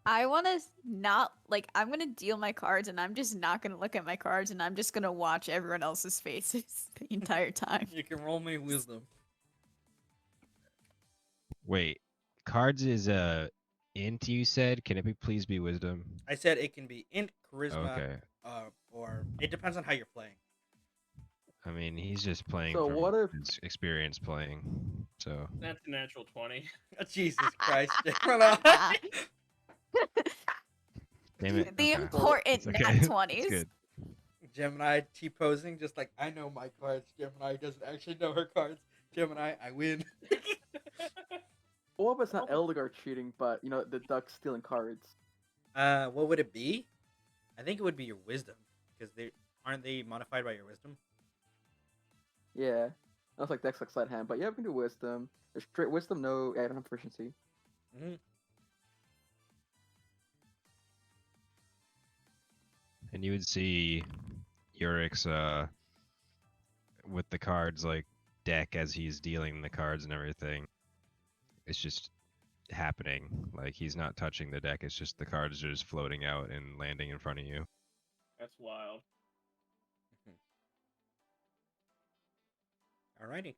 I want to not like I'm gonna deal my cards and I'm just not gonna look at my cards and I'm just gonna watch everyone else's faces the entire time. You can roll me wisdom. Wait, cards is a int you said? Can it please be wisdom? I said it can be int, charisma, Okay. or it depends on how you're playing. I mean, he's just playing So from what if- his experience playing. So That's a natural 20. Jesus Christ, Gemini. damn it. The okay. important It's okay. nat It's 20s. good. Gemini T-posing, just like, I know my cards. Gemini doesn't actually know her cards. Gemini, I win. what if it's not Eldegard cheating, but you know the duck stealing cards? What would it be? I think it would be your wisdom, because they aren't they modified by your wisdom? Yeah. I was like Dex like sleight hand, but yeah, we can do wisdom. There's straight wisdom, no, yeah, I don't have proficiency. Mm-hmm. And you would see Urek's with the cards like deck as he's dealing the cards and everything. It's just happening. Like he's not touching the deck. It's just the cards are just floating out and landing in front of you. That's wild. Alrighty.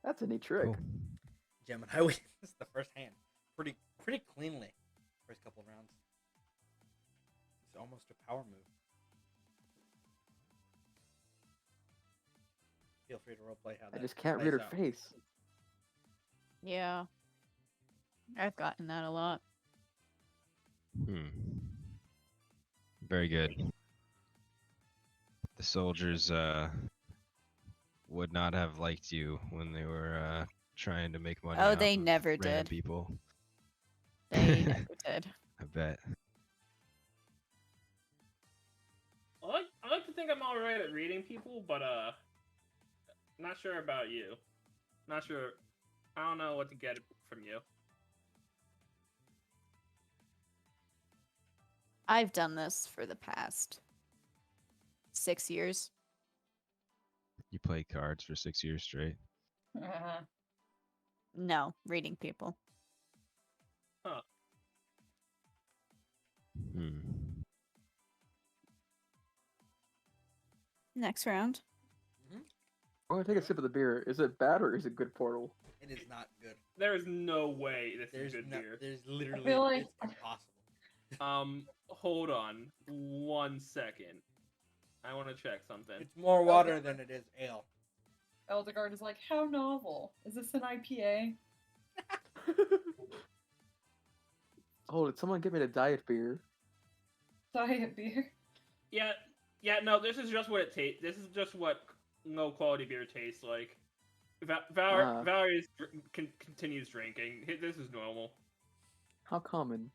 That's a neat trick. Cool. Gemini wins the first hand. Pretty cleanly. First couple rounds. It's almost a power move. Feel free to roleplay how that I just can't plays read her out. face. Yeah. I've gotten that a lot. Very good. The soldiers would not have liked you when they were trying to make money. Oh, off they of never random did. people. They never did. I bet. I like to think I'm alright at reading people, but not sure about you. Not sure. I don't know what to get from you. I've done this for the past 6 years. You played cards for 6 years straight. No, reading people. Next round. I'm gonna take a sip of the beer. Is it bad or is it good, Portal? It is not good. There is no way this There's is good beer. There's literally feel like- it's impossible. Hold on 1 second. I want to check something. It's more water than it is ale. Eldegard is like, how novel. Is this an IPA? Oh, did someone get me a diet beer? Diet beer? Yeah, no, this is just what it tastes. This is just what low quality beer tastes like. Valrius continues drinking. This is normal. How common?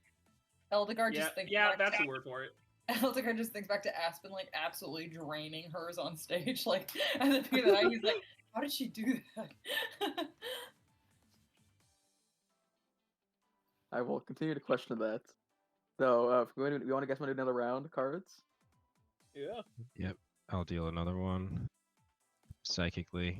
Eldegard Yeah, just thinks back that's to, the word for it. Eldegard just thinks back to Aspen, like, absolutely draining hers on stage. Like, at the beginning of the night, he's like, how did she do that? I will continue to question that. So, if we want to guess want to do another round of cards? Yeah. Yep. I'll deal another one. Psychically.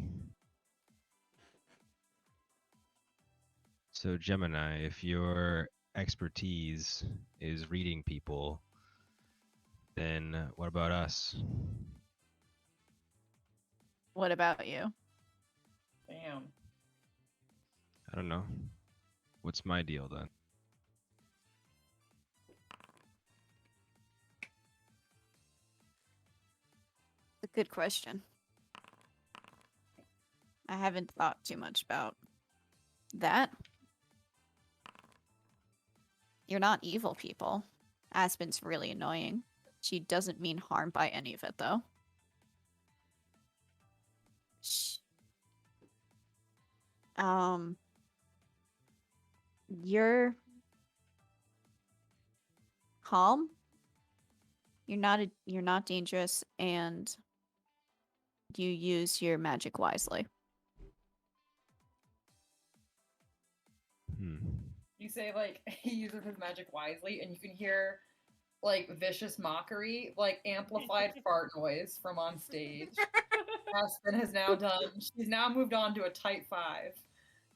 So Gemini, if your expertise is reading people, then what about us? What about you? Damn. I don't know. What's my deal then? It's a good question. I haven't thought too much about that. You're not evil people. Aspen's really annoying. She doesn't mean harm by any of it, though. You're calm. You're not dangerous, and you use your magic wisely. You say, like, he uses his magic wisely, and you can hear, like, vicious mockery, like, amplified fart noise from on stage. Aspen has she's now moved on to a type 5.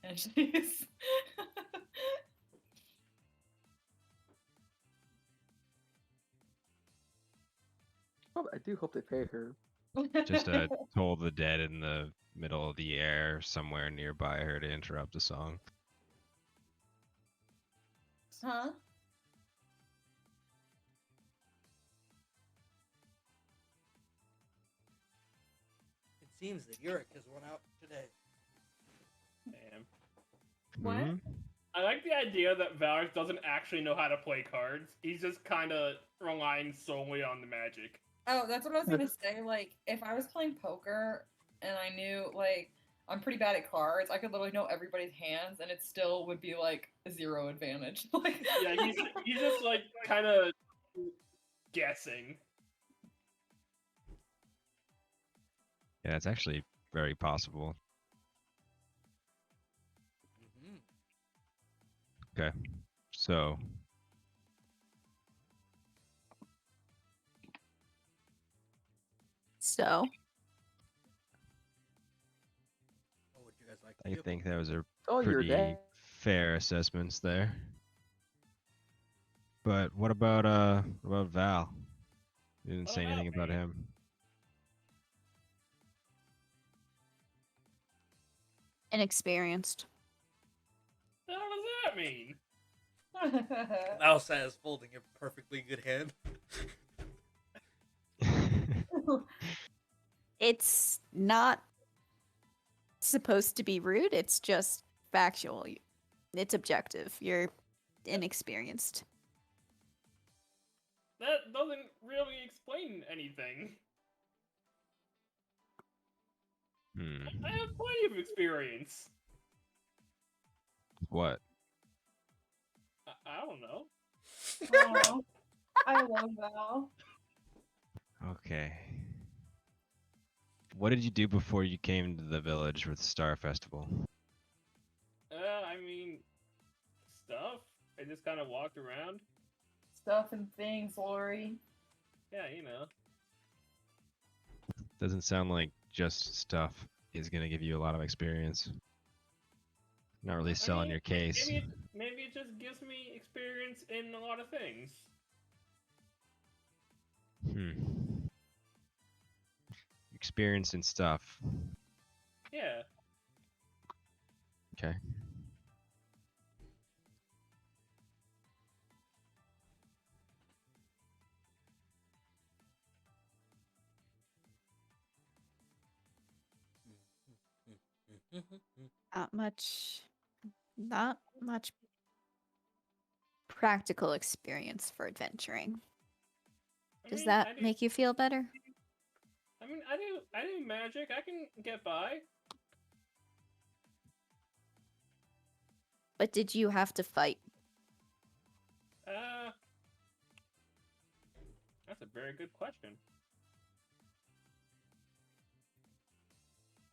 And she's... Oh, I do hope they pay her. Just Toll the Dead in the middle of the air somewhere nearby her to interrupt the song. Huh? It seems that Urek has won out today. Damn. What? Mhm. I like the idea that Valrius doesn't actually know how to play cards. He's just kind of relying solely on the magic. Oh, that's what I was gonna say. Like, if I was playing poker and I knew, like, I'm pretty bad at cards. I could literally know everybody's hands, and it still would be like a 0 advantage. Like, Yeah, he's just like kind of guessing. Yeah, it's actually very possible. Mhm. Okay, so So, What would you guys like to I do? think that was a Oh, you're pretty dead. fair assessments there. But what about Val? You didn't What say about anything about me? him. inexperienced. What the hell does that mean? Val says, folding a perfectly good hand. It's not supposed to be rude, it's just factual. It's objective. You're inexperienced. That doesn't really explain anything. I have plenty of experience. What? I don't know. Aw, I love Val. Okay. What did you do before you came to the village with Star Festival? I mean, stuff. I just kind of walked around. Stuff and things, Lori. Yeah, you know. Doesn't sound like just stuff is gonna give you a lot of experience. Not really selling your case. Maybe it just gives me experience in a lot of things. Experience in stuff. Yeah. Okay. Not much practical experience for adventuring. Does that make you feel better? I mean, I do magic. I can get by. But did you have to fight? That's a very good question.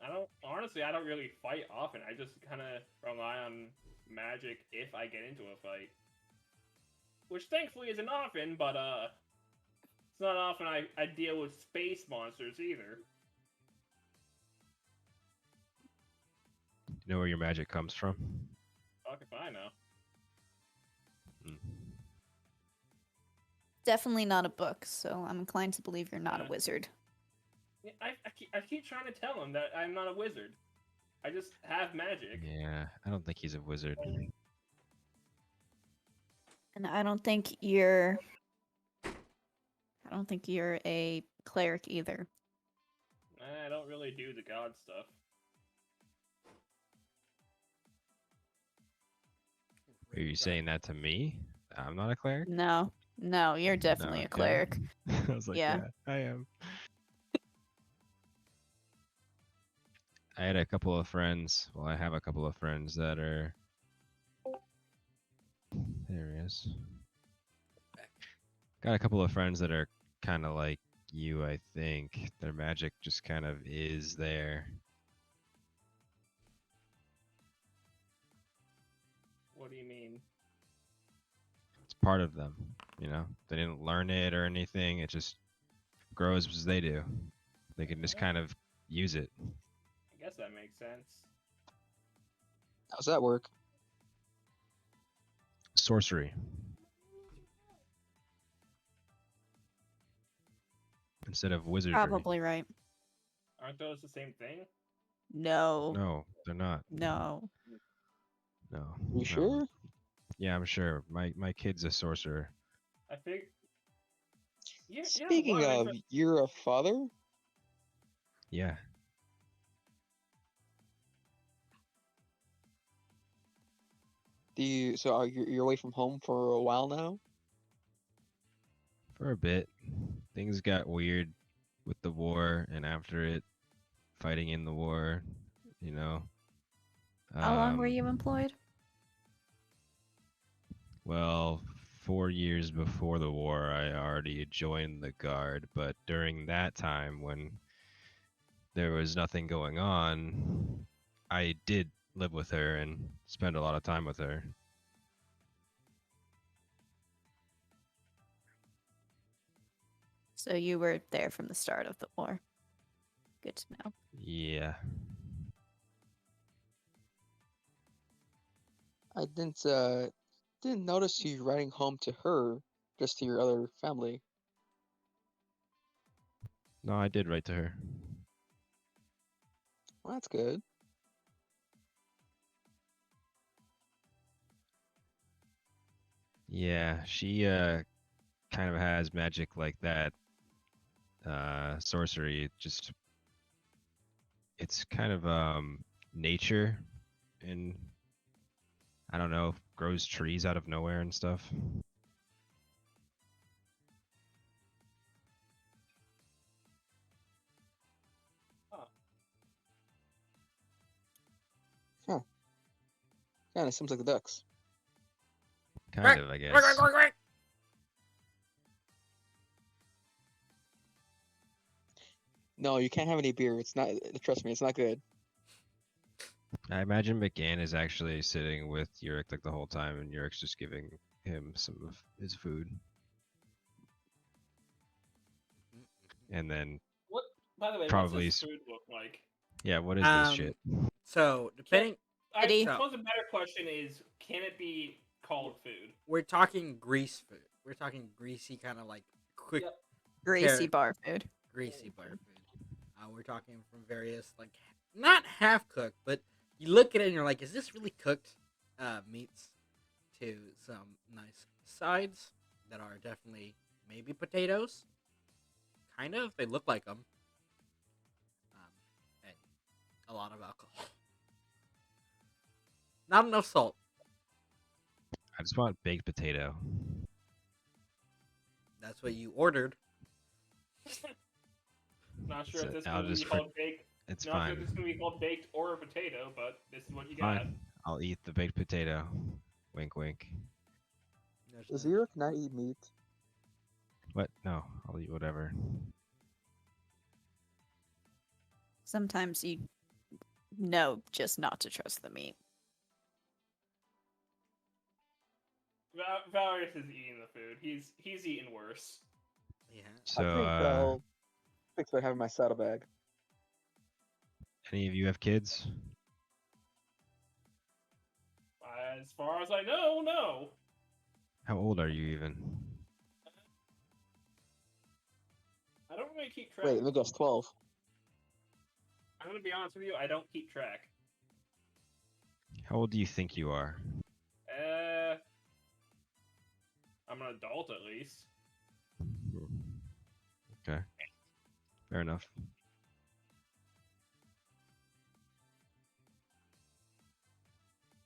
I don't really fight often. I just kind of rely on magic if I get into a fight. Which thankfully isn't often, but it's not often I deal with space monsters either. You know where your magic comes from? Fuck if I know. Definitely not a book, so I'm inclined to believe you're not a wizard. I keep trying to tell him that I'm not a wizard. I just have magic. Yeah, I don't think he's a wizard. And I don't think you're a cleric either. I don't really do the god stuff. Are you saying that to me? I'm not a cleric? No, you're definitely a cleric. I was like, Yeah. yeah, I am. I had a couple of friends. Well, I have a couple of friends that are. There he is. Got a couple of friends that are kind of like you, I think. Their magic just kind of is there. What do you mean? It's part of them, you know? They didn't learn it or anything. It just grows as they do. They can just kind of use it. I guess that makes sense. How's that work? Sorcery. Instead of wizardry. Probably right. Aren't those the same thing? No. No, they're not. No. No. You sure? Yeah, I'm sure. My kid's a sorcerer. I think. Yeah, Speaking of, you're a father? Yeah. So are you're away from home for a while now? For a bit. Things got weird with the war and after it, fighting in the war. you know. How long were you employed? Well, 4 years before the war, I already joined the guard, but during that time when there was nothing going on, I did live with her and spend a lot of time with her. So you were there from the start of the war. Good to know. Yeah. I didn't notice you writing home to her, just to your other family. No, I did write to her. Well, that's good. Yeah, she kind of has magic like that. Sorcery, just it's kind of nature and I don't know, grows trees out of nowhere and stuff. Kind of seems like the ducks. Kind of, I guess. No, you can't have any beer. It's not. Trust me, it's not good. I imagine McGann is actually sitting with Urek like the whole time, and Urek's just giving him some of his food. And then, What? By the way, Probably what's this food look like? yeah, what is this shit? So depending, I Eddie. suppose a better question is, can it be called food? we're talking grease food. We're talking greasy, kind of like quick, Yep. Greasy bar food. greasy bar food. We're talking from various like not half cooked, but you look at it and you're like, is this really cooked meats? To some nice sides that are definitely maybe potatoes. Kind of, they look like them. And a lot of alcohol. Not enough salt. I just want baked potato. That's what you ordered. Not sure So if this I'll is going to just be for- called baked. It's Not sure fine. if this is going to be called baked or a potato, but this is what you got. Fine. I'll eat the baked potato. Wink, wink. Does Urek not eat meat? What? No, I'll eat whatever. Sometimes you know just not to trust the meat. Valrius is eating the food. He's eating worse. Yeah. So, I think I'll fix by having my saddlebag. any of you have kids? As far as I know, no. How old are you even? I don't really keep track. Wait, let me guess. 12. I'm going to be honest with you, I don't keep track. How old do you think you are? I'm an adult at least. Okay. Fair enough.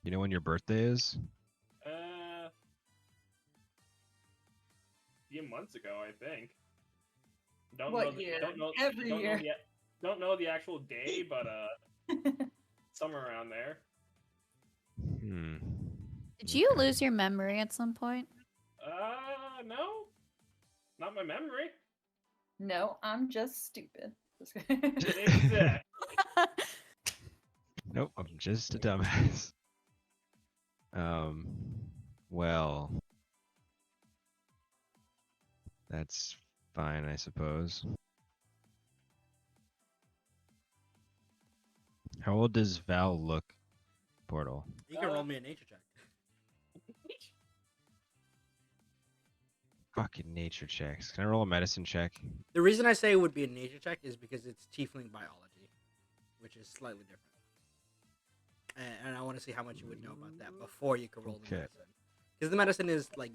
You know when your birthday is? A few months ago, I think. Don't What know the, year? Don't know, Every don't year. Know don't know the actual day, but somewhere around there. Hmm. Did you Okay. lose your memory at some point? No. Not my memory. No, I'm just stupid. Just kidding. Exactly. Nope, I'm just a dumbass. Well, that's fine, I suppose. How old does Val look, Portal? You can roll me a nature check. Fucking nature checks. Can I roll a medicine check? The reason I say it would be a nature check is because it's tiefling biology, which is slightly different. And I want to see how much you would know about that before you can roll the Okay. medicine. Because the medicine is like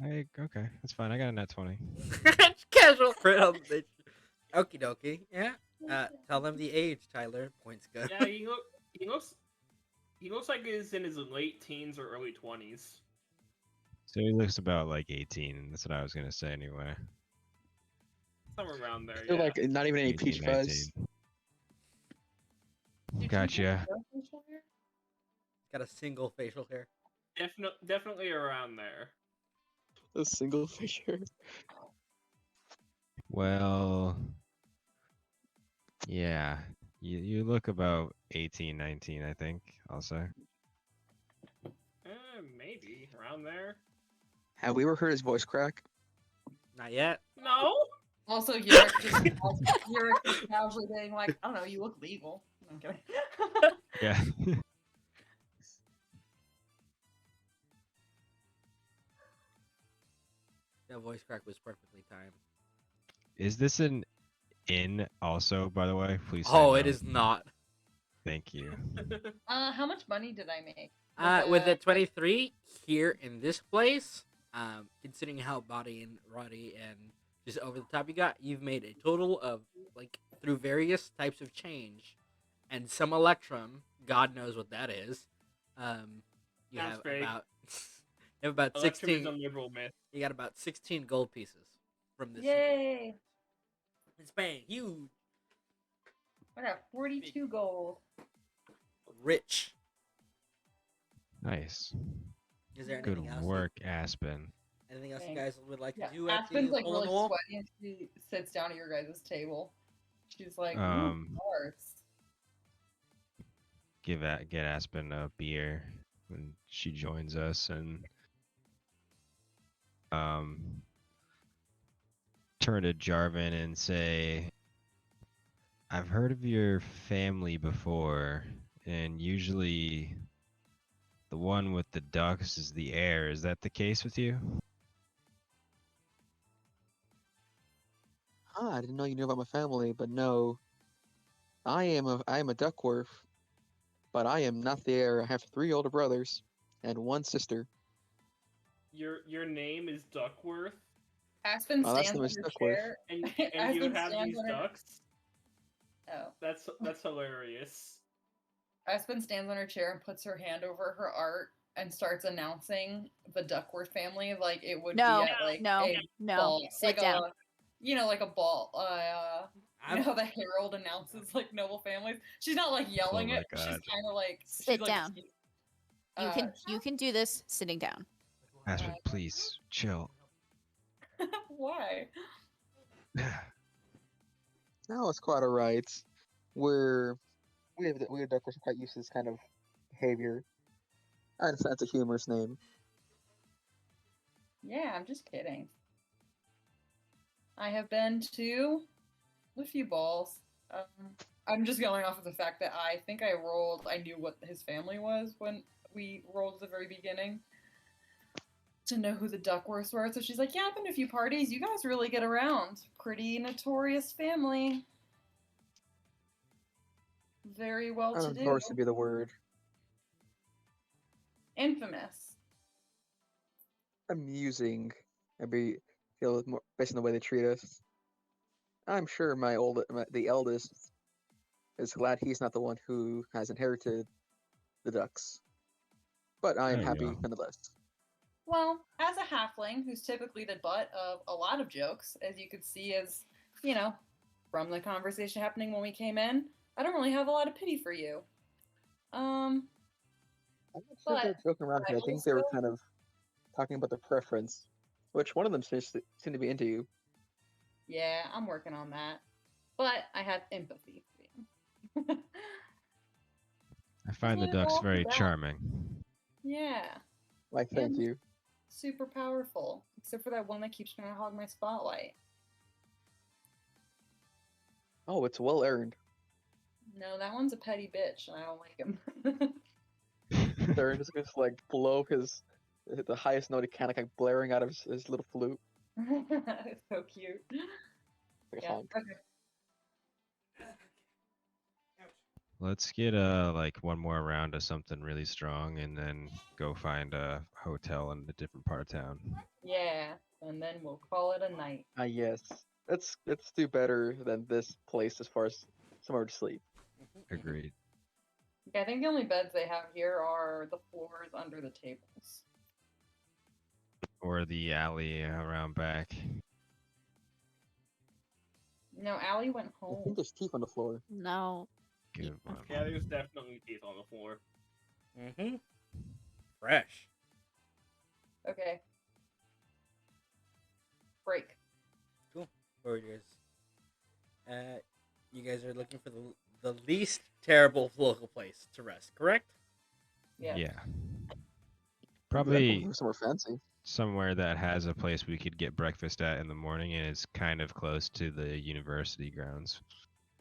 Okay, that's fine. I got a net 20. casual crit on the nature. Okie dokie. Yeah. Tell them the age, Tyler. Points go. Yeah, he looks like he's in his late teens or early 20s. So he looks about like 18. That's what I was gonna say anyway. Somewhere around there, They're yeah. like not even any 18, peach 19. fuzz. Do Gotcha. chimpanzees have facial hair? Got a single facial hair. Definitely around there. A single fisher. Well, yeah. You look about 18, 19, I think, I'll say. Maybe around there. Have we ever heard his voice crack? Not yet. No. Also, Urek just casually being like, I don't know, you look legal. I'm kidding. Yeah. That voice crack was perfectly timed. Is this an inn also, by the way? Please say Oh, no. it is not. Thank you. How much money did I make? With the 23 here in this place, considering how body and Roddy and just over the top you got, you've made a total of, like, through various types of change and some electrum, God knows what that is. You Sounds have fake. about you have about Electrum is 16. a liberal myth. You got about 16 gold pieces from this. Yay! It's bang, huge, I got 42 gold. rich. Nice. Is there Good anything else? work, Aspen. Anything else you Thanks. guys would like to Yeah, do at Aspen's the like hole in really the wall? sweaty and she sits down at your guys' table. She's like, Um, arts. Get Aspen a beer when she joins us, and turn to Jarvan and say, I've heard of your family before, and usually the one with the ducks is the heir. Is that the case with you? I didn't know you knew about my family, but no. I am a Duckworth, but I am not the heir. I have 3 older brothers and 1 sister. Your name is Duckworth, Aspen My last stands name on is her Duckworth. chair. and Aspen you have stands these on her- ducks. Oh. That's hilarious. Aspen stands on her chair and puts her hand over her art and starts announcing the Duckworth family like it would No, be at like no, a no. ball. Sit like down. Like a ball. You know I've- how the herald announces like noble families? She's not like yelling Oh my it. She's God. kind of like Sit down. uh, You can do this sitting down. Aspen, please chill. Why? No, it's quite alright. We have Duckworths are quite used to this kind of behavior. I understand it's a humorous name. Yeah, I'm just kidding. I have been to a few balls. I'm just going off of the fact that I think I knew what his family was when we rolled at the very beginning to know who the Duckworths were. So she's like, yeah, I've been to a few parties. You guys really get around. Pretty notorious family. Very well to do. Notorious would be the word. Infamous. Amusing. Feel more based on the way they treat us. I'm sure the eldest is glad he's not the one who has inherited the ducks. But I am There you happy go. nonetheless. Well, as a halfling who's typically the butt of a lot of jokes, as you could see from the conversation happening when we came in, I don't really have a lot of pity for you. I'm not sure if But they're joking around I here. I think they were also- kind of talking about their preference, which one of them seems to be into you. Yeah, I'm working on that. But I have empathy for you. I find the Yeah, ducks well, very that- charming. Yeah, Why, thank Yeah. you. super powerful. Except for that one that keeps trying to hog my spotlight. Oh, it's well earned. No, that one's a petty bitch, and I don't like him. They're just gonna like blow the highest note he can, like blaring out of his little flute. It's so cute. Like a Yeah. honk. Okay. Let's get like one more round of something really strong, and then go find a hotel in a different part of town. Yeah, and then we'll call it a night. Yes. Let's do better than this place as far as somewhere to sleep. Agreed. Yeah, I think the only beds they have here are the floors under the tables. Or the alley around back. No, Allie went I home. think there's teeth on the floor. No. Good one. Yeah, there's definitely teeth on the floor. Mm-hmm. Fresh. Okay. Break. Cool. Where you guys are looking for the least terrible local place to rest, correct? Yeah. Yeah. I'm Probably looking for somewhere fancy. somewhere that has a place we could get breakfast at in the morning and is kind of close to the university grounds.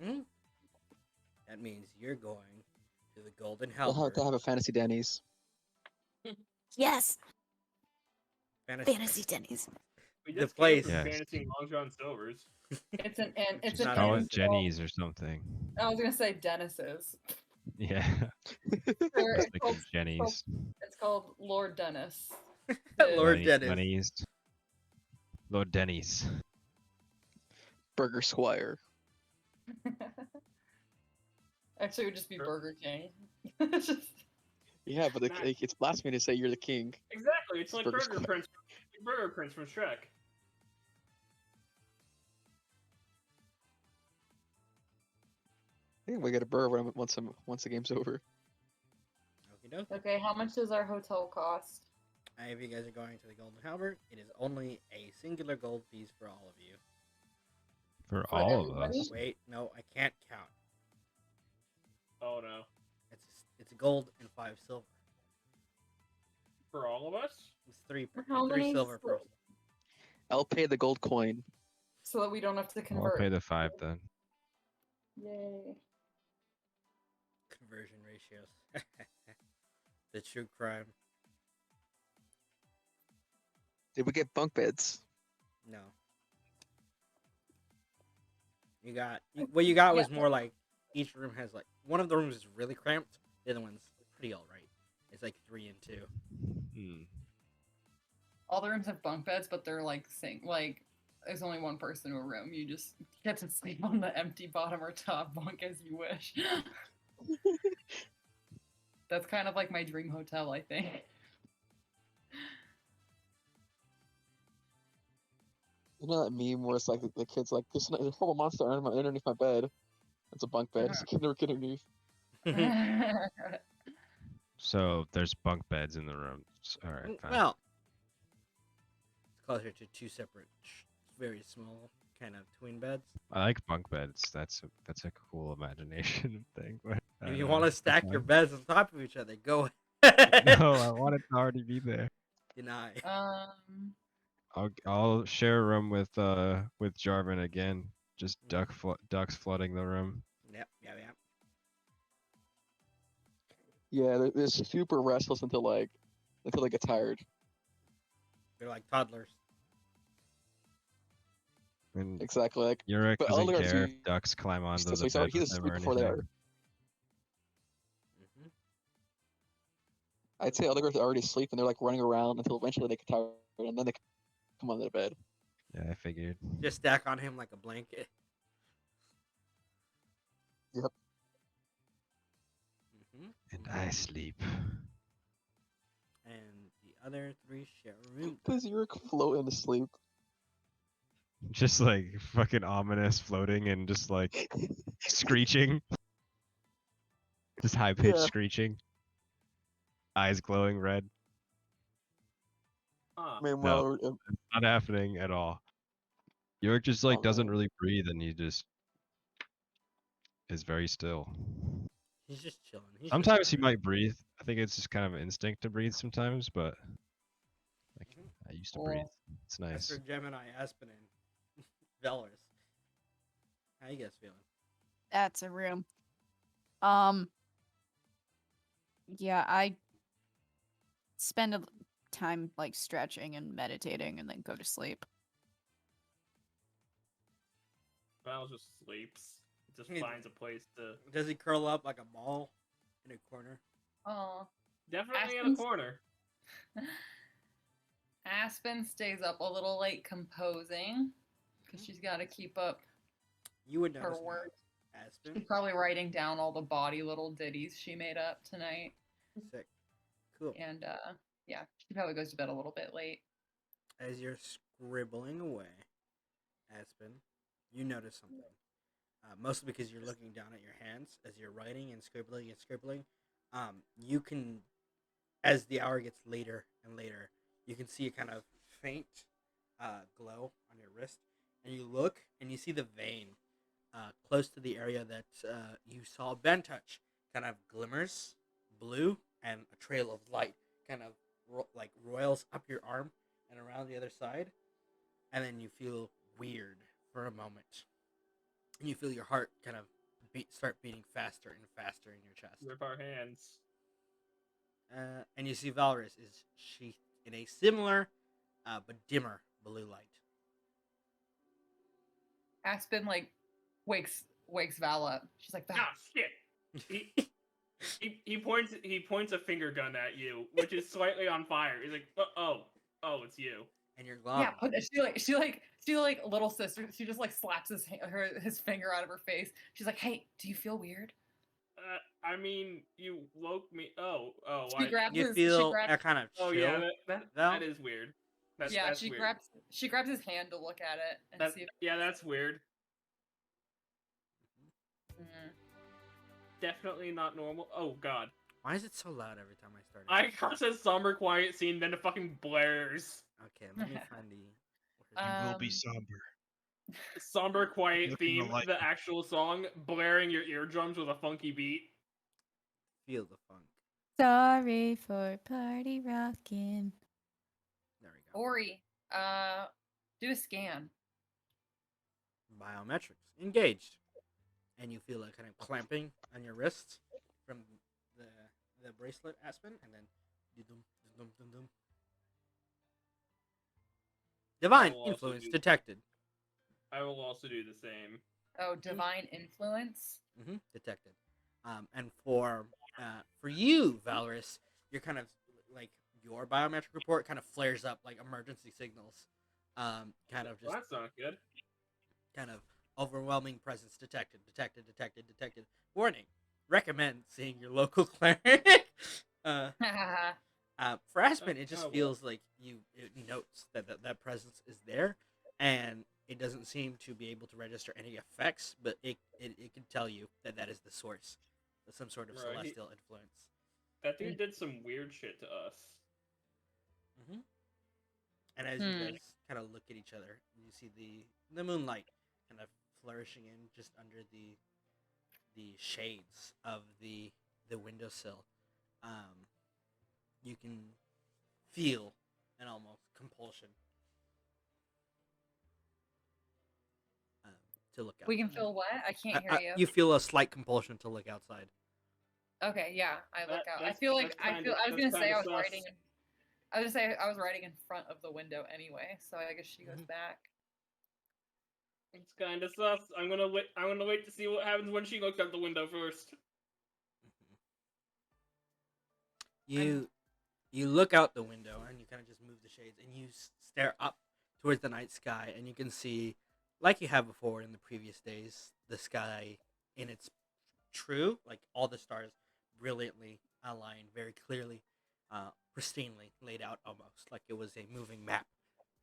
Hmm. That means you're going to the Golden They'll Halberd have a fantasy Denny's. Yes, fantasy. fantasy Denny's. We The just came place. from Yes. Fantasy Long John Silver's. It's an it's Just an call Denny's. it Jenny's or something. I was gonna say Dennis's. Yeah. Or Just it's like called, a Jenny's. it's called Lord Dennis. Lord Lenny- Dennis. Lenny's. Lord Denny's. Burger Squire. Actually, it would just be Sure. Burger King. It's just Yeah, but Nice. it's blasphemy to say you're the king. Exactly, it's like Burger Burger Square. Prince. Burger Prince from Shrek. I think we get a burger once the game's over. Okie dokie. okay. How much does our hotel cost? If you guys are going to the Golden Halberd, it is only a singular gold piece for all of you. For For all of everybody? us. Wait, no, I can't count. Oh no. It's gold and 5 silver. For all of us? It's three How three many silver per. I'll pay the gold coin. So that we don't have to I'll convert. pay the 5 then. Yay. Conversion ratios. The true crime. Did we get bunk beds? No. What you got Yeah. was more like each room has like one of the rooms is really cramped. The other one's pretty alright. It's like 3 and 2. Hmm. All the rooms have bunk beds, but they're like there's only one person in a room. You just get to sleep on the empty bottom or top bunk as you wish. That's kind of like my dream hotel, I think. You know that meme where it's like the kid's like, there's a horrible monster underneath my bed. It's a bunk bed. It's a kid never get underneath. So there's bunk beds in the room. Alright, fine. Well, it's closer to 2 separate, very small kind of twin beds. I like bunk beds. That's a cool imagination thing. But I If you don't want know, to stack that's your fine. beds on top of each other, go No, ahead. I want it to already be there. Deny. I'll share a room with Jarvan again. Just ducks flooding the room. Yep. Yeah, they're super restless until they get tired. They're like toddlers. And Exactly. Like, Urek but doesn't Eldegard's care if used ducks climb onto to the this, bed he with doesn't them sleep or before they anything. are. Hmm. I'd say Eldegard's already asleep and they're like running around until eventually they get tired and then they come on their bed. Yeah, I figured. Just stack on him like a blanket. Yep. Hmm. And I sleep. And the other 3 share a room. Does Urek float into sleep? Just like fucking ominous floating and just like screeching. Just high pitched Yeah. screeching. Eyes glowing red. Huh. Meanwhile, Not happening at all. York just like Oh, doesn't man. really breathe and he just is very still. He's just chilling. He's Sometimes he might breathe. I think it's just kind of an instinct to breathe sometimes, but like Mhm. I used to breathe. It's As nice. for Gemini, Aspen, and Valrius, how you guys feeling? That's a room. Yeah, I spend time like stretching and meditating and then go to sleep. Val just sleeps. Just Yeah. finds a place to. Does he curl up like a ball in a corner? Oh. Definitely in a Aspen's- corner. Aspen stays up a little late composing because she's got to keep up You would her notice work. that, She's Aspen. probably writing down all the bawdy little ditties she made up tonight. Sick. Cool. And yeah, she probably goes to bed a little bit late. As you're scribbling away, Aspen, you notice something. mostly because you're looking down at your hands as you're writing and scribbling and scribbling. You can, as the hour gets later and later, you can see a kind of faint glow on your wrist, and you look and you see the vein close to the area that you saw Ben touch, kind of glimmers blue, and a trail of light kind of like roils up your arm and around the other side, and then you feel weird for a moment, and you feel your heart kind of start beating faster and faster in your chest. Rip our hands. And you see Valrius is sheathed in a similar but dimmer blue light. Aspen like wakes Val up. She's like, Val. Ah, shit. He points a finger gun at you, which is slightly on fire. He's like, oh, it's you. And you're glum. Yeah, but she like little sister. She just like slaps his finger out of her face. She's like, "Hey, do you feel weird?" I mean, you woke me. Oh. She grabs You his, feel she grabs, a kind of chill. Oh yeah, Val? that is weird. That's she weird. grabs his hand to look at it and see. That's weird. Mm. Definitely not normal. Oh god. Why is it so loud every time I start? I cast a somber quiet scene, then it fucking blares. Okay, let me find the. You will be somber. Somber quiet Look in the theme, light. the actual song, blaring your eardrums with a funky beat. Feel the funk. Sorry for party rocking. There we go. Ori, do a scan. Biometrics engaged, and you feel a kind of clamping on your wrists from the bracelet, Aspen, and then dum. Divine will also influence do- detected. I will also do the same. Oh, divine influence. Detected. And for you, Valrius, you're kind of like your biometric report kind of flares up like emergency signals. Kind of just Well, that's not good. kind of overwhelming presence detected. Warning: recommend seeing your local cleric. For Aspen, it just Oh, well. feels like it notes that presence is there, and it doesn't seem to be able to register any effects, but it can tell you that is the source of some sort of Right. celestial influence. That dude did some weird shit to us. And as you guys kind of look at each other, you see the moonlight kind of flourishing in just under the shades of the windowsill. You can feel an almost compulsion to look out. We can feel what? I can't hear you. You feel a slight compulsion to look outside. Okay, yeah, I look out. I that's- feel like that's kinda- I was gonna that's say I was kinda writing. sus. I was gonna say I was writing in front of the window anyway, so I guess she goes back. It's kind of sus. I'm gonna wait to see what happens when she looks out the window first. You look out the window and you kind of just move the shades and you stare up towards the night sky, and you can see, like you have before in the previous days, the sky in its true, like all the stars brilliantly aligned, very clearly, pristinely laid out, almost like it was a moving map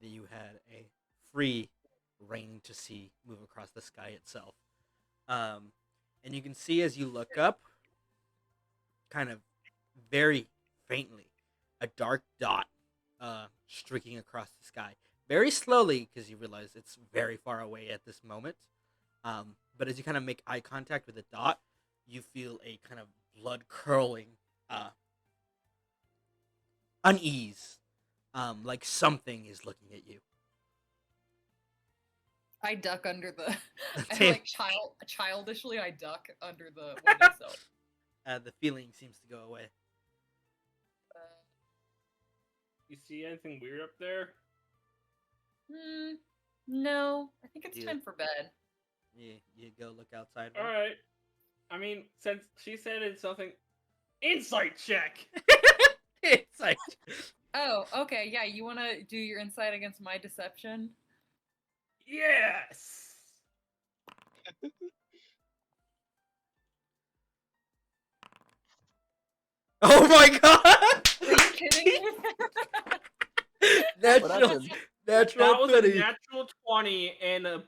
that you had a free reign to see move across the sky itself. And you can see as you look up, kind of very faintly, a dark dot streaking across the sky. Very slowly, because you realize it's very far away at this moment. But as you kind of make eye contact with the dot, you feel a kind of blood-curdling unease. Like something is looking at you. I duck under the. I Same. like childishly. I duck under the windowsill. The feeling seems to go away. You see anything weird up there? No, I think it's Yeah. time for bed. You go look outside. All right. I mean, since she said it's something, insight check. It's like Oh, okay, yeah. You want to do your insight against my deception? Yes. oh my god! Are you kidding? Natural, happened? natural That was a 20. natural 20 and a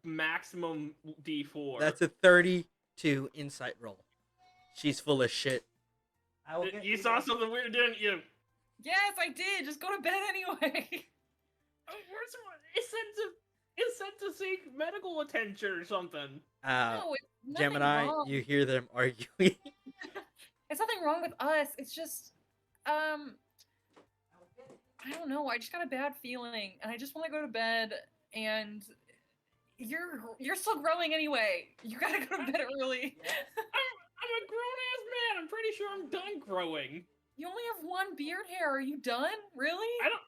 maximum D4. That's a 32 insight roll. She's full of shit. I will get You saw something weird, didn't you? Yes, I did. Just go to bed anyway. It said to seek medical attention or something. No, it's nothing Gemini, wrong. you hear them arguing. It's nothing wrong with us. It's just, I don't know. I just got a bad feeling, and I just want to go to bed. And you're still growing anyway. You gotta go to bed early. I'm a grown ass man. I'm pretty sure I'm done growing. You only have one beard hair. Are you done? Really? I don't.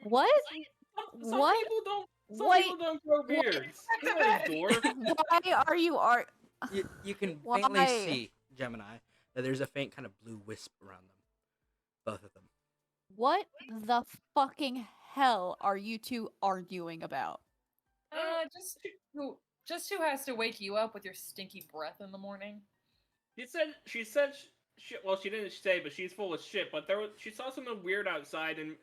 What? Some What? people don't. Some Wait, people don't grow beards. You know this, dwarf. Why are you You can faintly Why? see, Gemini, that there's a faint kind of blue wisp around them. Both of them. What the fucking hell are you two arguing about? Just who has to wake you up with your stinky breath in the morning? She said shit. Well, she didn't say, but she's full of shit. But she saw something weird outside, and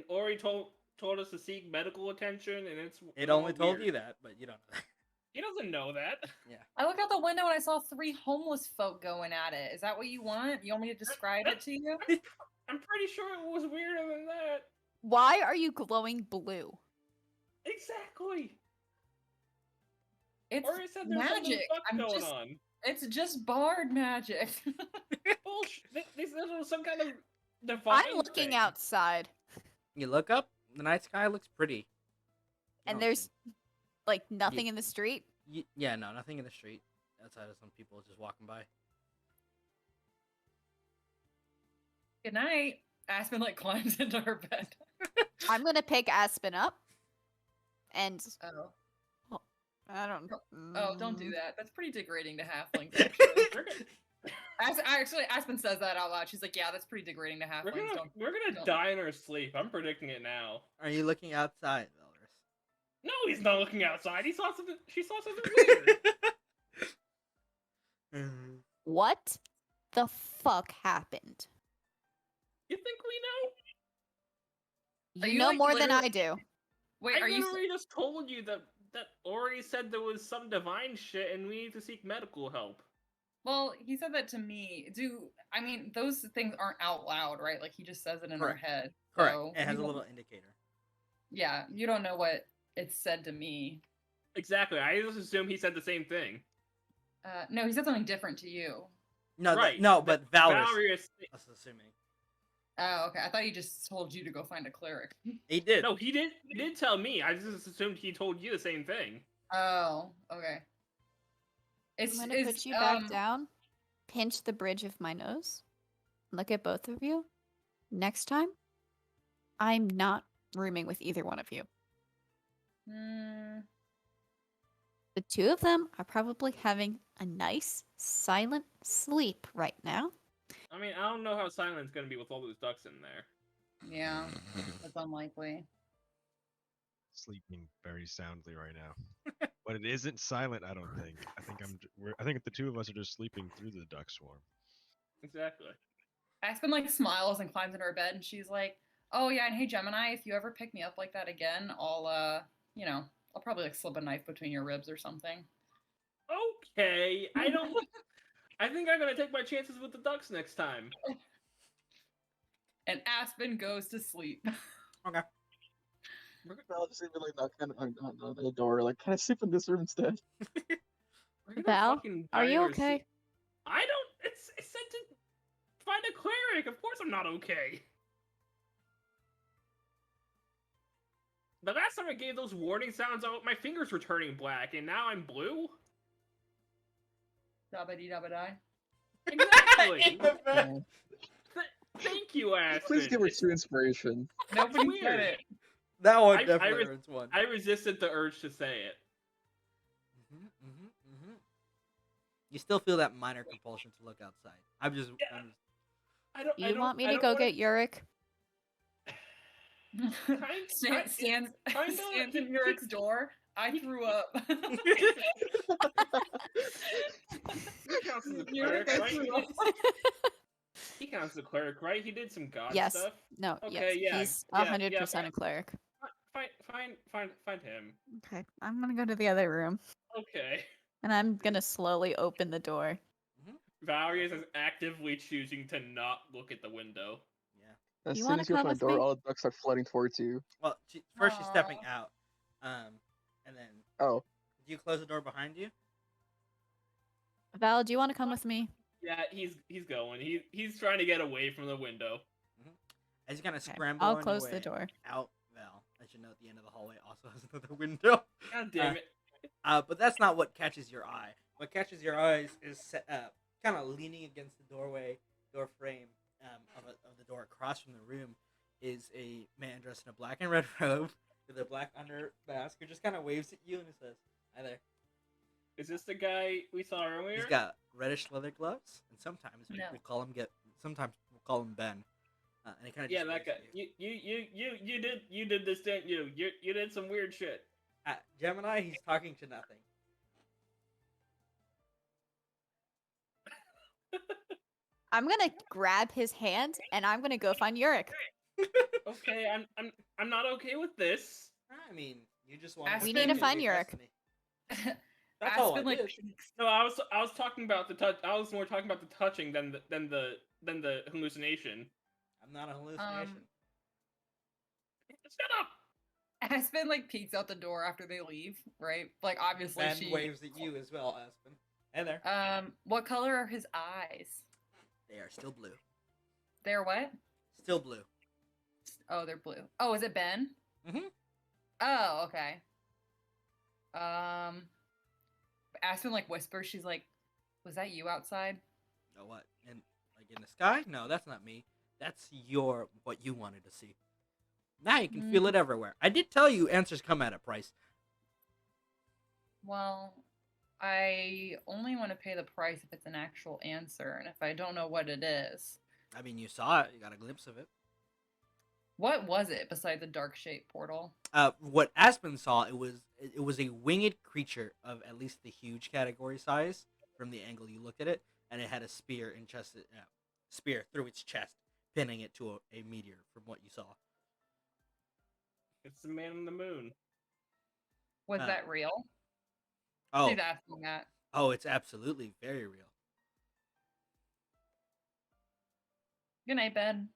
Ori told us to seek medical attention, and It only told weird. you that, but you don't know that. He doesn't know that. I looked out the window and I saw 3 homeless folk going at it. Is that what you want? You want me to describe it to you? I'm pretty sure it was weirder than that. Why are you glowing blue? Exactly. It's Ori said there's something magic. fucked I'm going just. on. It's just bard magic. Bullshit. This was some kind of divine I'm looking thing. outside, You look up, the night sky looks pretty. You and don't there's think- like nothing in the street. Yeah, no, nothing in the street. Outside of some people just walking by. Good night. Aspen like climbs into her bed. I'm gonna pick Aspen up, and Oh. I don't. Oh, don't do Mm. that. That's pretty degrading to halflings. Actually. Actually, Aspen says that out loud. She's like, "Yeah, that's pretty degrading to halflings." We're gonna don't- die in our sleep. I'm predicting it now. Are you looking outside, Valrius? No, he's not looking outside. She saw something weird. What the fuck happened? You think we know? Are You you, know like, more than literally- I do. Wait, I are you? literally just told you that Ori said there was some divine shit and we need to seek medical help. Well, he said that to me. I mean those things aren't out loud, right? Like he just says it in her Correct. head. Correct. So It has you a don't- little indicator. Yeah, you don't know what it said to me. Exactly. I just assume he said the same thing. No, he said something different to you. No, Right. no, but Valrius. Valrius. That's assuming. Oh, okay. I thought he just told you to go find a cleric. He did. No, he did tell me. I just assumed he told you the same thing. Oh, okay. I'm gonna put you back down, pinch the bridge of my nose, look at both of you. Next time, I'm not rooming with either one of you. Mm, The two of them are probably having a nice, silent sleep right now. I mean, I don't know how Silent's gonna be with all those ducks in there. yeah, that's unlikely. Sleeping very soundly right now. But it isn't silent, I don't think. I think the two of us are just sleeping through the duck swarm. Exactly. Aspen like smiles and climbs into her bed, and she's like, "Oh yeah, and hey Gemini, if you ever pick me up like that again, I'll I'll probably like slip a knife between your ribs or something." Okay, I don't. I think I'm gonna take my chances with the ducks next time. And Aspen goes to sleep. Okay. Val just even like knocking on the door, like, can I sleep in this room instead? We're gonna Val, fucking are die you in our okay? sleep. I don't. It's said to find a cleric. Of course, I'm not okay. The last time I gave those warning sounds out, my fingers were turning black, and now I'm blue. Dabba-dee-dabba-die. Exactly. Yeah. Thank you, Aspen. Please give her true inspiration. Nobody weird. said it. That one I definitely res- earns one. I resisted the urge to say it. You still feel that minor compulsion to look outside. I'm just. I don't. You want me to go get Urek? Stands kinda, in Urek's door. I threw up. He counts as a Urek, cleric, I right? threw up. He counts as a cleric, right? He did some god Yes. stuff. No. Okay, yes. yeah, He's yeah, 100% a cleric. Find him. Okay. I'm gonna go to the other room, Okay. and I'm gonna slowly open the door. Valrius is actively choosing to not look at the window. You As soon wanna as you come open the with door, me? all the ducks start flooding towards you. Well, first she's stepping Aw. out, and then Oh, do you close the door behind you? Val, do you want to come with me? Yeah, he's going. He's trying to get away from the window. As you kind of Okay, scramble I'll on close your the way door. out, Val, as you know, at the end of the hallway also has another window. God damn it. But that's not what catches your eye. What catches your eyes is kind of leaning against the door frame of the door across from the room is a man dressed in a black and red robe with a black under mask who just kind of waves at you and says, "Hi there." Is this the guy we saw earlier? He's got reddish leather gloves, and sometimes No. we'll call him Ben. And he kind of Yeah, that guy. You did this, didn't you? You did some weird shit. Gemini, he's talking to nothing. I'm gonna grab his hand and I'm gonna go find Urek. Okay, I'm not okay with this. I mean, you just want. We need to find Urek. That's all I Aspen, like, did. peeks. No, I was talking about the touch. I was more talking about the touching than the hallucination. I'm not a hallucination. Shut up. Aspen, like, peeks out the door after they leave, right? Like, obviously Ben she... waves at you as well, Aspen. Hey there. What color are his eyes? They are still blue. They're what? Still blue. Oh, they're blue. Oh, is it Ben? Mhm. Oh, okay. Aspen, like, whispers, she's like, was that you outside? Oh, what? And like in the sky? No, that's not me. That's what you wanted to see. Now you can feel it everywhere. I did tell you answers come at a price. Well, I only want to pay the price if it's an actual answer, and if I don't know what it is. I mean, you saw it. You got a glimpse of it. What was it besides the dark shape portal? What Aspen saw, it was a winged creature of at least the huge category size from the angle you looked at it, and it had a spear through its chest, pinning it to a meteor from what you saw. It's the man on the moon. Was that real? Oh, She's asking that. oh, it's absolutely very real. Good night, Ben.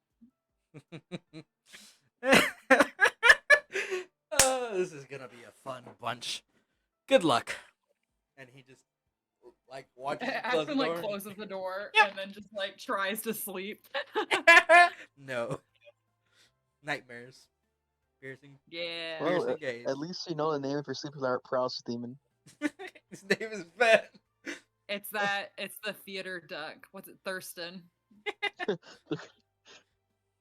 Oh, this is gonna be a fun bunch. Good luck. And he just like watches you close the Aspen, like, door. closes the door Yep. and then just, like, tries to sleep. No. Nightmares. Piercing. Yeah. well, Piercing gaze. at least you know the name of your sleep paralysis demon. His name is Ben. It's the theater duck. What's it, Thurston?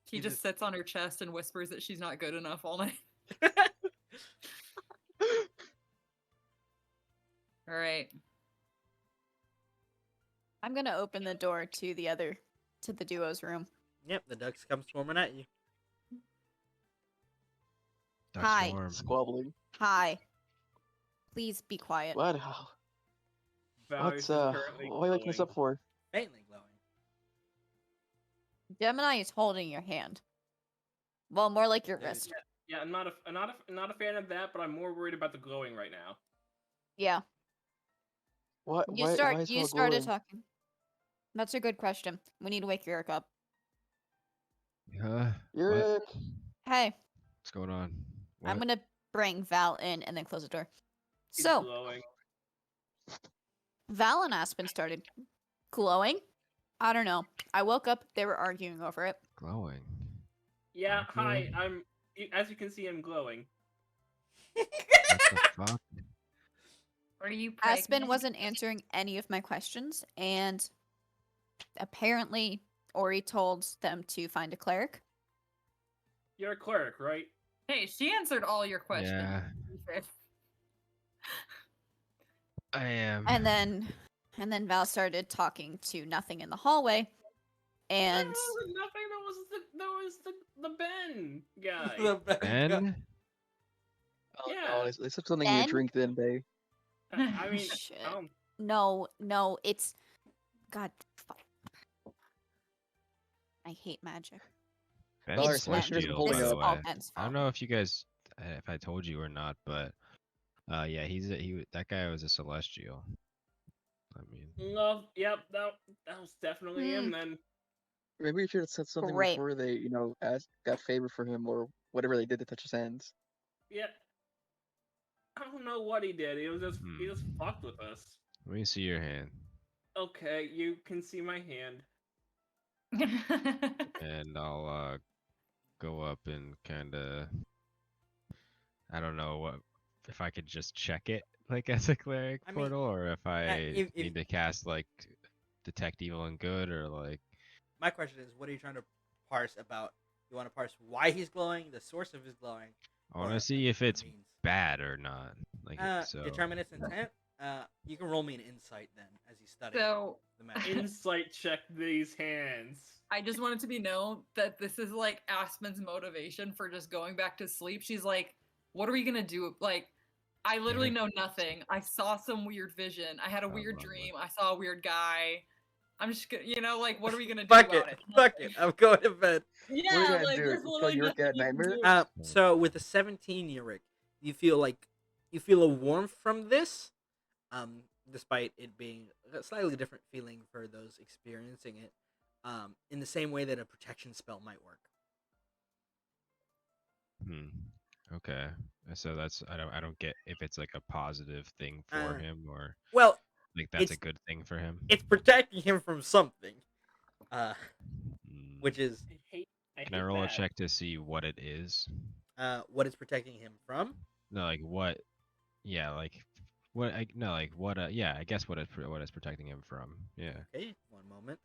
He just sits on her chest and whispers that she's not good enough all night. All right. I'm gonna open the door to the duo's room. Yep, the ducks come swarming at you. Duck Hi. swarm. Squabbling. Hi. Please be quiet. What? Valrius What's is currently what are you waking us glowing. up for? Faintly glowing. Gemini is holding your hand. Well, more like your Dude. wrist. Yeah, I'm not a fan of that, but I'm more worried about the glowing right now. Yeah. What? You why start. is it You all started glowing? talking. That's a good question. We need to wake Urek up. What? Urek! Hey, What's going on? I'm What? gonna bring Val in and then close the door. He's So glowing. Val and Aspen started glowing. I don't know. I woke up. They were arguing over it. Glowing. Yeah, hi. Okay. As you can see, I'm glowing. What the fuck? Are you Aspen pregnant? wasn't answering any of my questions, and apparently Ori told them to find a cleric. You're a cleric, right? Hey, she answered all your questions. Yeah, I am. And then Val started talking to nothing in the hallway, and There was nothing. There was the Ben guy. The Ben guy. Ben? Oh, Yeah. no, it's something Ben? you drink then, babe. I mean, Shit. I don't- no, it's God. Fuck. I hate magic. Ben's Valrius, a It's make sure Ben's. he doesn't celestial, pull This by is the you. all way. Ben's I don't fault. know if you guys, if I told you or not, but yeah, that guy was a celestial. I mean, No, yep, that was definitely him. Hmm. Then Maybe you should have said something Great. before they, got favor for him or whatever they did to touch his hands. yeah, I don't know what he did. He just Hmm. fucked with us. let me see your hand, Okay, you can see my hand. and I'll go up and kind of, I don't know what if I could just check it like as a cleric I mean, portal, or if I if need to cast like detect evil and good, or like. my question is, what are you trying to parse about? You want to parse why he's glowing, the source of his glowing. I want or, to see like, if what it it's means? bad or not. Like so. Determine its intent. You can roll me an insight then as you study So the magic. Insight check these hands. I just want it to be known that this is like Aspen's motivation for just going back to sleep. She's like, what are we gonna do? Like, I literally know nothing. I saw some weird vision. I had a weird dream. I saw a weird guy. I'm just gonna, like, what are we gonna do Fuck about it. it? Fuck it. I'm going to bed. What are you Yeah, gonna like do? there's Tell literally Urek nothing at you can nightmare? do. So with a 17 Urek, you feel a warmth from this, despite it being a slightly different feeling for those experiencing it, in the same way that a protection spell might work. Okay. So that's I don't get if it's like a positive thing for Uh, him, or Well, like that's a it's good thing for him. it's protecting him from something, Hmm. which is Can I roll a check to see what it is? what it's protecting him from. No, like what? Yeah, like what? No, like what? Yeah, I guess what it's protecting him from. Yeah. Okay, one moment.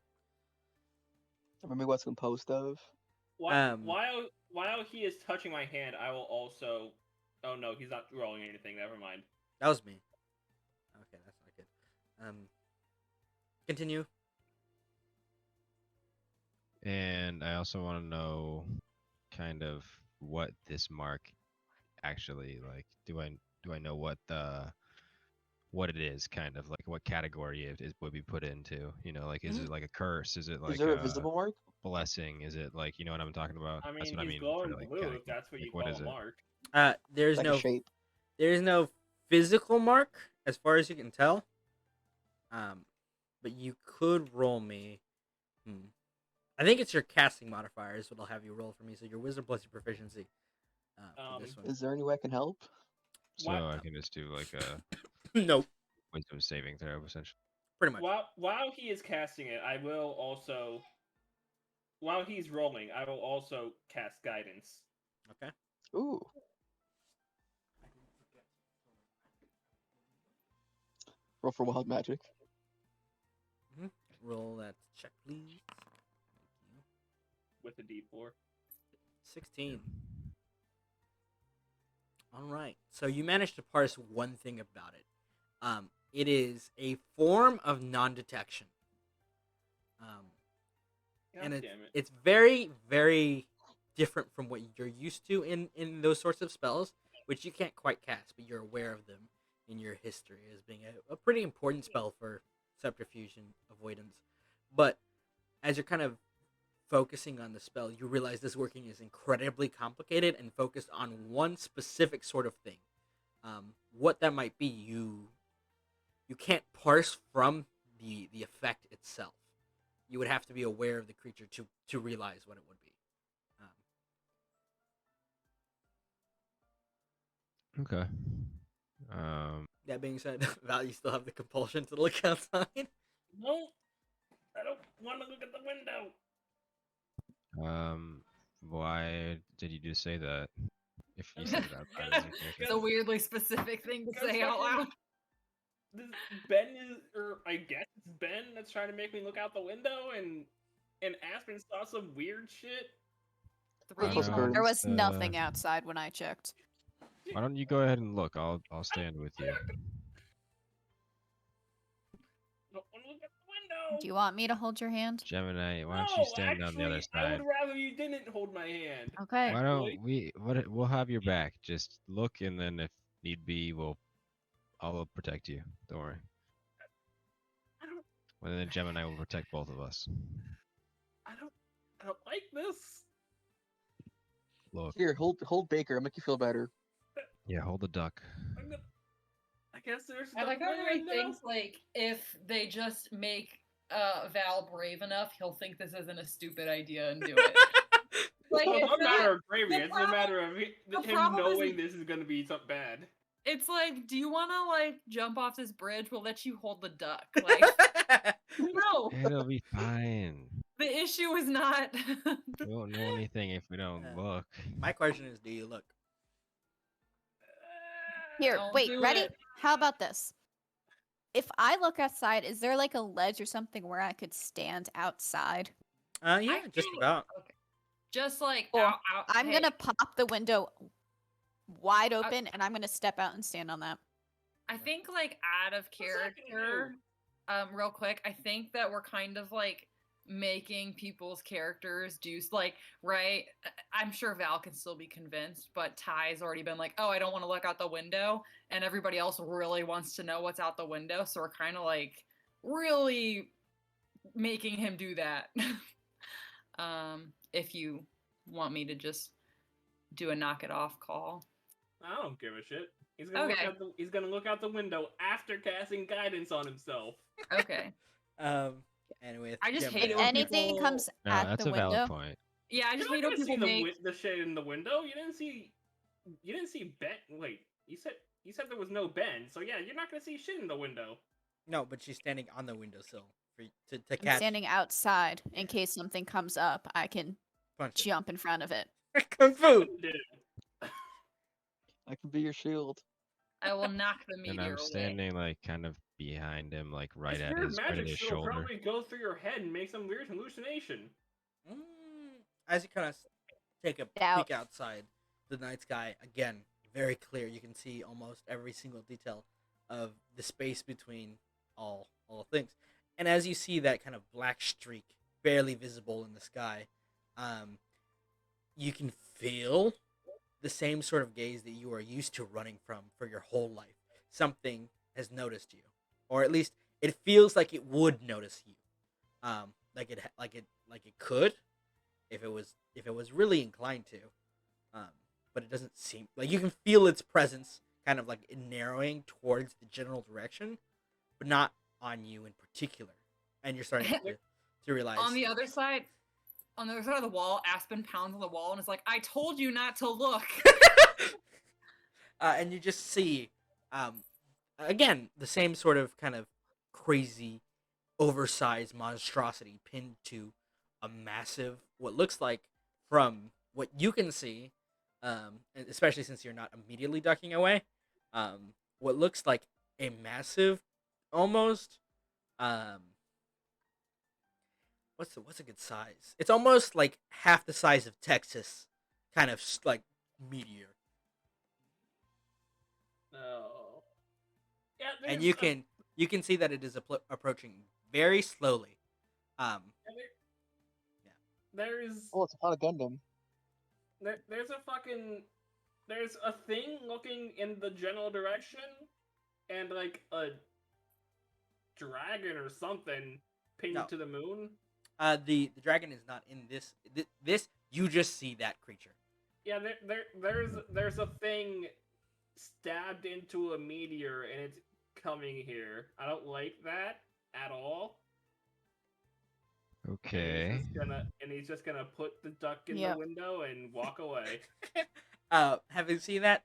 Remember what's composed of? While he is touching my hand, I will also. Oh no, he's not rolling anything. Never mind. That was me. Okay, that's not good. Continue. And I also want to know kind of what this mark actually like. Do I know what it is, kind of like what category it would be put into? Like is it like a curse? Is it like Is there a visible mark? blessing? Is it like what I'm talking about? I That's mean, what I he's mean glowing for like blue. If that's what you what call is a it? mark. There's Like a no shape. there's no physical mark as far as you can tell. But you could roll me. I think it's your casting modifier is what I'll have you roll for me. So your wisdom plus your proficiency. For this one. Is there any way I can help? So I can just do like a Nope. wisdom saving throw essentially. Pretty much. While he is casting it, I will also. While he's rolling, I will also cast guidance. Okay. Ooh. Roll for wild magic. Roll that check, please. Thank you. With a D4. 16. All right. So you managed to parse one thing about it. It is a form of non-detection. And it's very, very different from what you're used to in those sorts of spells, which you can't quite cast, but you're aware of them in your history as being a pretty important spell for subterfuge and avoidance. But as you're kind of focusing on the spell, you realize this working is incredibly complicated and focused on one specific sort of thing. What that might be, you can't parse from the effect itself. You would have to be aware of the creature to realize what it would be. Okay. That being said, Val, you still have the compulsion to look outside. No, I don't want to look at the window. Why did you just say that? If you said that, It's a weirdly specific thing to say out loud. Ben I guess it's Ben that's trying to make me look out the window, and Aspen saw some weird shit. There was nothing outside when I checked. Why don't you go ahead and look? I'll stand with you. Don't want to look at the window. Do you want me to hold your hand? Gemini, why don't you stand on the other I side? would rather you didn't hold my hand. Okay. Why don't we'll have your back. Just look, and then if need be, I'll protect you. Don't worry. And then Gemini will protect both of us. I don't I don't like this. Look, Here, hold Baker. I'll make you feel better. yeah, hold the duck. I guess there's. I like how nothing everybody thinks like if they just make Val brave enough, he'll think this isn't a stupid idea and do it. Like It's it's not a matter not. of bravery. the It's a problem- matter of the him problem knowing isn't- this is going to be something bad. It's like, do you want to like jump off this bridge? We'll let you hold the duck. Like, no. It'll be fine. The issue is not. We won't know anything if we don't look. My question is, do you look? Here, Don't wait, do ready? it. How about this? If I look outside, is there like a ledge or something where I could stand outside? Yeah, I just think- about. Okay. Just like Cool. out. I'm hey, gonna pop the window wide open and I'm gonna step out and stand on that. I think like out of What's that gonna character, real quick. I think that we're kind of like making people's characters do like right. I'm sure Val can still be convinced, but Ty's already been like, oh, I don't want to look out the window, and everybody else really wants to know what's out the window. So we're kind of like really making him do that. If you want me to just do a knock it off call. I don't give a shit. He's gonna Okay. he's gonna look out the window after casting guidance on himself. Okay. Anyway, I just Gemini. hate it If when anything people- comes No, at that's the a valid window, point. Yeah, I just You're hate not when gonna see people make. the shade in the window. You didn't see Ben. Wait, you said there was no Ben. So yeah, you're not gonna see shit in the window. No, but she's standing on the windowsill to I'm catch. standing outside in case something comes up. I can Punch it. jump in front of it. Kung fu. Dude, I can be your shield. I will knock the And meteor I'm away. standing like kind of behind him, like right at your his magic still shoulder. probably goes through your head and makes some weird hallucination. As you kind of take a Doubt. peek outside, the night sky again very clear. You can see almost every single detail of the space between all things. And as you see that kind of black streak barely visible in the sky, you can feel the same sort of gaze that you are used to running from for your whole life. Something has noticed you, or at least it feels like it would notice you. Like it could, if it was really inclined to. But it doesn't seem like you can feel its presence, kind of like narrowing towards the general direction, but not on you in particular. And you're starting to realize On the other side of the wall, Aspen pounds on the wall and is like, "I told you not to look." and you just see, again, the same sort of kind of crazy, oversized monstrosity pinned to a massive, what looks like, from what you can see, especially since you're not immediately ducking away, what looks like a massive, almost, what's a good size? It's almost like half the size of Texas, kind of like meteor. No. Yeah, And there's you can see that it is approaching very slowly. There's Oh, it's not a Gundam. there's a thing looking in the general direction, and like a dragon or something pinned No. to the moon. The dragon is not in this. This you just see that creature. Yeah, there's a thing stabbed into a meteor, and it's coming here. I don't like that at all. Okay. And he's just gonna put the duck in Yep. the window and walk away. Having seen that,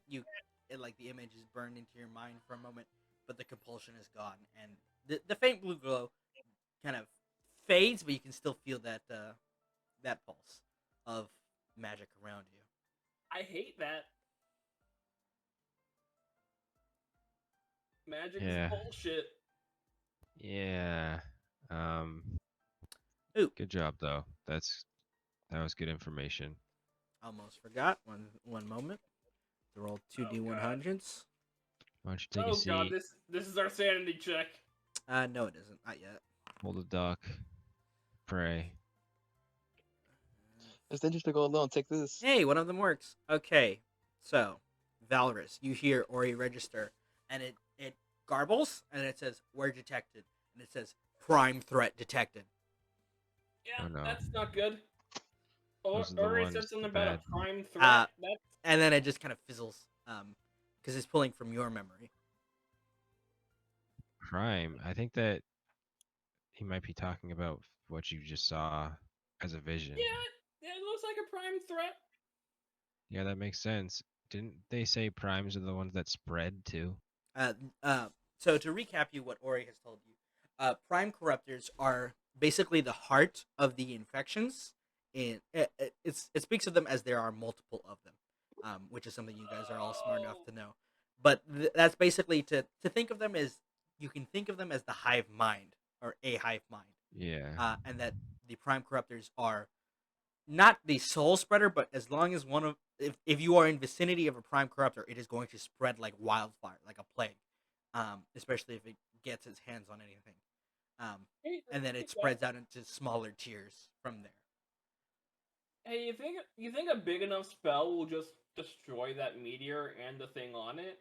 like the image is burned into your mind for a moment, but the compulsion is gone, and the faint blue glow kind of fades, but you can still feel that that pulse of magic around you. I hate that. Magic Yeah. is bullshit. Yeah. Ooh. Good job though. That was good information. Almost forgot. One moment. To roll two D100s. Why don't you take a Oh seat? god, this is our sanity check. No, it isn't. Not yet. Hold a duck. Pray. It's dangerous to go alone. Take this. Hey, one of them works. Okay, so Valrius, you hear Ori register, and it garbles, and it says word detected, and it says prime threat detected. Yeah, Oh, no. that's not good. Or Those are the Uri ones, said something the about bad. a prime threat. Uh, That's and then it just kind of fizzles, because it's pulling from your memory. Prime. I think that he might be talking about what you just saw as a vision. yeah, it looks like a prime threat. Yeah, that makes sense. Didn't they say primes are the ones that spread too? Uh, so to recap you what Ori has told you, prime corruptors are basically the heart of the infections, and it speaks of them as there are multiple of them, which is something you guys are all smart enough to know. But that's basically to think of them as, you can think of them as the hive mind or a hive mind, Yeah. and that the prime corruptors are not the soul spreader, but as long as one of, if you are in vicinity of a prime corruptor, it is going to spread like wildfire, like a plague. Especially if it gets its hands on anything. And then it spreads out into smaller tiers from there. Hey, you think a big enough spell will just destroy that meteor and the thing on it?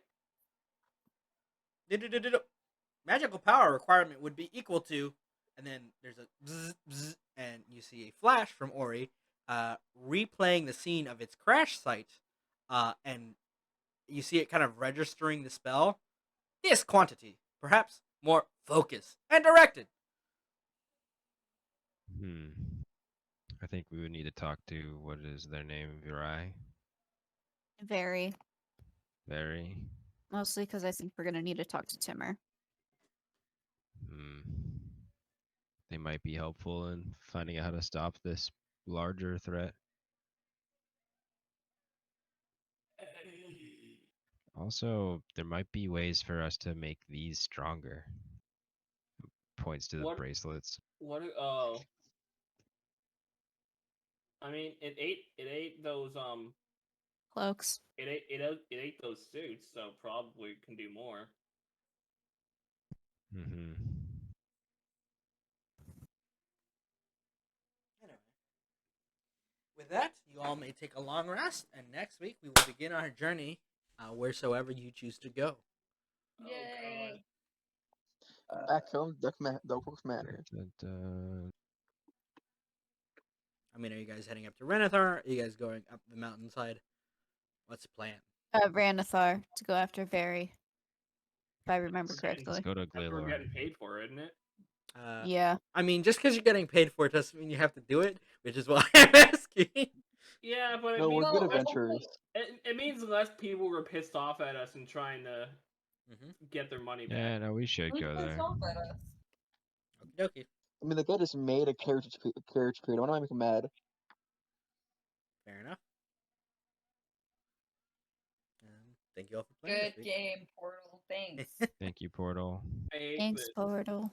Magical power requirement would be equal to, and then there's a bzz, bzz, and you see a flash from Ori, replaying the scene of its crash site, and you see it kind of registering the spell. This quantity, perhaps more focused and directed. I think we would need to talk to, what is their name? Virai? Very. Very? Mostly because I think we're going to need to talk to Timmer. They might be helpful in finding out how to stop this larger threat. Also, there might be ways for us to make these stronger. Points to the bracelets. What? I mean, it ate those cloaks. It ate those suits, so probably can do more. Anyway. With that, you all may take a long rest, and next week we will begin our journey wheresoever you choose to go. Yay! Back home, Duckworth Manor. I mean, are you guys heading up to Renathar? Are you guys going up the mountainside? What's the plan? Ranathar to go after Very. If I remember correctly. Let's go to We're Glaylor. getting paid for it, isn't it? Yeah. I mean, just because you're getting paid for it doesn't mean you have to do it, which is why I'm asking. Yeah, but No, we're good adventurers. It means less people were pissed off at us and trying to get their money back. Yeah, no, we should go there. Off at us. Okie dokie. I mean, the guy just made a carriage period. Why do I make him mad? Fair enough. Thank you all for playing. Good game, Portal. Thanks. Thank you, Portal. Thanks, Portal.